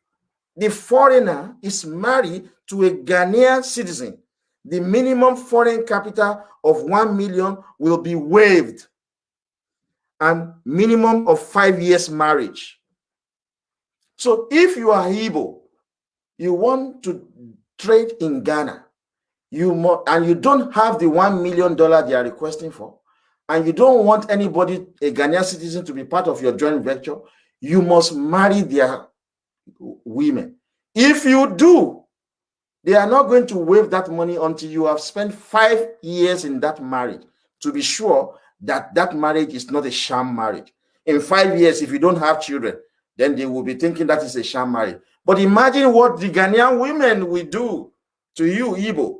the foreigner is married to a Ghanaian citizen, the minimum foreign capital of 1 million will be waived, and minimum of 5 years marriage. So if you are Igbo, you want to trade in Ghana, and you don't have the $1 million they are requesting for, and you don't want anybody, a Ghanaian citizen, to be part of your joint venture, you must marry their women. If you do, they are not going to waive that money until you have spent 5 years in that marriage to be sure that that marriage is not a sham marriage. In 5 years, if you don't have children, then they will be thinking that is a sham marriage. But imagine what the Ghanaian women will do to you, Igbo.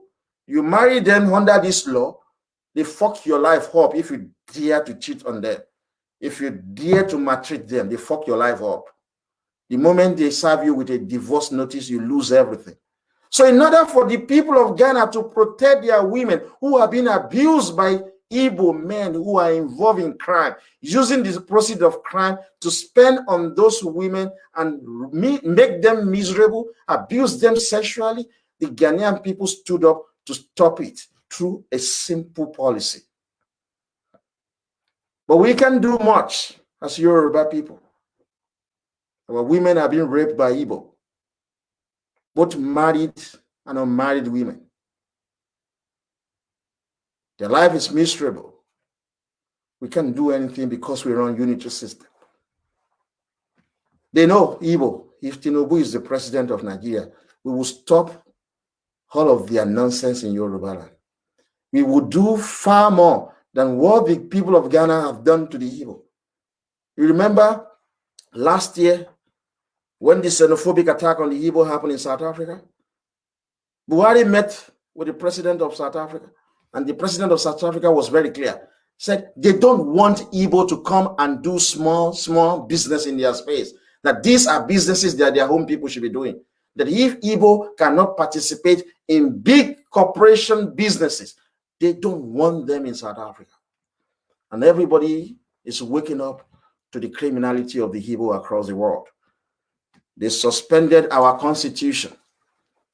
You marry them under this law, they fuck your life up if you dare to cheat on them. If you dare to maltreat them, they fuck your life up. The moment they serve you with a divorce notice, you lose everything. So in order for the people of Ghana to protect their women who are being abused by Igbo men who are involved in crime, using the proceeds of crime to spend on those women and make them miserable, abuse them sexually, the Ghanaian people stood up to stop it through a simple policy. But we can do much as Yoruba people. Our women are being raped by Igbo, both married and unmarried women. Their life is miserable. We can't do anything because we run unitary system. They know Igbo, if Tinubu is the president of Nigeria, we will stop all of their nonsense in Yoruba land. We will do far more than what the people of Ghana have done to the Igbo. You remember last year when the xenophobic attack on the Igbo happened in South Africa? Buhari met with the president of South Africa, and the president of South Africa was very clear. Said they don't want Igbo to come and do small business in their space. That these are businesses that their home people should be doing. That if Igbo cannot participate in big corporation businesses, they don't want them in South Africa. And everybody is waking up to the criminality of the Igbo across the world. They suspended our constitution,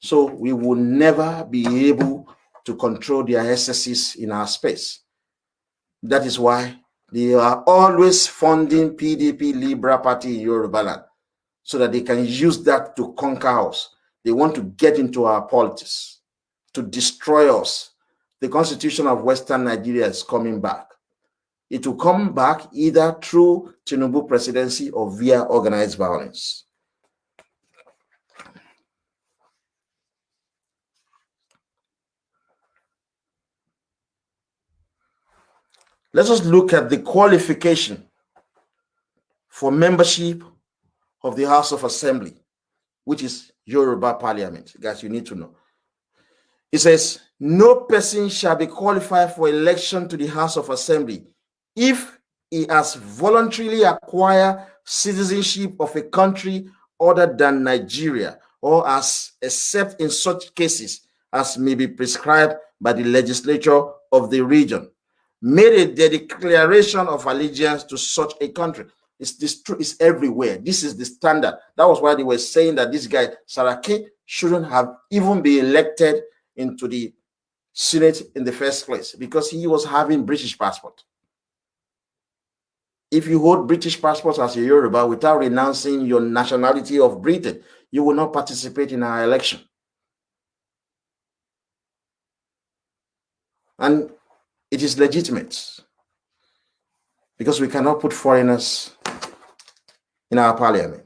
so we will never be able to control their excesses in our space. That is why they are always funding PDP Liberal Party in Yoruba land, so that they can use that to conquer us. They want to get into our politics, to destroy us. The constitution of Western Nigeria is coming back. It will come back either through Tinubu presidency or via organized violence. Let us look at the qualification for membership of the House of Assembly, which is Yoruba Parliament. Guys, you need to know. It says, no person shall be qualified for election to the House of Assembly if he has voluntarily acquired citizenship of a country other than Nigeria, or except in such cases as may be prescribed by the legislature of the region, made a declaration of allegiance to such a country. It's everywhere. This is the standard. That was why they were saying that this guy, Saraki, shouldn't have even been elected into the Senate in the first place, because he was having British passport. If you hold British passport as a Yoruba without renouncing your nationality of Britain, you will not participate in our election. And it is legitimate, because we cannot put foreigners in our parliament.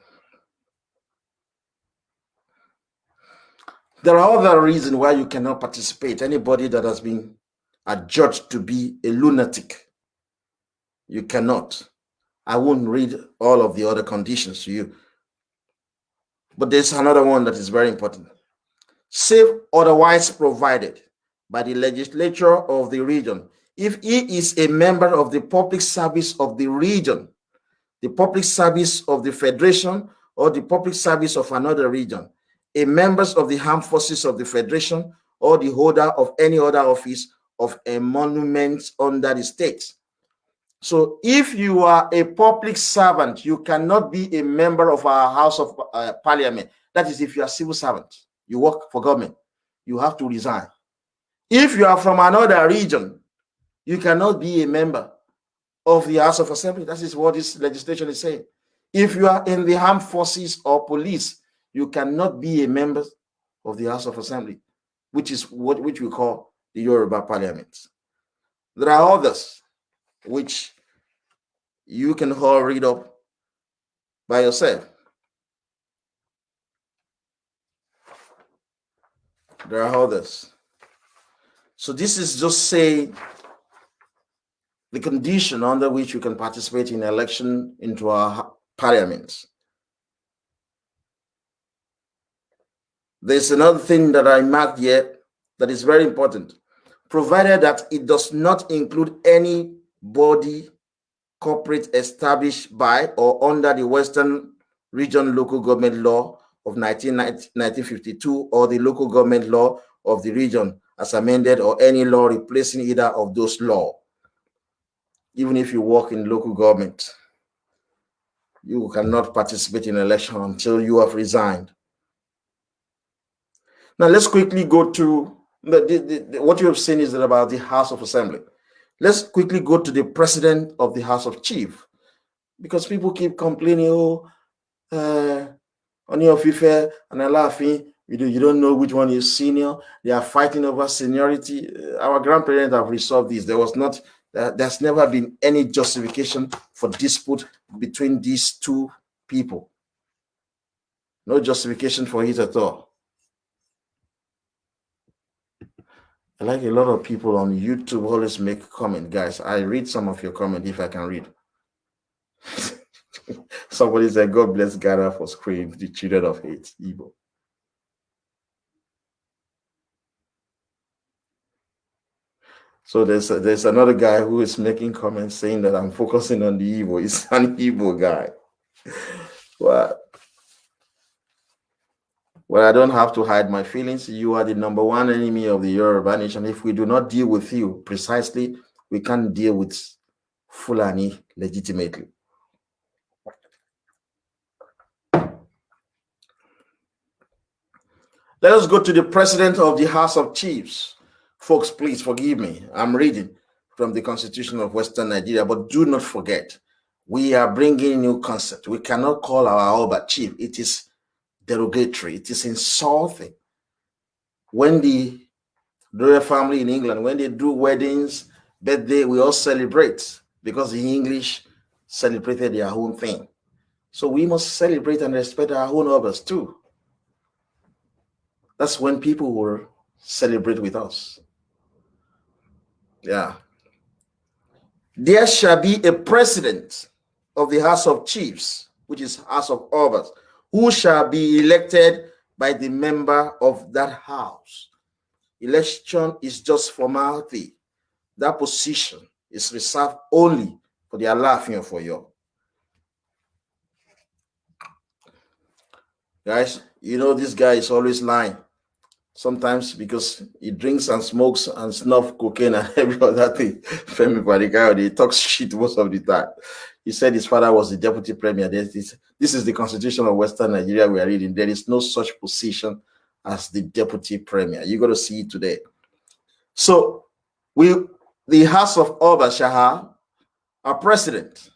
There are other reasons why you cannot participate. Anybody that has been adjudged to be a lunatic, you cannot. I won't read all of the other conditions to you. But there's another one that is very important. Save otherwise provided by the legislature of the region, if he is a member of the public service of the region, the public service of the federation, or the public service of another region, a members of the armed forces of the federation, or the holder of any other office of a monument under the state. So if you are a public servant, you cannot be a member of our House of Parliament. That is, if you are a civil servant, you work for government, you have to resign. If you are from another region, you cannot be a member of the House of Assembly. That is what this legislation is saying. If you are in the armed forces or police, you cannot be a member of the House of Assembly, which we call the Yoruba Parliament. There are others which you can all read up by yourself. There are others. So this is just saying the condition under which you can participate in election into our parliament. There's another thing that I marked here that is very important. Provided that it does not include any body corporate established by or under the Western Region Local Government Law of 1952 or the Local Government Law of the region as amended, or any law replacing either of those laws. Even if you work in local government, you cannot participate in election until you have resigned. Now let's quickly go to what you have seen is about the House of Assembly. Let's quickly go to the President of the House of Chief, because people keep complaining, Oni of Ife and Alaafin, you don't know which one is senior. They are fighting over seniority. Our grandparents have resolved this. There's never been any justification for dispute between these two people. No justification for it at all. I like a lot of people on YouTube always make comment, guys. I read some of your comment if I can read. Somebody said, God bless Ghana for screaming the children of hate, evil. So there's another guy who is making comments saying that I'm focusing on the evil. He's an evil guy. Well, I don't have to hide my feelings. You are the number one enemy of the Yoruba nation. If we do not deal with you precisely, we can't deal with Fulani legitimately. Let us go to the President of the House of Chiefs. Folks, please forgive me. I'm reading from the Constitution of Western Nigeria, but do not forget, we are bringing a new concept. We cannot call our Oba chief. It is derogatory. It is insulting. When the royal family in England, when they do weddings, birthday, we all celebrate because the English celebrated their own thing. So we must celebrate and respect our own others too. That's when people will celebrate with us. Yeah. There shall be a president of the House of Chiefs, which is House of Obas, who shall be elected by the member of that house. Election is just formality. That position is reserved only for the Alaafin of Oyo. Guys, you know this guy is always lying. Sometimes because he drinks and smokes and snuff cocaine and every other thing. Femi Padikayo, he talks shit most of the time. He said his father was the deputy premier. This is the Constitution of Western Nigeria we are reading. There is no such position as the deputy premier. You got to see it today. So the House of Oba shall have a president.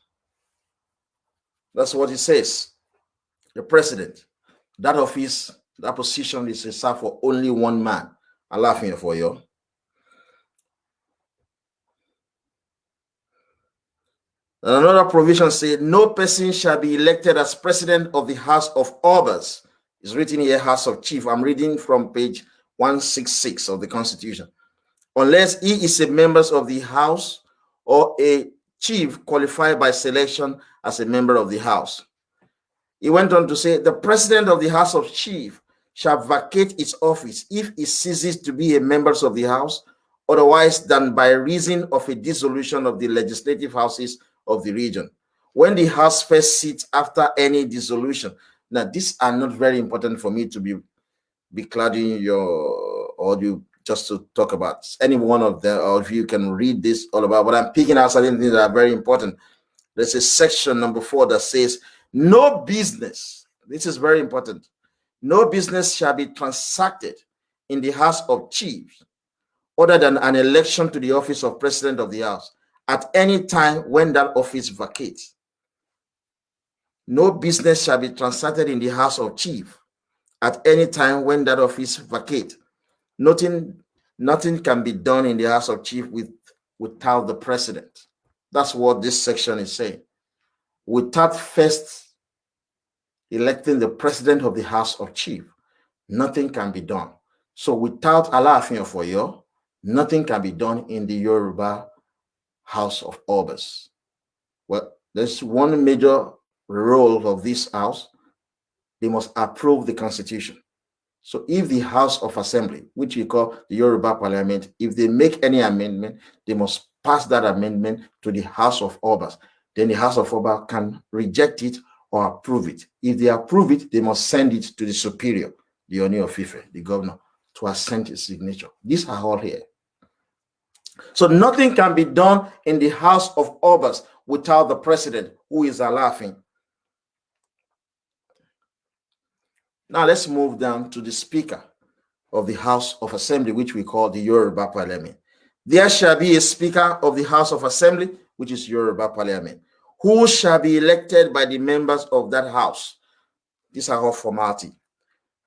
That's what it says. The president. That office, that position is reserved for only one man. Alaafin of Oyo. And another provision says, no person shall be elected as president of the House of Obas. It's written here, House of Chief. I'm reading from page 166 of the Constitution. Unless he is a member of the House or a chief qualified by selection as a member of the House. He went on to say, the president of the House of Chief shall vacate its office if he ceases to be a member of the House, otherwise than by reason of a dissolution of the legislative houses of the region. When the House first sits after any dissolution. Now, these are not very important for me to be cladding your audio just to talk about. Any one of them, or if you can read this all about, but I'm picking out certain things that are very important. There's a section number 4 that says, no business, this is very important. no business shall be transacted in the House of Chiefs other than an election to the office of President of the House at any time when that office vacates. No business shall be transacted in the House of Chiefs at any time when that office vacates. Nothing can be done in the House of Chiefs without the President. That's what this section is saying. Without first electing the President of the House of Chiefs, nothing can be done. So without Alaafin of Oyo, nothing can be done in the Yoruba House of Obas. Well, there's one major role of this house. They must approve the constitution. So if the House of Assembly, which we call the Yoruba Parliament, if they make any amendment, they must pass that amendment to the House of Obas. Then the House of Obas can reject it or approve it. If they approve it, they must send it to the superior, the Oni of Ife, the governor, to assent his signature. These are all here. So nothing can be done in the House of Obas without the president, who is Alaafin. Now let's move down to the Speaker of the House of Assembly, which we call the Yoruba Parliament. There shall be a Speaker of the House of Assembly, which is Yoruba Parliament, who shall be elected by the members of that house. These are all formality.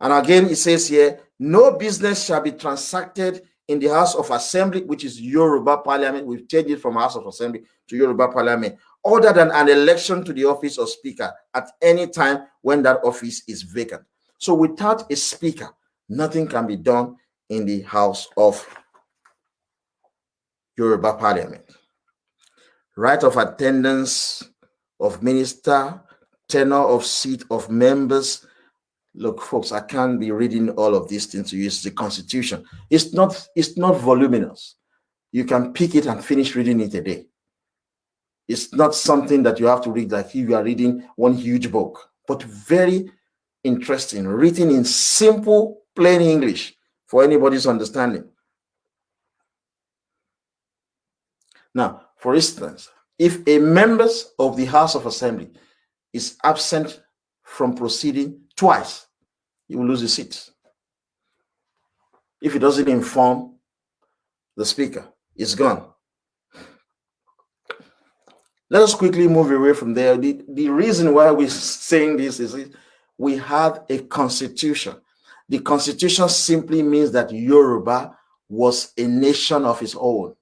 And again, it says here, no business shall be transacted in the House of Assembly, which is Yoruba Parliament. We've changed it from House of Assembly to Yoruba Parliament, other than an election to the office of Speaker at any time when that office is vacant. So without a Speaker, nothing can be done in the House of Yoruba Parliament. Right of attendance of minister, tenure of seat of members. Look, folks, I can't be reading all of these things to you. It's the Constitution. It's not voluminous. You can pick it and finish reading it a day. It's not something that you have to read like if you are reading one huge book, but very interesting, written in simple, plain English for anybody's understanding. Now, for instance, if a member of the House of Assembly is absent from proceeding twice, he will lose his seat. If he doesn't inform the Speaker, it's gone. Let us quickly move away from there. The reason why we're saying this is we have a constitution. The constitution simply means that Yoruba was a nation of its own,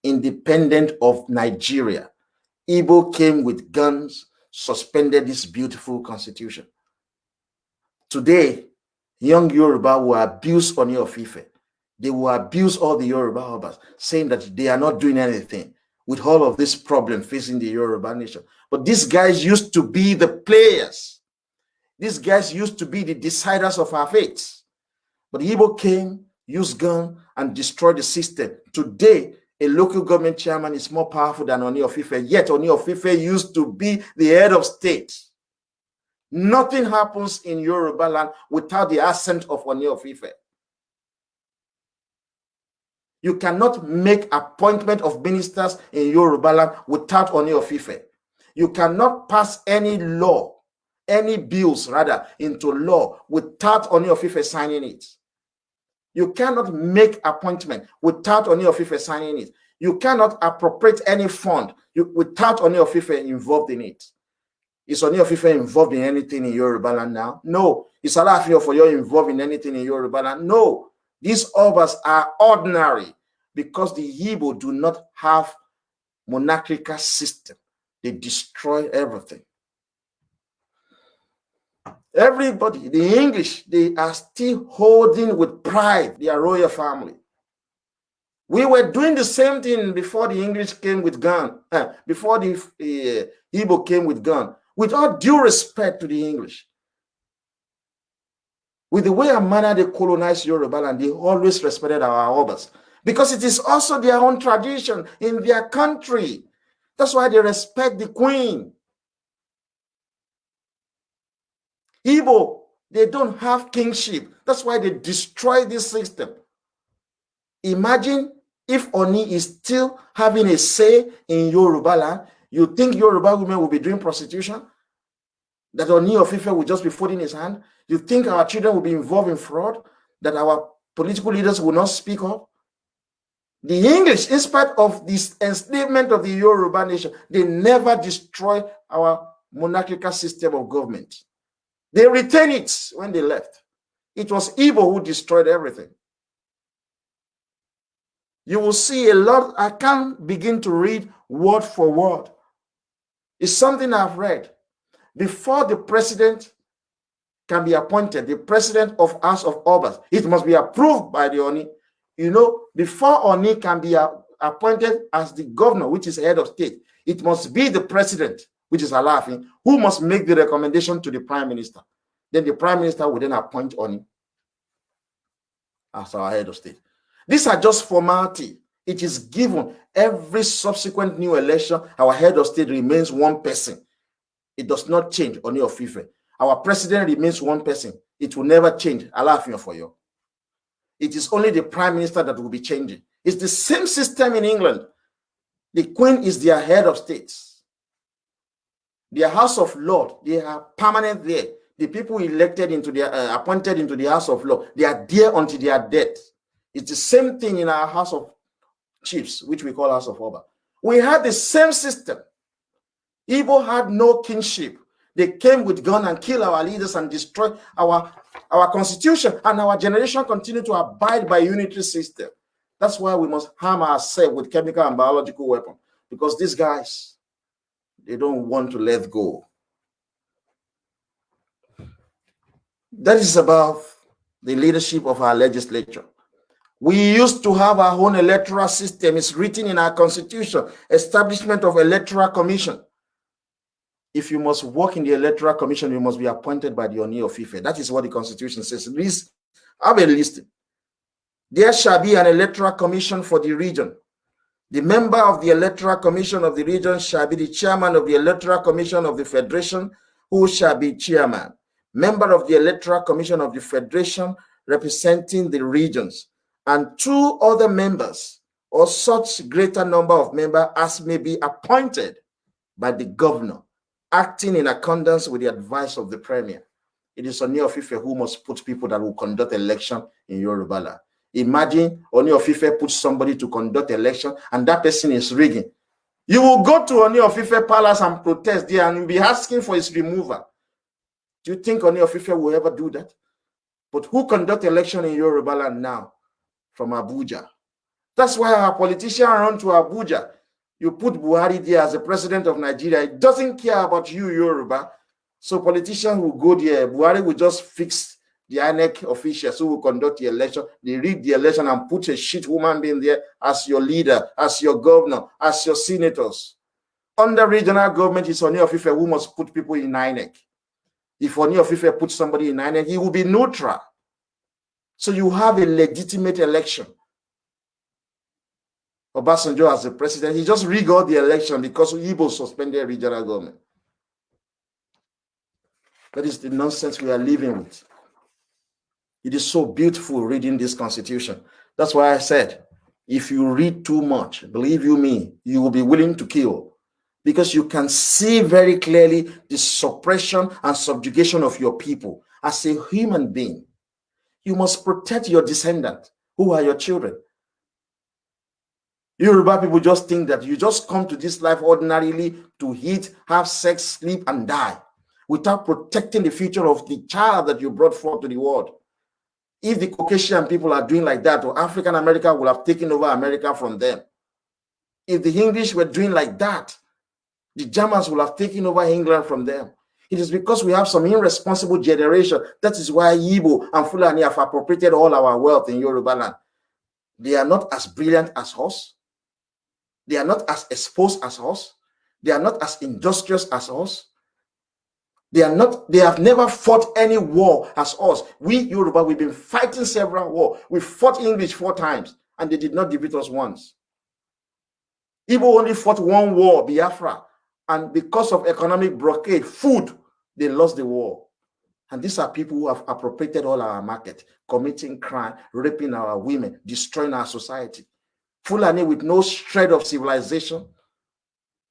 independent of Nigeria. Igbo came with guns, suspended this beautiful constitution. Today, young Yoruba will abuse Oni of Ife. They will abuse all the Yoruba Obas, saying that they are not doing anything with all of this problem facing the Yoruba nation. But these guys used to be the players. These guys used to be the deciders of our fates. But Igbo came, used gun, and destroyed the system. Today, a local government chairman is more powerful than Oni of Ife, yet Oni of Ife used to be the head of state. Nothing happens in Yoruba land without the assent of Oni of Ife. You cannot make appointment of ministers in Yoruba land without Oni of Ife. You cannot pass any law, any bills rather, into law without Oni of Ife signing it. You cannot make appointment without Oni of Ife signing it. You cannot appropriate any fund without Oni of Ife involved in it. Is Oni of Ife involved in anything in Yoruba land now? No. Is Alaafin of Oyo involved in anything in Yoruba land? No. These Obas are ordinary because the Igbo do not have monarchical system. They destroy everything. Everybody, the English, they are still holding with pride their royal family. We were doing the same thing before the English came with gun, before the Igbo came with gun. With all due respect to the English, with the way and manner they colonized Yoruba land, they always respected our Obas because it is also their own tradition in their country. That's why they respect the queen. Igbo, they don't have kingship. That's why they destroy this system. Imagine if Oni is still having a say in Yoruba land. You think Yoruba women will be doing prostitution? That Oni of Ife will just be folding his hand? You think our children will be involved in fraud? That our political leaders will not speak up? The English, in spite of this enslavement of the Yoruba nation, they never destroy our monarchical system of government. They retain it when they left. It was Igbo who destroyed everything. You will see a lot. I can't begin to read word for word. It's something I've read. Before the president can be appointed, the president of House of Obas, it must be approved by the Oni. You know, before Oni can be appointed as the governor, which is head of state, it must be the president, which is Alafin, who must make the recommendation to the prime minister. Then the prime minister will then appoint Oni as our head of state. These are just formality. It is given. Every subsequent new election, our head of state remains one person. It does not change. Oni of Ife. Our president remains one person. It will never change. Alafin for you. It is only the prime minister that will be changing. It's the same system in England. The queen is their head of states. Their House of Lords, they are permanent there. The people elected into their appointed into the House of Lords, they are there until their death. It's the same thing in our House of Chiefs, which we call House of Oba. We had the same system. Igbo had no kinship. They came with gun and killed our leaders and destroyed our constitution, and our generation continue to abide by unitary system. That's why we must harm ourselves with chemical and biological weapons, because these guys, they don't want to let go. That is about the leadership of our legislature. We used to have our own electoral system. It's written in our constitution, establishment of electoral commission. If you must work in the electoral commission, you must be appointed by the Oni of Ife. That is what the constitution says. Please have a list. There shall be an electoral commission for the region. The member of the electoral commission of the region shall be the chairman of the electoral commission of the federation, who shall be chairman. Member of the electoral commission of the federation representing the regions, and 2 other members, or such greater number of members as may be appointed by the governor, acting in accordance with the advice of the premier. It is Oni of Ife who must put people that will conduct election in Yoruba land. Imagine Oni of Ife puts somebody to conduct election and that person is rigging. You will go to Oni of Ife palace and protest there and you'll be asking for his removal. Do you think Oni of Ife will ever do that? But who conduct election in Yoruba land now? From Abuja. That's why our politicians run to Abuja. You put Buhari there as the president of Nigeria. It doesn't care about you, Yoruba. So politicians will go there. Buhari will just fix the INEC officials who will conduct the election. They rig the election and put a shit woman being there as your leader, as your governor, as your senators. Under regional government, it's Oni of Ife who must put people in INEC. If Oni of Ife puts somebody in INEC, he will be neutral. So you have a legitimate election. Obasanjo as the president, he just rigged all the election because Igbo suspended regional government. That is the nonsense we are living with. It is so beautiful reading this constitution. That's why I said, if you read too much, believe you me, you will be willing to kill, because you can see very clearly the suppression and subjugation of your people. As a human being, you must protect your descendants, who are your children. Yoruba people just think that you just come to this life ordinarily to eat, have sex, sleep, and die, without protecting the future of the child that you brought forth to the world. If the Caucasian people are doing like that, or African America will have taken over America from them. If the English were doing like that, the Germans will have taken over England from them. It is because we have some irresponsible generation. That is why Igbo and Fulani have appropriated all our wealth in Yoruba land. They are not as brilliant as us. They are not as exposed as us. They are not as industrious as us. They have never fought any war as us. We, Yoruba, we've been fighting several wars. We fought English 4 times, and they did not defeat us once. Igbo only fought 1 war, Biafra, and because of economic blockade, food, they lost the war. And these are people who have appropriated all our market, committing crime, raping our women, destroying our society. Fulani with no shred of civilization,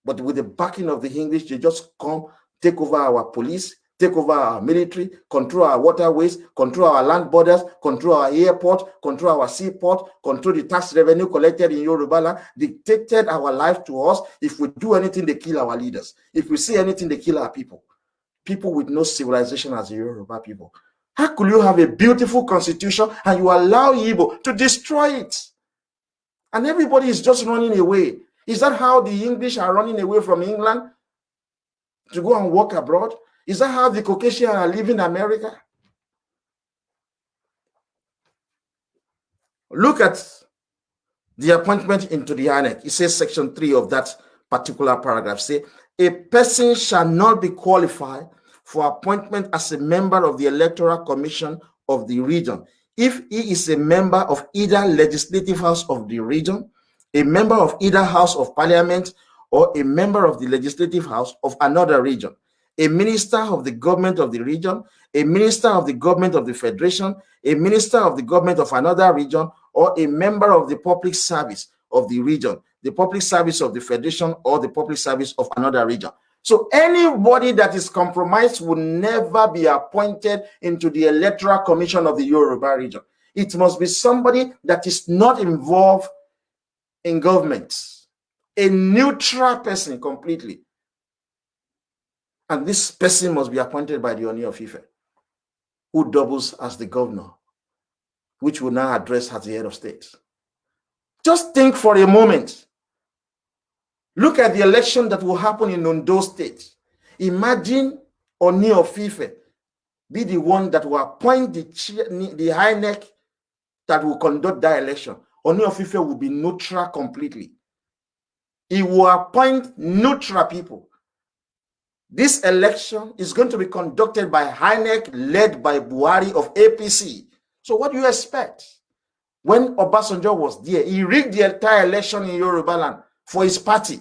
but with the backing of the English, they just come, take over our police, take over our military, control our waterways, control our land borders, control our airport, control our seaport, control the tax revenue collected in Yoruba land, dictated our life to us. If we do anything, they kill our leaders. If we say anything, they kill our people. People with no civilization as the Yoruba people. How could you have a beautiful constitution and you allow Igbo to destroy it? And everybody is just running away. Is that how the English are running away from England to go and work abroad? Is that how the Caucasians are living in America? Look at the appointment into the INEC. It says section 3 of that particular paragraph. Say, a person shall not be qualified for appointment as a member of the Electoral Commission of the region if he is a member of either legislative house of the region, a member of either house of parliament, or a member of the legislative house of another region, a minister of the government of the region, a minister of the government of the federation, a minister of the government of another region, or a member of the public service of the region, the public service of the federation, or the public service of another region. So anybody that is compromised will never be appointed into the Electoral Commission of the Yoruba region. It must be somebody that is not involved in government, a neutral person completely. And this person must be appointed by the Oni of Ife, who doubles as the governor, which will now address as the head of state. Just think for a moment. Look at the election that will happen in Ondo State. Imagine Oni of Ife be the one that will appoint the INEC that will conduct that election. Oni of Ife will be neutral completely. He will appoint neutral people. This election is going to be conducted by INEC, led by Buhari of APC. So what do you expect? When Obasanjo was there, he rigged the entire election in Yoruba land for his party.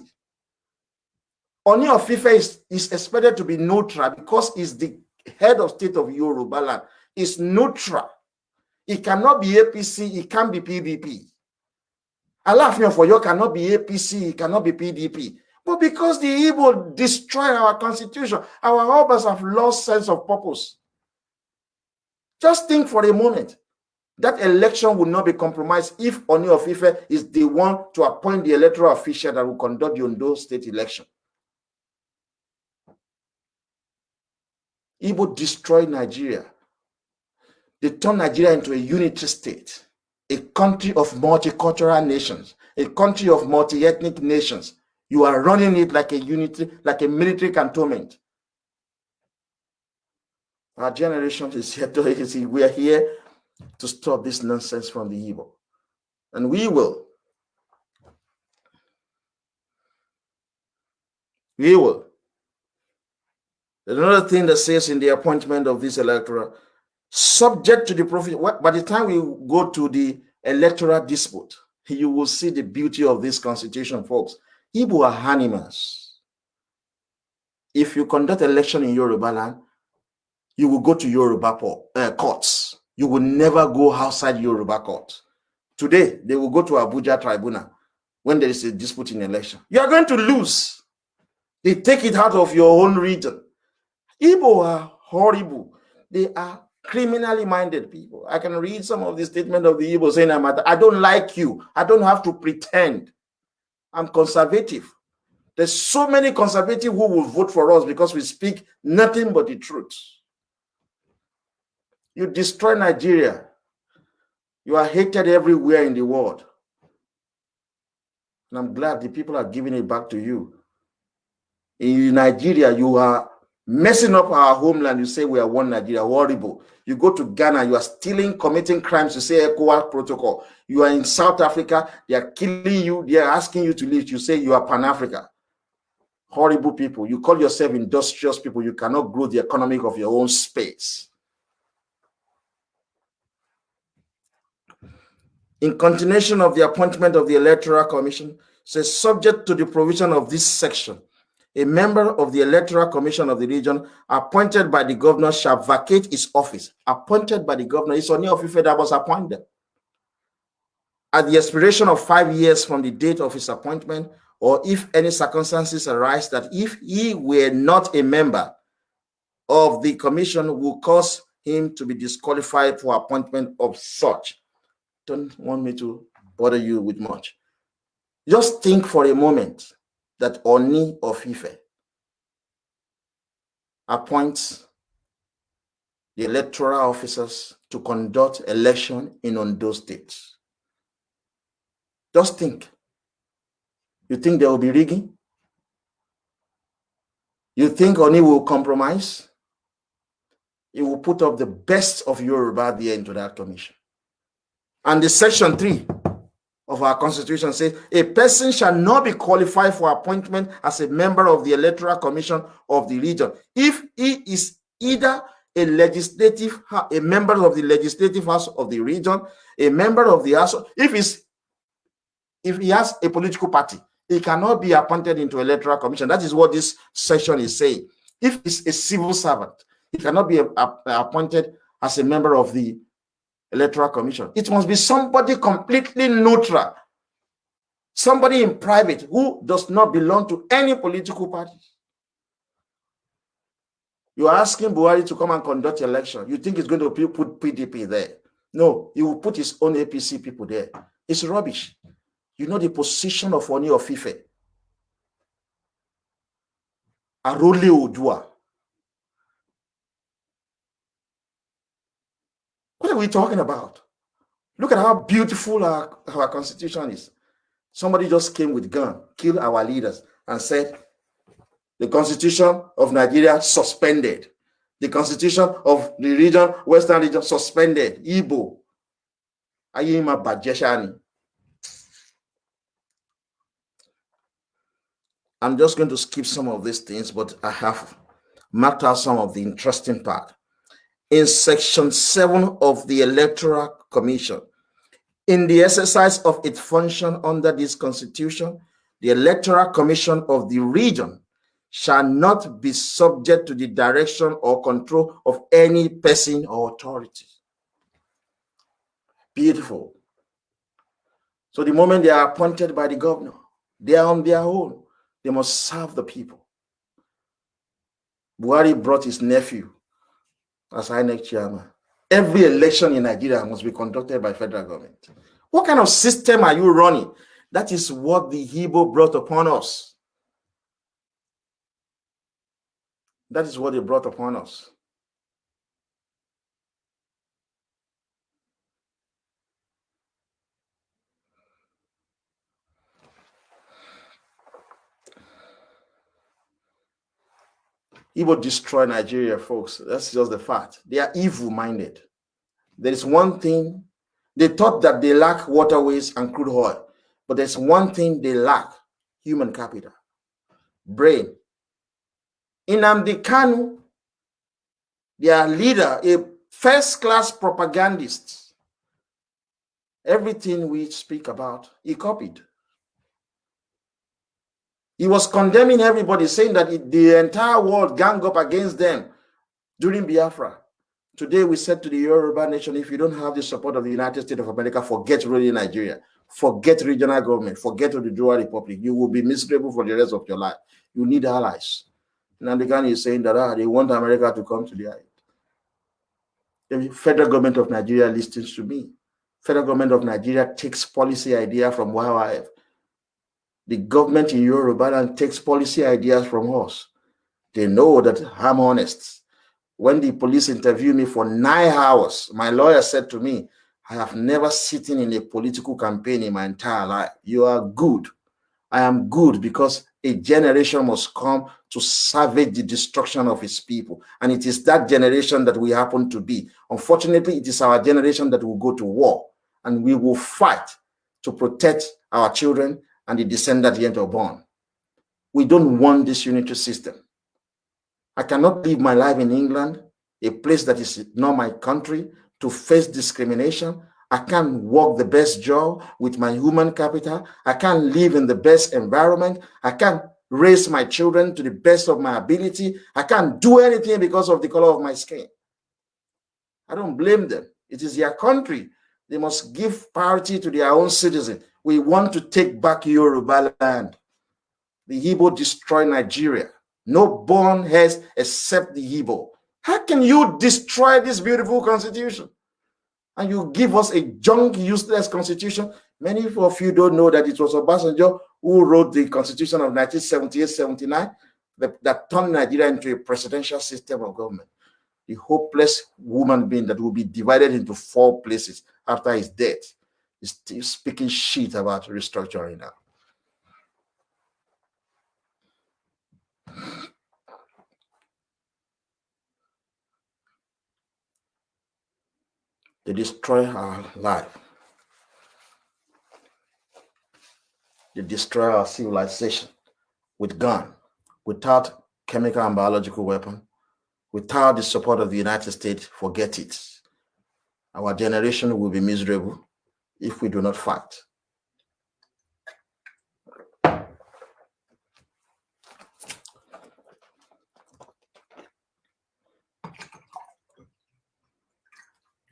Oni of Ife is expected to be neutral because he's the head of state of Yoruba land. He's neutral. He cannot be APC, he can't be PDP. Alaafin of Oyo cannot be APC, he cannot be PDP. But because the Igbo destroy our constitution, our Obas have lost sense of purpose. Just think for a moment. That election will not be compromised if Oni of Ife is the one to appoint the electoral official that will conduct the Ondo state election. Igbo destroyed Nigeria. They turned Nigeria into a unitary state, a country of multicultural nations, a country of multi-ethnic nations. You are running it like a unity, like a military cantonment. Our generation is here to, we are here to stop this nonsense from the Igbo. And we will. We will. There's another thing that says in the appointment of this electoral, subject to the profit. By the time we go to the electoral dispute, you will see the beauty of this constitution, folks. Igbo are animals. If you conduct election in Yoruba land, you will go to Yoruba courts. You will never go outside Yoruba court. Today, they will go to Abuja tribunal when there is a dispute in election. You are going to lose. They take it out of your own region. Igbo are horrible. They are criminally minded people. I can read some of the statement of the Igbo saying, I don't like you. I don't have to pretend. I'm conservative. There's so many conservatives who will vote for us because we speak nothing but the truth. You destroy Nigeria. You are hated everywhere in the world. And I'm glad the people are giving it back to you. In Nigeria, you are messing up our homeland. You say we are one Nigeria. Horrible. You go to Ghana, you are stealing, committing crimes. You say ECOWAS protocol. You are in South Africa, they are killing you. They are asking you to leave. You say you are Pan-Africa. Horrible people. You call yourself industrious people. You cannot grow the economy of your own space. In continuation of the appointment of the Electoral Commission, says subject to the provision of this section, a member of the Electoral Commission of the region appointed by the governor shall vacate his office. Appointed by the governor. It's Oni of Ife that was appointed. At the expiration of 5 years from the date of his appointment, or if any circumstances arise that if he were not a member of the commission will cause him to be disqualified for appointment of such. Don't want me to bother you with much. Just think for a moment that Oni of Ife appoints the electoral officers to conduct election in Ondo State. Just think. You think there will be rigging? You think Oni will compromise? He will put up the best of Yoruba there into that commission. And the section 3 of our constitution says, a person shall not be qualified for appointment as a member of the electoral commission of the region if he is either a member of the legislative house of the region, a member of the house. If he has a political party, he cannot be appointed into electoral commission. That is what this section is saying. If he's a civil servant, he cannot be appointed as a member of the electoral commission. It must be somebody completely neutral, somebody in private who does not belong to any political party. You are asking Buhari to come and conduct election. You think he's going to put PDP there? No, he will put his own APC people there. It's rubbish. You know the position of Oni of Ife. Arole Odua. What are we talking about? Look at how beautiful our constitution is. Somebody just came with gun, killed our leaders, and said, the constitution of Nigeria suspended. The constitution of the region, Western region, suspended. Igbo. Ayima Bajeshani. I'm just going to skip some of these things, but I have marked out some of the interesting part. In section 7 of the Electoral Commission, in the exercise of its function under this constitution, the Electoral Commission of the region shall not be subject to the direction or control of any person or authority. Beautiful. So the moment they are appointed by the governor, they are on their own. They must serve the people. Buhari brought his nephew as INEC chairman. Every election in Nigeria must be conducted by federal government. What kind of system are you running? That is what the Igbo brought upon us. That is what they brought upon us. Igbo destroy Nigeria, folks. That's just the fact. They are evil-minded. There is one thing. They thought that they lack waterways and crude oil. But there's one thing they lack: human capital, brain. Nnamdi Kanu, their leader, a first-class propagandist. Everything we speak about, he copied. He was condemning everybody, saying that the entire world gang up against them during Biafra. Today, we said to the Yoruba nation, if you don't have the support of the United States of America, forget really Nigeria, forget regional government, forget the Oduduwa Republic. You will be miserable for the rest of your life. You need allies. Nnamdi Kanu is saying that they want America to come to their aid. The federal government of Nigeria listens to me. Federal government of Nigeria takes policy idea from YYF. The government in Yoruba takes policy ideas from us. They know that I'm honest. When the police interviewed me for 9 hours, my lawyer said to me, I have never sat in a political campaign in my entire life. You are good. I am good because a generation must come to salvage the destruction of its people. And it is that generation that we happen to be. Unfortunately, it is our generation that will go to war. And we will fight to protect our children and the descendants yet unborn. We don't want this unitary system. I cannot live my life in England, a place that is not my country, to face discrimination. I can't work the best job with my human capital. I can't live in the best environment. I can't raise my children to the best of my ability. I can't do anything because of the color of my skin. I don't blame them. It is their country. They must give priority to their own citizens. We want to take back Yoruba land. The Igbo destroy Nigeria. No born heads except the Igbo. How can you destroy this beautiful constitution? And you give us a junk, useless constitution? Many of you don't know that it was Obasanjo who wrote the constitution of 1978-79 that turned Nigeria into a presidential system of government. The hopeless human being that will be divided into 4 places after his death is still speaking shit about restructuring now. They destroy our life. They destroy our civilization with gun, without chemical and biological weapon, without the support of the United States. Forget it. Our generation will be miserable if we do not fight.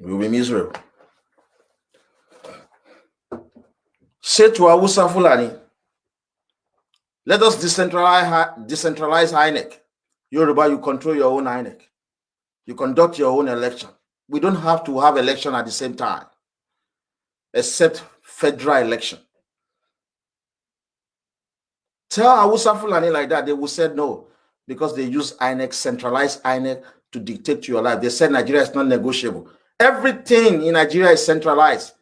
We will be miserable. Say to Hausa Fulani, let us decentralize INEC. Yoruba, you control your own INEC. You conduct your own election. We don't have to have election at the same time, except federal election. Tell Hausa Fulani like that, they will say no, because they use INEC, centralized INEC to dictate to your life. They said Nigeria is not negotiable. Everything in Nigeria is centralized.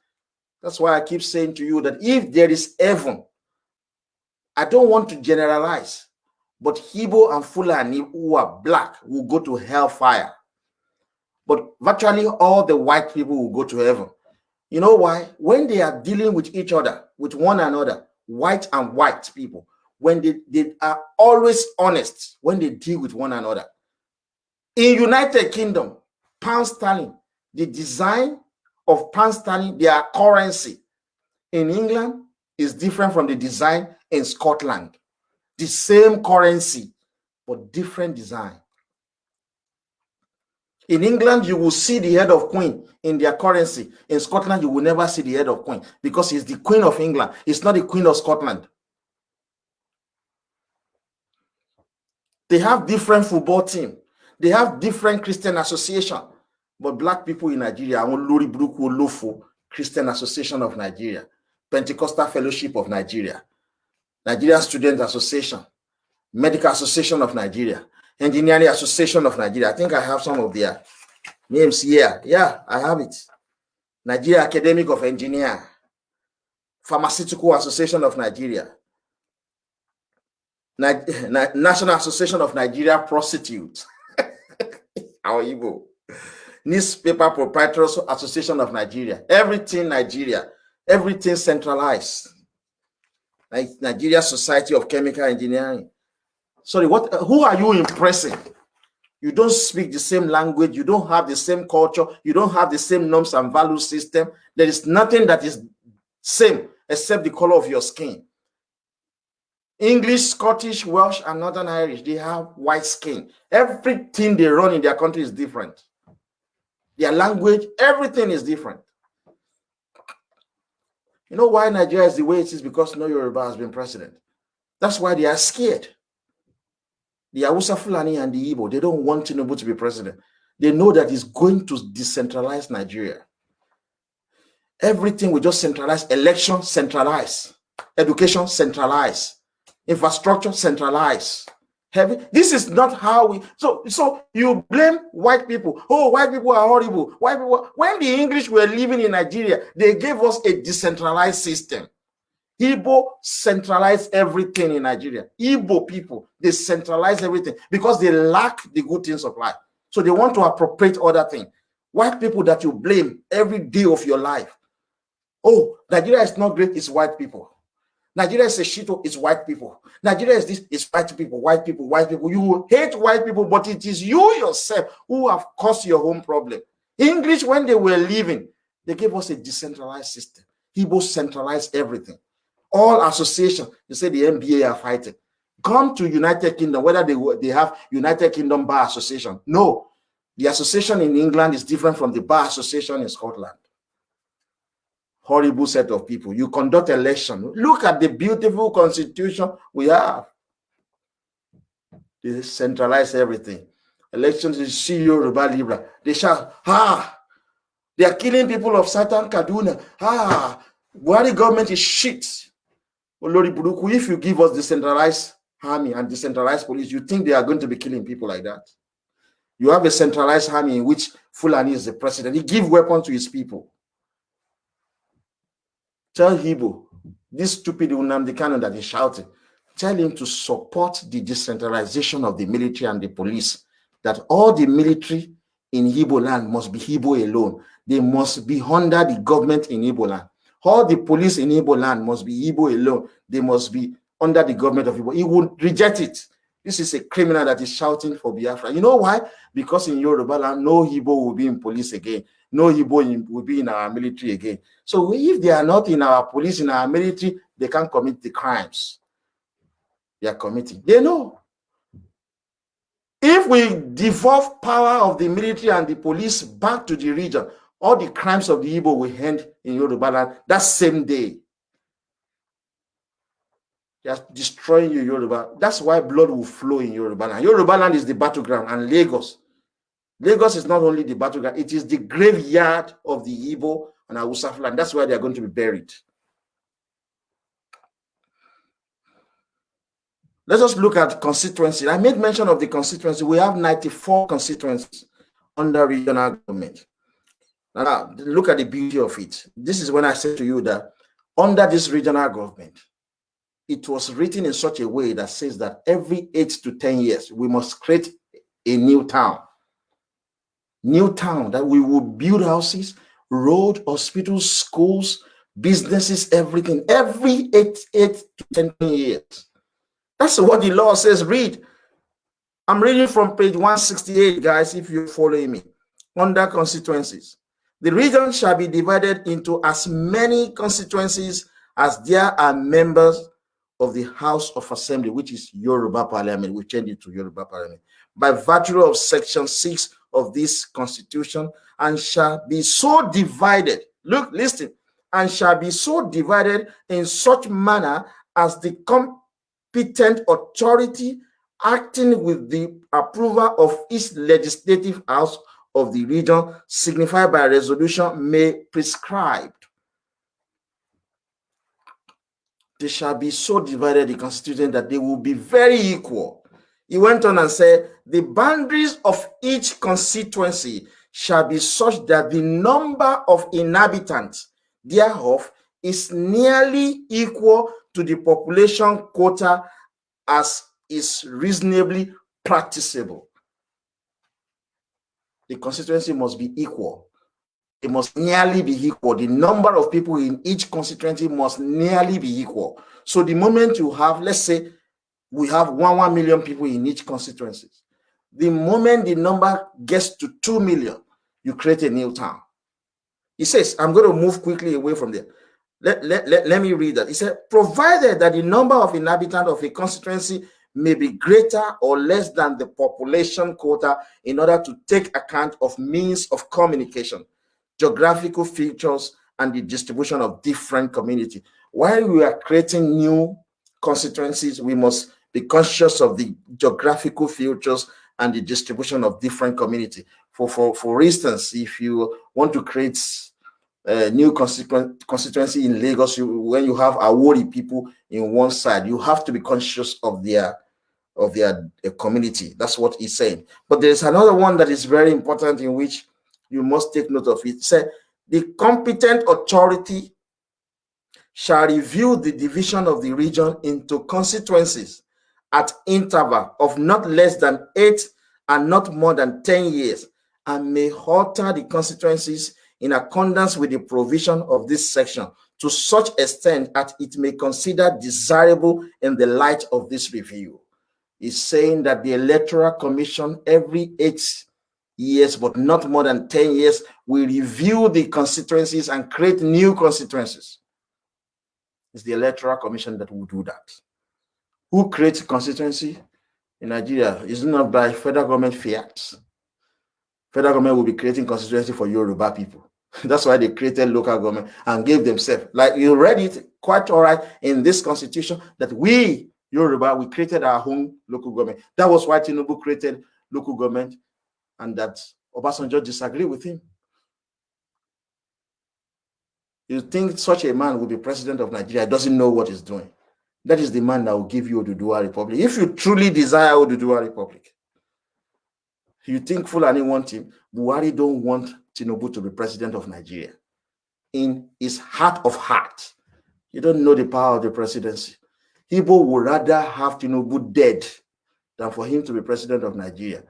That's why I keep saying to you that if there is heaven, I don't want to generalize, but Igbo and Fulani who are black will go to hellfire. But virtually all the white people will go to heaven. You know why? When they are dealing with each other, with one another, white and white people, when they are always honest when they deal with one another. In United Kingdom, pound sterling, the design of pound sterling, their currency in England is different from the design in Scotland. The same currency, but different design. In England, you will see the head of queen in their currency. In Scotland, you will never see the head of queen because it's the queen of England. It's not the queen of Scotland. They have different football team. They have different Christian association. But black people in Nigeria are Lori Bruku Lofo, Christian Association of Nigeria, Pentecostal Fellowship of Nigeria, Nigerian Student Association, Medical Association of Nigeria, Engineering Association of Nigeria. I think I have some of their names here. Yeah, I have it. Nigeria Academic of Engineer, Pharmaceutical Association of Nigeria, National Association of Nigeria Prostitutes, our Igbo, Newspaper Proprietors Association of Nigeria, everything Nigeria, everything centralized. Nigeria Society of Chemical Engineering. Sorry, who are you impressing? You don't speak the same language, you don't have the same culture, you don't have the same norms and value system. There is nothing that is same except the color of your skin. English, Scottish, Welsh, and Northern Irish, they have white skin. Everything they run in their country is different. Their language, everything is different. You know why Nigeria is the way it is? Because no Yoruba has been president. That's why they are scared. The Hausa Fulani and the Igbo, they don't want Tinubu to be president. They know that he's going to decentralize Nigeria. Everything will just centralize. Election, centralize. Education, centralize. Infrastructure, centralize. This is not how we. So you blame white people. Oh, white people are horrible. White people. When the English were living in Nigeria, they gave us a decentralized system. Igbo centralize everything in Nigeria. Igbo people, they centralize everything because they lack the good things of life. So they want to appropriate other things. White people that you blame every day of your life. Oh, Nigeria is not great, it's white people. Nigeria is a shito, it's white people. Nigeria is this, it's white people, white people, white people. You hate white people, but it is you yourself who have caused your own problem. English, when they were living, they gave us a decentralized system. Igbo centralized everything. All associations, you say the NBA are fighting. Come to United Kingdom, whether they have United Kingdom Bar Association. No, the association in England is different from the Bar Association in Scotland. Horrible set of people. You conduct election. Look at the beautiful constitution we have. They centralize everything. elections, you see Yoruba Libra, they shout, they are killing people of Satan Kaduna. Buhari government is shit. Olori Buruku, if you give us decentralized army and decentralized police, you think they are going to be killing people like that? You have a centralized army in which Fulani is the president. He gives weapons to his people. Tell Hibo, this stupid Nnamdi Kanu that is shouting, tell him to support the decentralization of the military and the police, that all the military in Igbo land must be Igbo alone. They must be under the government in Igbo land. All the police in Igbo land must be Igbo alone. They must be under the government of Igbo. He would reject it. This is a criminal that is shouting for Biafra. You know why? Because in Yoruba land, no Igbo will be in police again. No Igbo will be in our military again. So if they are not in our police, in our military, they can't commit the crimes they are committing. They know. If we devolve power of the military and the police back to the region, all the crimes of the Igbo will end in Yoruba land that same day. They are destroying you, Yoruba. That's why blood will flow in Yoruba land. Yoruba land is the battleground, and Lagos. Lagos is not only the battleground, it is the graveyard of the Igbo and Hausa land. That's where they are going to be buried. Let us look at constituency. I made mention of the constituency. We have 94 constituencies under regional government. Now, look at the beauty of it. This is when I said to you that under this regional government, it was written in such a way that says that every 8 to 10 years, we must create a new town. New town that we will build houses, road, hospitals, schools, businesses, everything, every 8 to 10 years. That's what the law says. Read. I'm reading from page 168, guys, if you're following me. Under constituencies. The region shall be divided into as many constituencies as there are members of the House of Assembly, which is Yoruba Parliament. We changed it to Yoruba Parliament. By virtue of Section 6 of this Constitution, and shall be so divided. Look, listen. And shall be so divided in such manner as the competent authority acting with the approval of each legislative house of the region signified by resolution may prescribe. They shall be so divided, the Constitution, that they will be very equal. He went on and said, the boundaries of each constituency shall be such that the number of inhabitants thereof is nearly equal to the population quota as is reasonably practicable. The constituency must be equal. It must nearly be equal. The number of people in each constituency must nearly be equal. So the moment you have, let's say, we have 1 million people in each constituency. The moment the number gets to 2 million, you create a new town. He says, I'm going to move quickly away from there. Let me read that. He said, provided that the number of inhabitants of a constituency may be greater or less than the population quota in order to take account of means of communication, geographical features, and the distribution of different communities. While we are creating new constituencies, we must be conscious of the geographical features and the distribution of different communities. For instance, if you want to create a new constituency in Lagos, when you have Awori people in one side, you have to be conscious of their community. That's what he's saying. But there's another one that is very important in which you must take note of. It said, the competent authority shall review the division of the region into constituencies at interval of not less than 8 and not more than 10 years, and may alter the constituencies in accordance with the provision of this section to such extent that it may consider desirable in the light of this review. Is saying that the Electoral Commission every 8 years, but not more than 10 years, will review the constituencies and create new constituencies. It's the Electoral Commission that will do that. Who creates constituency in Nigeria? It's not by federal government fiat. Federal government will be creating constituency for Yoruba people. That's why they created local government and gave themselves. Like you read it quite all right in this constitution that we, Yoruba, we created our own local government. That was why Tinubu created local government and that Obasanjo disagreed with him. You think such a man will be president of Nigeria, doesn't know what he's doing. That is the man that will give you Oduduwa Republic. If you truly desire Oduduwa Republic, you think Fulani want him, Buhari don't want Tinubu to be president of Nigeria. In his heart of heart, you don't know the power of the presidency. Igbo would rather have Tinubu dead than for him to be president of Nigeria.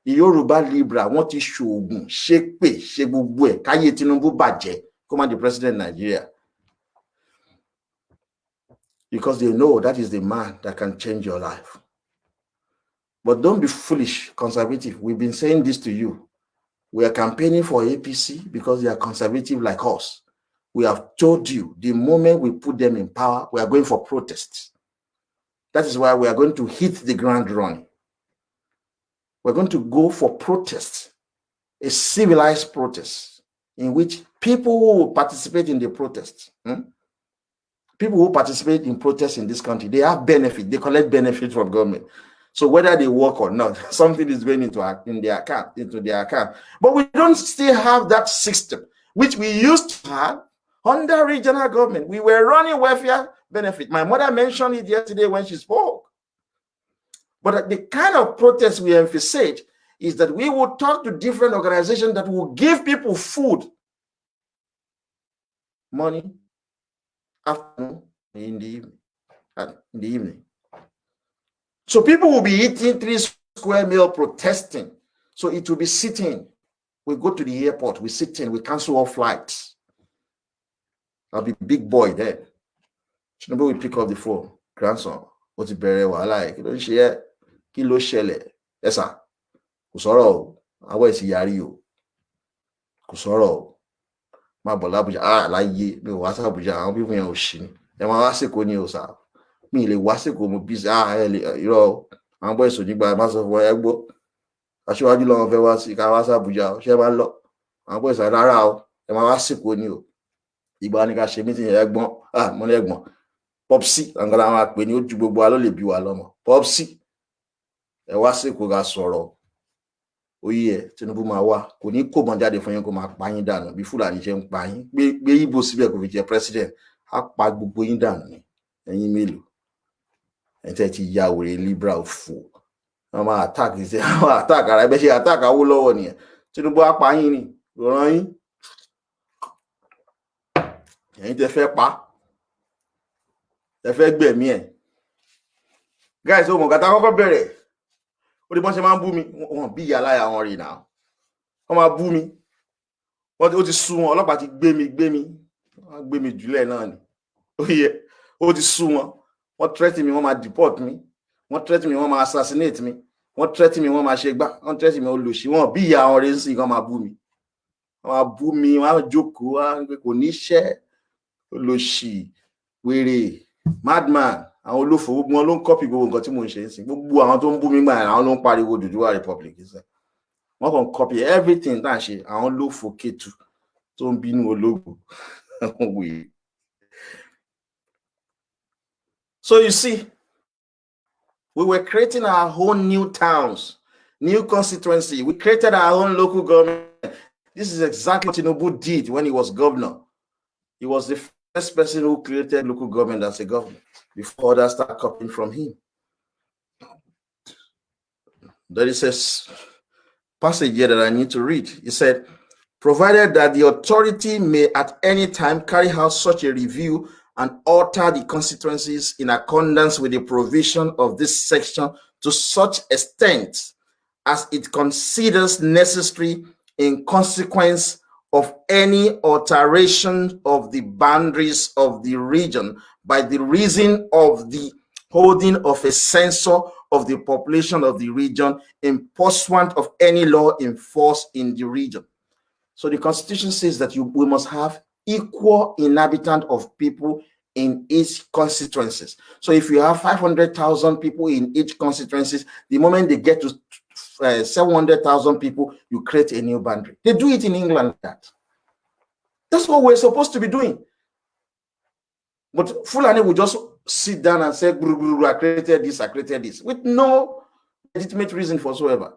The Yoruba Libra want to shogun, shake gbogbo káyé Tinubu bàjẹ́, come on the president of Nigeria. Because they know that is the man that can change your life. But don't be foolish, conservative. We've been saying this to you. We are campaigning for APC because they are conservative like us. We have told you the moment we put them in power, we are going for protests. That is why we are going to hit the ground running. We're going to go for protests, a civilized protest in which people who will participate in the protests, people who participate in protests in this country, they have benefit, they collect benefit from government. So whether they work or not, something is going into their account. But we don't still have that system, which we used to have under regional government. We were running welfare benefit. My mother mentioned it yesterday when she spoke. But the kind of protest we emphasize is that we will talk to different organizations that will give people food, money, afternoon, in the evening. So people will be eating 3 square meal protesting. So it will be sitting. We go to the airport, we sit in, we cancel all flights. I'll be big boy then. Nobody will pick up the phone. Grandson, what's it very well like? You don't share. Kilo shele. Yes, sir. Kusoro. Awa isi yari o. Kusoro. Ma bola Abuja. Láyé. Mi wá sí Abuja. Àwọn people yẹn ò ṣì ní. Ẹ máa wá sèkó ni o sá. Mi lè wá sèkó mo busy. Irọ́. Àwọn boys ò ní gba má sọ fún ẹ gbọ́. Aṣíwájú lọ́wọ́ fẹ́ wá sí ká wá sí Abuja. Ṣé máa lọ? Àwọn boys rárá o. Ẹ máa wá sèkó ni o. Ìgbà ni ká ṣe meeting ẹ̀gbọ́n. Mo ní ẹ̀gbọ́n. Popsi, àgbàlá àwọn àpè ní ojú gbogbo wa ló lè bí wa lọ́mọ. Popsi, ẹ wá sí kó ga sọ̀rọ̀. Oyè ẹ̀ Tinubu máa wá. Kò ní kó mọ jáde fún yín kó máa pa yín dànù bí Fúlàní ṣe ń pa yín. Gbé Ìgbò síbẹ̀ kò fi jẹ president. Á pa gbogbo yín dànù ni. Ẹ̀yin mélòó. Ẹ̀ tẹ́ ti ya wèrè Libra òfò. Wọ́n máa attack ṣe àwọn attack ara ẹgbẹ́ ṣe attack Awólọ́wọ̀ nìyẹn. Tinubu á pa yín ni. Ràn yín. Ẹ̀yin tẹ́ fẹ́ pa. Ẹ fẹ́ gbẹ̀mí ẹ̀. Guys, ó mọ̀ gàtà kọ́kọ́ bẹ̀rẹ̀. Ó di bọ́n ṣe máa ń bú mi. Wọ́n bí ìyá láyà wọn rí náà. Wọ́n máa bú mi. Ó ti sú wọn. Ọlọ́pàá ti gbé mi. Wọ́n gbé mi jùlẹ̀ náà ni. Ó yẹ. Ó ti sú wọn. Wọ́n threaten mi, wọ́n máa deport mi. Wọ́n threaten mi, wọ́n máa assassinate mi. Wọ́n threaten mi, wọ́n máa ṣe gbá. Wọ́n threaten mi, olùsí. Wọ́n bí ìyá wọn rí sí kan máa bú mi. Wọ́n máa bú mi, wọ́n á jókòó, wọ́n á pé kò ní iṣẹ́. Olùsí, wèrè. Madman, àwọn olófò gbogbo wọn ló ń copy gbogbo nǹkan tí mo ń ṣe nsìn. Gbogbo àwọn tó ń bú mi gbà àwọn ló ń pariwo Oduduwa Republic nsìn. Wọ́n kàn copy everything tá à ń ṣe. Àwọn olófò Kétu tó ń bínú ológun. So you see, we were creating our own new towns, new constituency. We created our own local government. This is exactly what Tinubu did when he was governor. He was the first person who created local government as a government before others start copying from him. There is a passage here that I need to read. He said, provided that the authority may at any time carry out such a review and alter the constituencies in accordance with the provision of this section to such extent as it considers necessary in consequence of any alteration of the boundaries of the region by the reason of the holding of a census of the population of the region in pursuant of any law in force in the region. So the Constitution says that we must have equal inhabitant of people in each constituencies. So if you have 500,000 people in each constituencies, the moment they get to 700,000 people, you create a new boundary. They do it in England like that. That's what we're supposed to be doing. But Fulani will just sit down and say, I created this, with no legitimate reason whatsoever.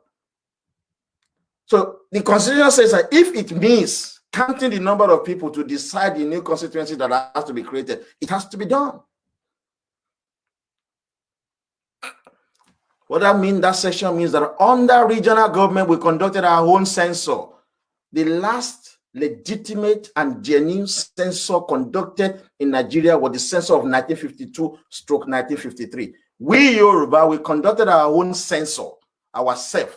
So the Constitution says that if it means counting the number of people to decide the new constituency that has to be created, it has to be done. What that means, that section means that under regional government, we conducted our own census. The last legitimate and genuine census conducted in Nigeria was the census of 1952/1953. We Yoruba, we conducted our own census ourselves,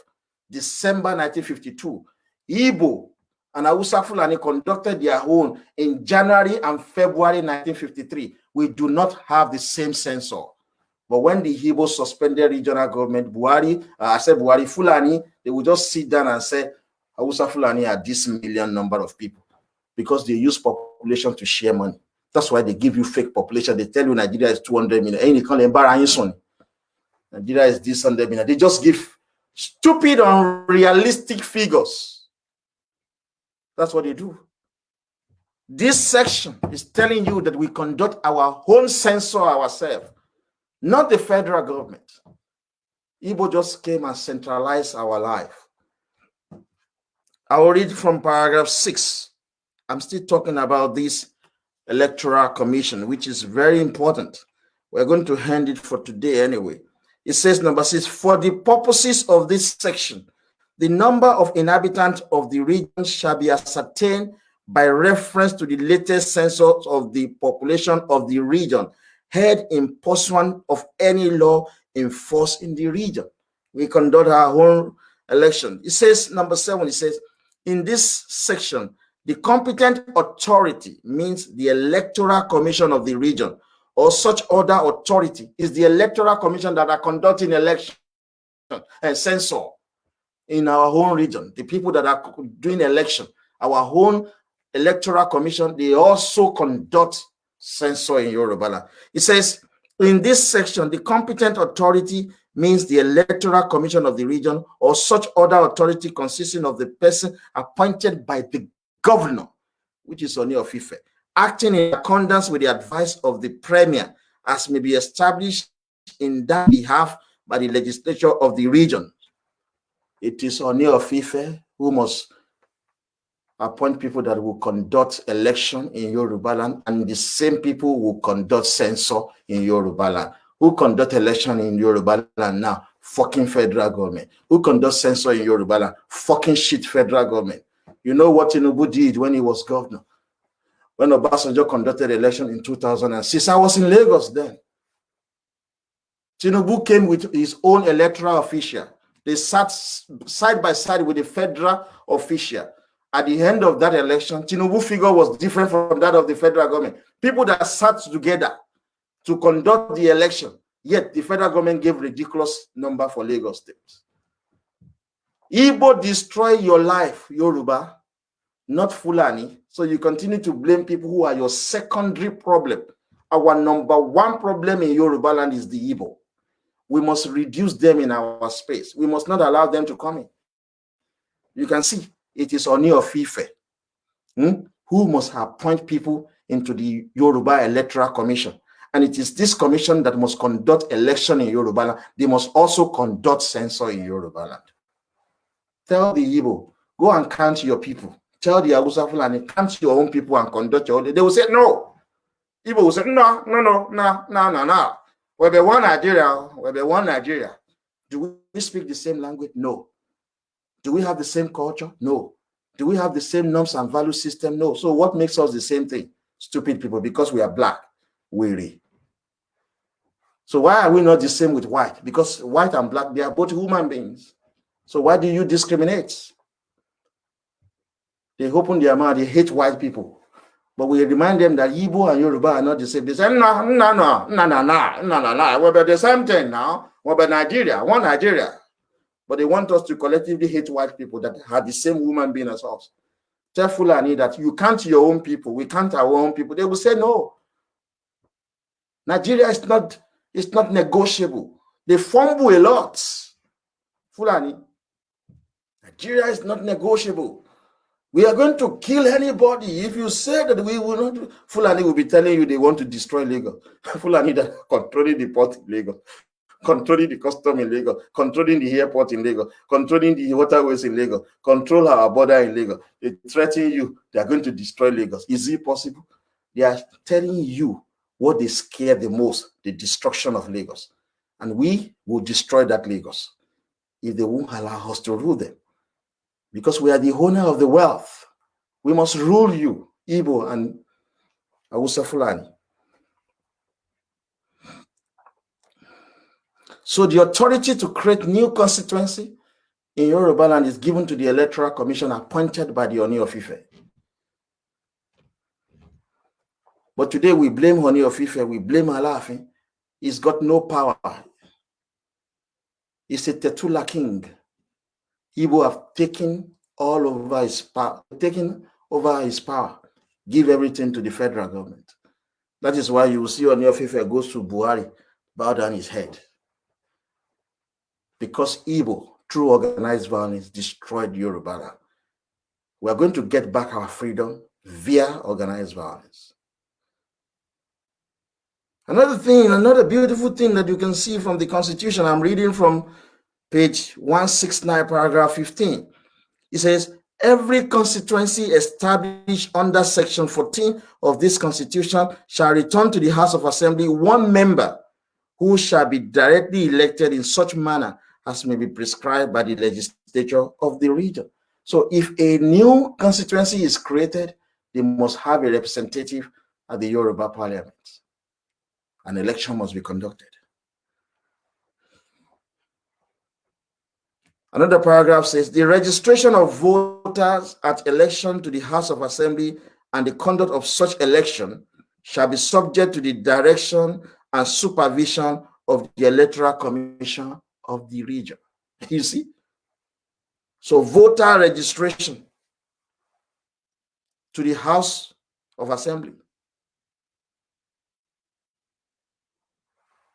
December 1952. Igbo and Hausa Fulani conducted their own in January and February 1953. We do not have the same census. But when the Igbo suspended regional government, Buhari Fulani, they would just sit down and say, Hausa Fulani are this million number of people, because they use population to share money. That's why they give you fake population. They tell you Nigeria is 200 million. Nigeria is this 100 million. They just give stupid, unrealistic figures. That's what they do. This section is telling you that we conduct our own census ourselves, not the federal government. Igbo just came and centralized our life. I will read from paragraph 6. I'm still talking about this electoral commission, which is very important. We're going to hand it for today anyway. It says, number 6, for the purposes of this section, the number of inhabitants of the region shall be ascertained by reference to the latest census of the population of the region, held in pursuant of any law in force in the region. We conduct our own election. It says, number 7, it says, in this section, the competent authority means the electoral commission of the region, or such other authority is the electoral commission that are conducting election and census in our own region. The people that are doing election, our own electoral commission, they also conduct census in Yoruba land. It says, in this section, the competent authority means the electoral commission of the region, or such other authority consisting of the person appointed by the governor, which is Oni of Ife, acting in accordance with the advice of the premier, as may be established in that behalf by the legislature of the region. It is Oni of Ife who must appoint people that will conduct election in Yoruba land, and the same people will conduct census in Yoruba land. Who conduct election in Yoruba land now? Fucking federal government. Who conduct census in Yoruba land? Fucking shit federal government. You know what Tinubu did when he was governor? When Obasanjo conducted election in 2006, I was in Lagos then. Tinubu came with his own electoral official. They sat side by side with the federal official. At the end of that election, Tinubu figure was different from that of the federal government. People that sat together to conduct the election, yet the federal government gave ridiculous number for Lagos State. Igbo destroy your life, Yoruba, not Fulani. So you continue to blame people who are your secondary problem. Our number one problem in Yoruba land is the Igbo. We must reduce them in our space. We must not allow them to come in. You can see it is Oni of Ife who must appoint people into the Yoruba Electoral Commission. And it is this commission that must conduct election in Yoruba land. They must also conduct census in Yoruba land. Tell the Igbo, go and count your people. Tell the Hausa Fulani, count your own people and conduct your own. They will say no. Igbo will say no. We be one Nigeria. Do we speak the same language? No. Do we have the same culture? No. Do we have the same norms and value system? No. So what makes us the same thing? Stupid people, because we are black. Weary. So why are we not the same with white? Because white and black, they are both human beings. So why do you discriminate? They open their mouth, they hate white people. But we remind them that Igbo and Yoruba are not the same. They say, no. We're the same thing now. We're Nigeria, one Nigeria. But they want us to collectively hate white people that have the same human being as us. Tell Fulani that you count your own people, we count our own people. They will say no. Nigeria is not negotiable. They fumble a lot. Fulani, Nigeria is not negotiable. We are going to kill anybody. If you say that we will not, Fulani will be telling you they want to destroy Lagos. Fulani that are controlling the port of Lagos. controlling the custom in Lagos, controlling the airport in Lagos, controlling the waterways in Lagos, control our border in Lagos. They threaten you, they are going to destroy Lagos. Is it possible? They are telling you what they scare the most, the destruction of Lagos. And we will destroy that Lagos if they won't allow us to rule them. Because we are the owner of the wealth. We must rule you, Igbo and Hausa Fulani. So the authority to create new constituency in Yoruba land is given to the Electoral Commission appointed by the Oni of Ife. But today we blame Oni of Ife, we blame Alaafin. He's got no power. He's a Tetula king. Igbo have taken all over his power, give everything to the federal government. That is why you will see Oni of Ife goes to Buhari, bow down his head. Because Igbo, through organized violence, destroyed Yoruba land. We are going to get back our freedom via organized violence. Another beautiful thing that you can see from the Constitution, I'm reading from page 169, paragraph 15. It says, every constituency established under section 14 of this Constitution shall return to the House of Assembly one member who shall be directly elected in such manner as may be prescribed by the legislature of the region. So if a new constituency is created, they must have a representative at the Yoruba parliament. An election must be conducted. Another paragraph says, the registration of voters at election to the House of Assembly and the conduct of such election shall be subject to the direction and supervision of the Electoral Commission of the region. You see? So voter registration to the House of Assembly.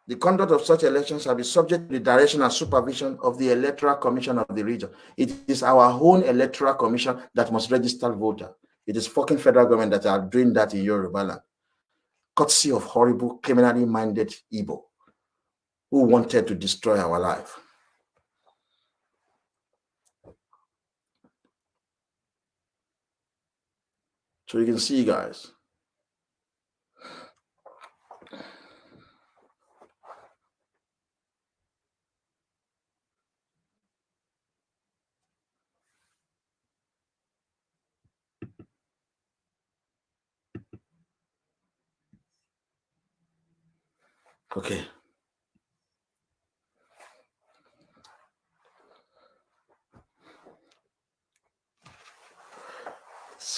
The conduct of such elections shall be subject to the direction and supervision of the Electoral Commission of the region. It is our own Electoral Commission that must register voter. It is fucking federal government that are doing that in Yoruba land. Courtesy of horrible, criminally minded Igbo who wanted to destroy our life. So you can see, guys. Okay.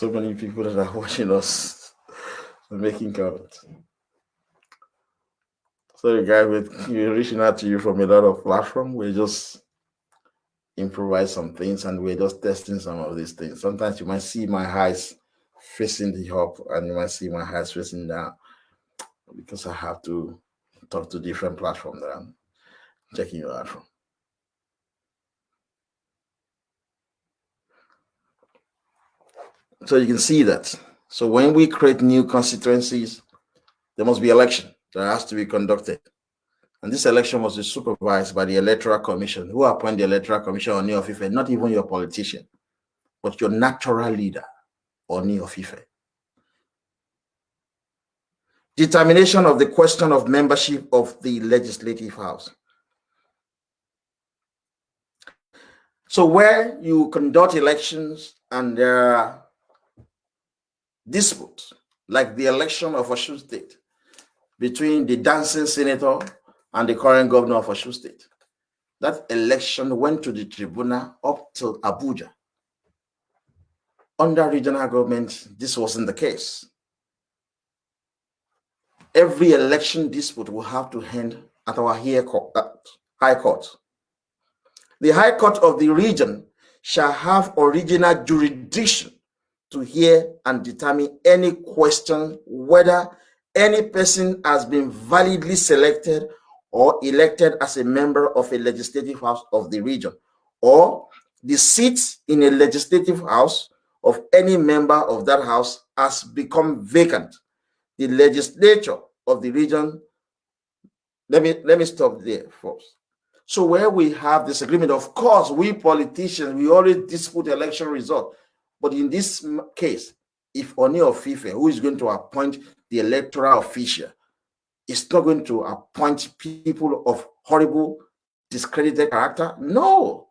So many people that are watching us are making comments. Sorry, guys, we're reaching out to you from a lot of platforms. We just improvise some things and we're just testing some of these things. Sometimes you might see my eyes facing the up and you might see my eyes facing down because I have to talk to different platforms that I'm checking you out from. So you can see that. So when we create new constituencies, there must be election that has to be conducted. And this election must be supervised by the Electoral Commission, who appoint the Electoral Commission Oni of Ife, not even your politician, but your natural leader, Oni of Ife. Determination of the question of membership of the Legislative House. So where you conduct elections and there are disputes, like the election of Osun State, between the dancing senator and the current governor of Osun State. That election went to the tribunal up to Abuja. Under regional government, this wasn't the case. Every election dispute will have to end at our High Court. The High Court of the region shall have original jurisdiction to hear and determine any question whether any person has been validly selected or elected as a member of a legislative house of the region, or the seat in a legislative house of any member of that house has become vacant. The legislature of the region let me stop there first. So where we have disagreement, of course, we politicians, we always dispute election result. But in this case, if Oni of Ife, who is going to appoint the electoral official, is not going to appoint people of horrible, discredited character, no.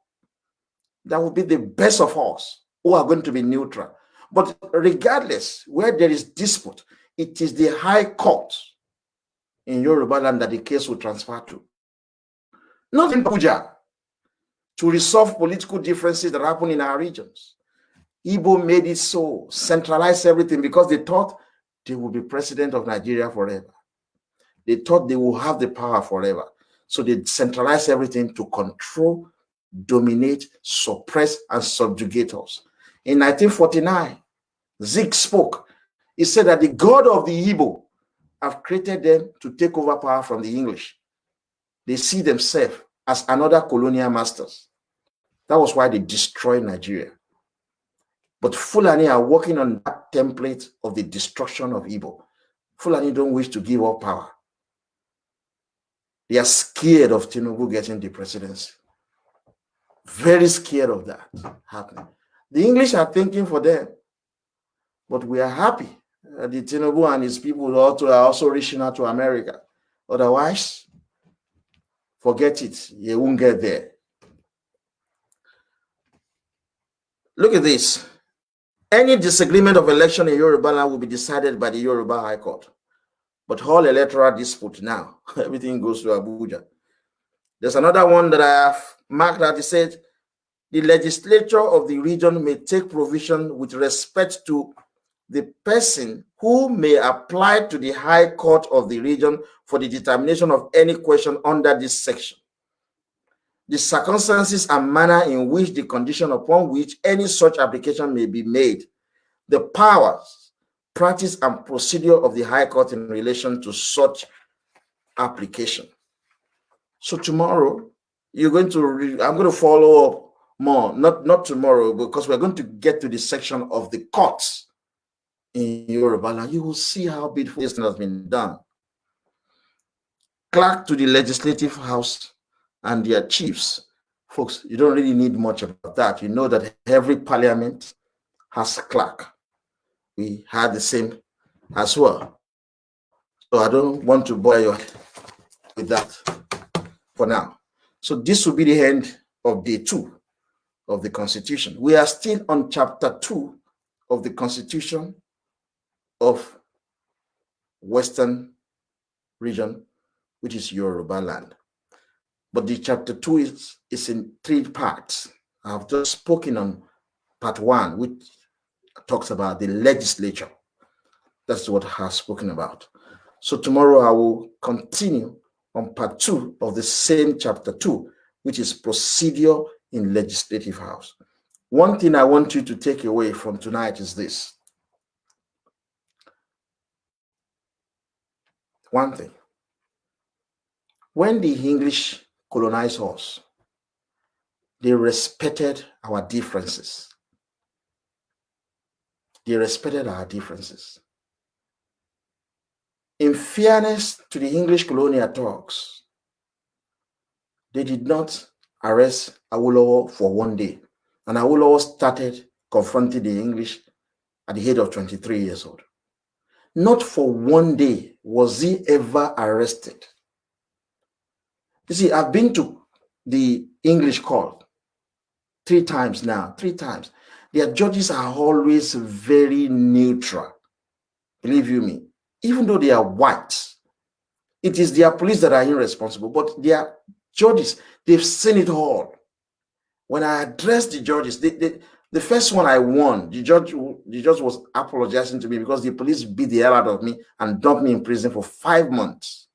That would be the best of us who are going to be neutral. But regardless, where there is dispute, it is the High Court in Yoruba land that the case will transfer to. Not in Abuja, to resolve political differences that happen in our regions. Igbo made it so, centralize everything because they thought they would be president of Nigeria forever. They thought they will have the power forever. So they centralized everything to control, dominate, suppress, and subjugate us. In 1949, Zeke spoke. He said that the God of the Igbo have created them to take over power from the English. They see themselves as another colonial masters. That was why they destroyed Nigeria. But Fulani are working on that template of the destruction of Igbo. Fulani don't wish to give up power. They are scared of Tinubu getting the presidency. Very scared of that happening. The English are thinking for them, but we are happy that the Tinubu and his people are also reaching out to America. Otherwise, forget it. You won't get there. Look at this. Any disagreement of election in Yoruba land will be decided by the Yoruba High Court. But all electoral dispute now, everything goes to Abuja. There's another one that I have marked out. It said, the legislature of the region may take provision with respect to the person who may apply to the High Court of the region for the determination of any question under this section. The circumstances and manner in which the condition upon which any such application may be made, the powers, practice, and procedure of the High Court in relation to such application. So tomorrow, I'm going to follow up more, not tomorrow, because we're going to get to the section of the courts in Yoruba land. You will see how beautiful this has been done. Clerk to the Legislative House and their chiefs. Folks, you don't really need much about that. You know that every parliament has a clerk. We had the same as well. So I don't want to bore you with that for now. So this will be the end of day 2 of the Constitution. We are still on chapter 2 of the Constitution of Western region, which is Yoruba land. But the chapter 2 is in 3 parts. I've just spoken on part 1, which talks about the legislature. That's what I have spoken about. So tomorrow I will continue on part 2 of the same chapter 2, which is procedure in Legislative House. One thing I want you to take away from tonight is this. One thing. When the English colonized us, they respected our differences. They respected our differences. In fairness to the English colonial thugs, they did not arrest Awolowo for one day. And Awolowo started confronting the English at the age of 23 years old. Not for one day was he ever arrested. You see, I've been to the English court 3 times now, 3 times. Their judges are always very neutral. Believe you me, even though they are white, it is their police that are irresponsible, but their judges, they've seen it all. When I addressed the judges, the first one I won, the judge was apologizing to me because the police beat the hell out of me and dumped me in prison for 5 months.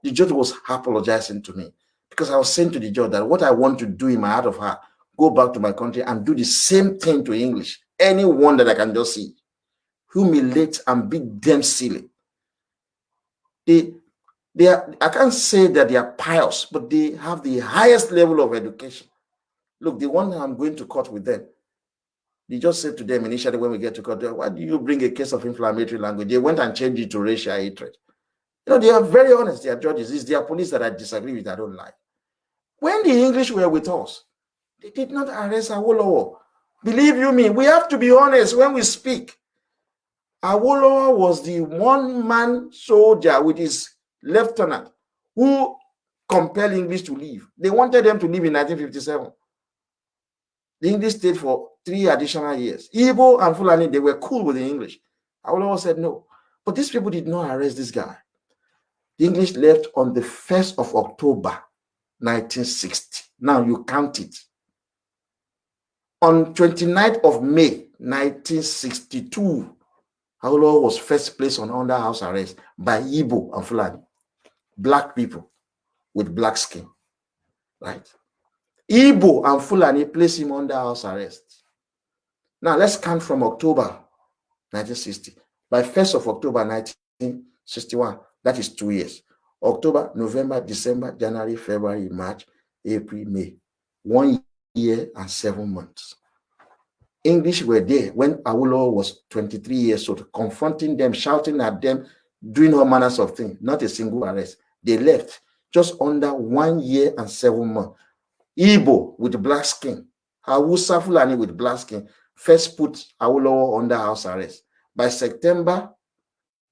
The judge was apologizing to me because I was saying to the judge that what I want to do in my heart of heart, go back to my country and do the same thing to English. Anyone that I can just see, humiliate and beat them silly. I can't say that they are pious, but they have the highest level of education. Look, the one I'm going to court with them, they just said to them initially when we get to court, why do you bring a case of inflammatory language? They went and changed it to racial hatred. You know, they are very honest, they are judges. It's their police that I disagree with, I don't like. When the English were with us, they did not arrest Awolowo. Believe you me, we have to be honest when we speak. Awolowo was the one-man soldier with his lieutenant who compelled English to leave. They wanted them to leave in 1957. The English stayed for 3 additional years. Igbo and Fulani, they were cool with the English. Awolowo said no. But these people did not arrest this guy. The English left on the 1st of October, 1960. Now you count it. On 29th of May, 1962, Awolowo was first placed on under house arrest by Igbo and Fulani, black people with black skin, right? Igbo and Fulani placed him under house arrest. Now let's count from October 1960. By 1st of October 1961, that is 2 years. October, November, December, January, February, March, April, May. 1 year and 7 months. English were there when Awolowo was 23 years old, confronting them, shouting at them, doing all manners of things. Not a single arrest. They left just under 1 year and 7 months. Igbo with black skin, Hausa Fulani with black skin, first put Awolowo under house arrest. By September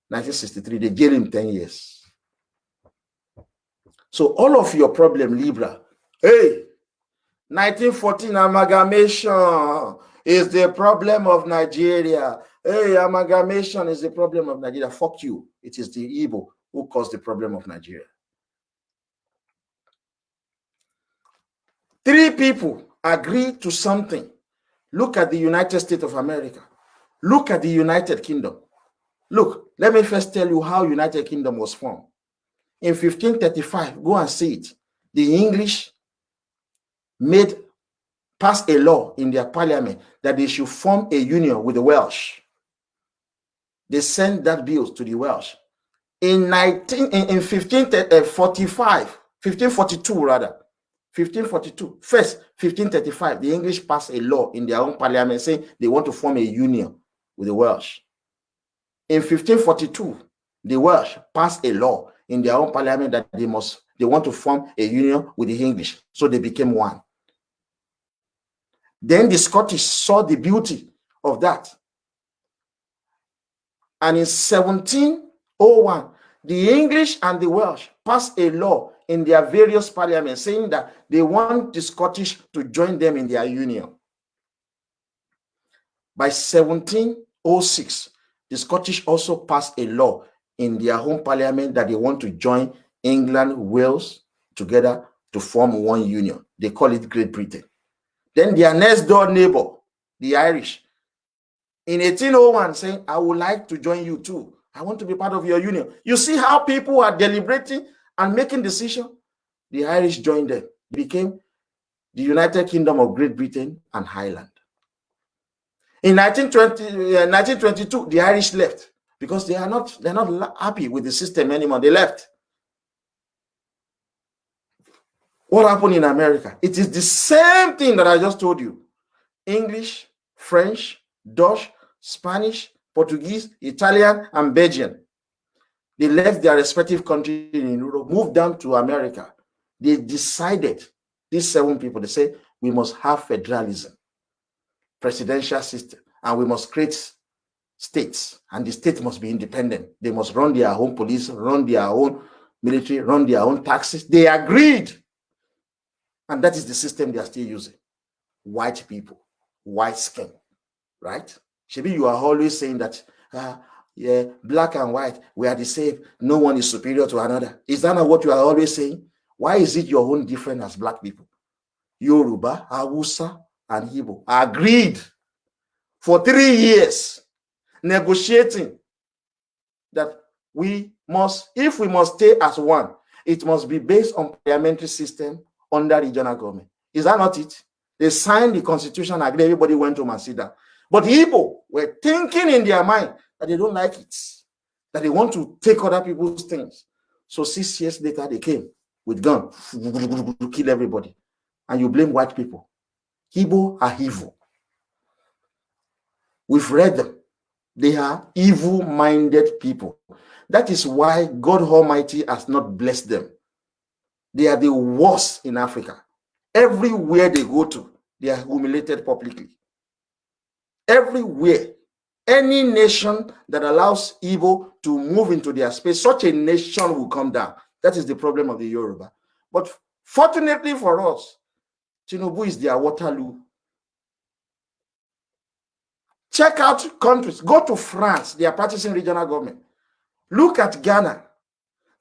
1963, they jailed him 10 years. So all of your problem, Libra, hey, 1914 amalgamation is the problem of Nigeria. Hey, amalgamation is the problem of Nigeria. Fuck you. It is the Igbo who caused the problem of Nigeria. 3 people agreed to something. Look at the United States of America. Look at the United Kingdom. Look, let me first tell you how United Kingdom was formed. In 1535, go and see it. The English passed a law in their parliament that they should form a union with the Welsh. They sent that bill to the Welsh. In 1542 rather, 1542. First, 1535, the English passed a law in their own parliament saying they want to form a union with the Welsh. In 1542, the Welsh passed a law in their own parliament that they want to form a union with the English. So they became one. Then the Scottish saw the beauty of that. And in 1701, the English and the Welsh passed a law in their various parliaments saying that they want the Scottish to join them in their union. By 1706, the Scottish also passed a law in their home parliament that they want to join England, Wales together to form one union. They call it Great Britain. Then their next door neighbor, the Irish, in 1801 saying, I would like to join you too. I want to be part of your union. You see how people are deliberating and making decisions? The Irish joined them. They became the United Kingdom of Great Britain and Ireland. In 1922, the Irish left because they're not happy with the system anymore. They left. What happened in America? It is the same thing that I just told you. English, French, Dutch, Spanish, Portuguese, Italian, and Belgian. They left their respective countries in Europe, moved down to America. They decided, these 7 people, they say, we must have federalism, presidential system, and we must create states, and the state must be independent. They must run their own police, run their own military, run their own taxes. They agreed. And that is the system they are still using. White people, white skin, right? Maybe you are always saying that, yeah, black and white, we are the same. No one is superior to another. Is that not what you are always saying? Why is it your own different as black people? Yoruba, Hausa, and Igbo agreed for 3 years, negotiating that we must, if we must stay as one, it must be based on parliamentary system under regional government. Is that not it? They signed the constitution, agreed, everybody went home and sit down. But the Igbo were thinking in their mind that they don't like it, that they want to take other people's things. So 6 years later, they came with guns to kill everybody. And you blame white people. Igbo are evil. We've read them. They are evil-minded people. That is why God Almighty has not blessed them. They are the worst in Africa. Everywhere they go to, they are humiliated publicly. Everywhere. Any nation that allows evil to move into their space, such a nation will come down. That is the problem of the Yoruba. But fortunately for us, Tinubu is their Waterloo. Check out countries. Go to France. They are practicing regional government. Look at Ghana.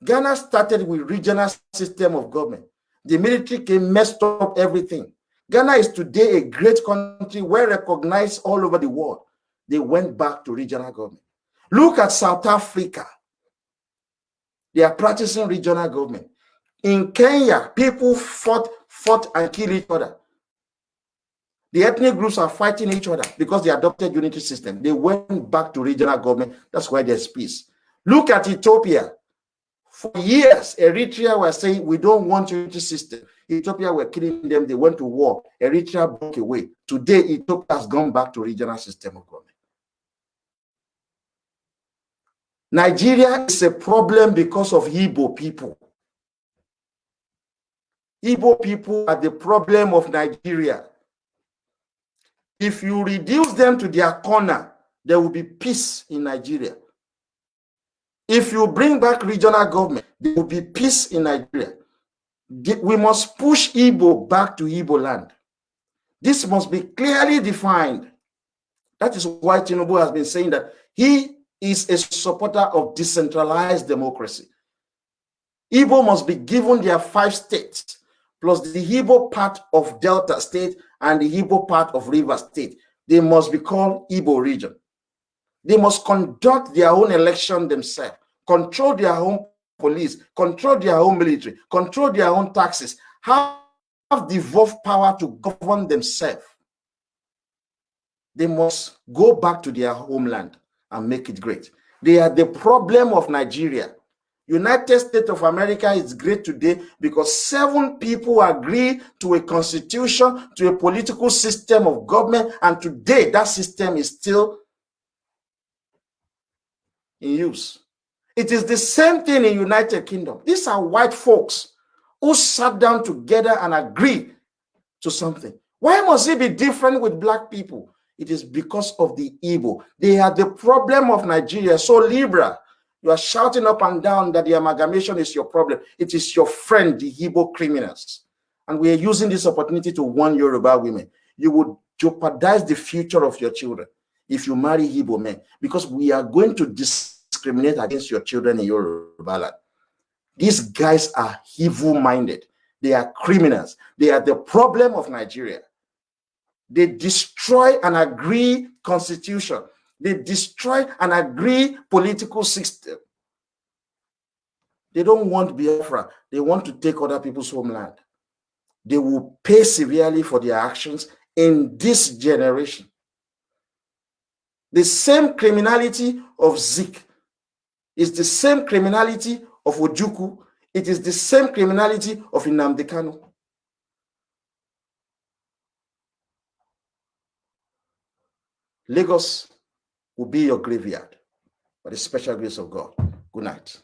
Ghana started with regional system of government. The military came, messed up everything. Ghana is today a great country, well recognized all over the world. They went back to regional government. Look at South Africa. They are practicing regional government. In Kenya, people fought and killed each other. The ethnic groups are fighting each other because they adopted unity system. They went back to regional government. That's why there's peace. Look at Ethiopia. For years, Eritrea were saying, we don't want unity system. Ethiopia were killing them. They went to war. Eritrea broke away. Today, Ethiopia has gone back to regional system of government. Nigeria is a problem because of Igbo people. Igbo people are the problem of Nigeria. If you reduce them to their corner, there will be peace in Nigeria. If you bring back regional government, there will be peace in Nigeria. We must push Igbo back to Igbo land. This must be clearly defined. That is why Tinubu has been saying that he is a supporter of decentralized democracy. Igbo must be given their 5 states, plus the Igbo part of Delta State and the Igbo part of River State. They must be called Igbo region. They must conduct their own election themselves, control their own police, control their own military, control their own taxes, have devolved power to govern themselves. They must go back to their homeland and make it great. They are the problem of Nigeria. United States of America is great today because 7 people agree to a constitution, to a political system of government, and today that system is still in use. It is the same thing in United Kingdom. These are white folks who sat down together and agreed to something. Why must it be different with black people? It is because of the Igbo. They are the problem of Nigeria. So Libra, you are shouting up and down that the amalgamation is your problem. It is your friend, the Igbo criminals. And we are using this opportunity to warn Yoruba women. You would jeopardize the future of your children if you marry Igbo men, because we are going to discriminate against your children in Yoruba land. These guys are evil-minded. They are criminals. They are the problem of Nigeria. They destroy and agree constitution. They destroy and agree political system. They don't want Biafra. They want to take other people's homeland. They will pay severely for their actions in this generation. The same criminality of Zik is the same criminality of Ojukwu. It is the same criminality of Nnamdi Kanu. Lagos will be your graveyard by the special grace of God. Good night.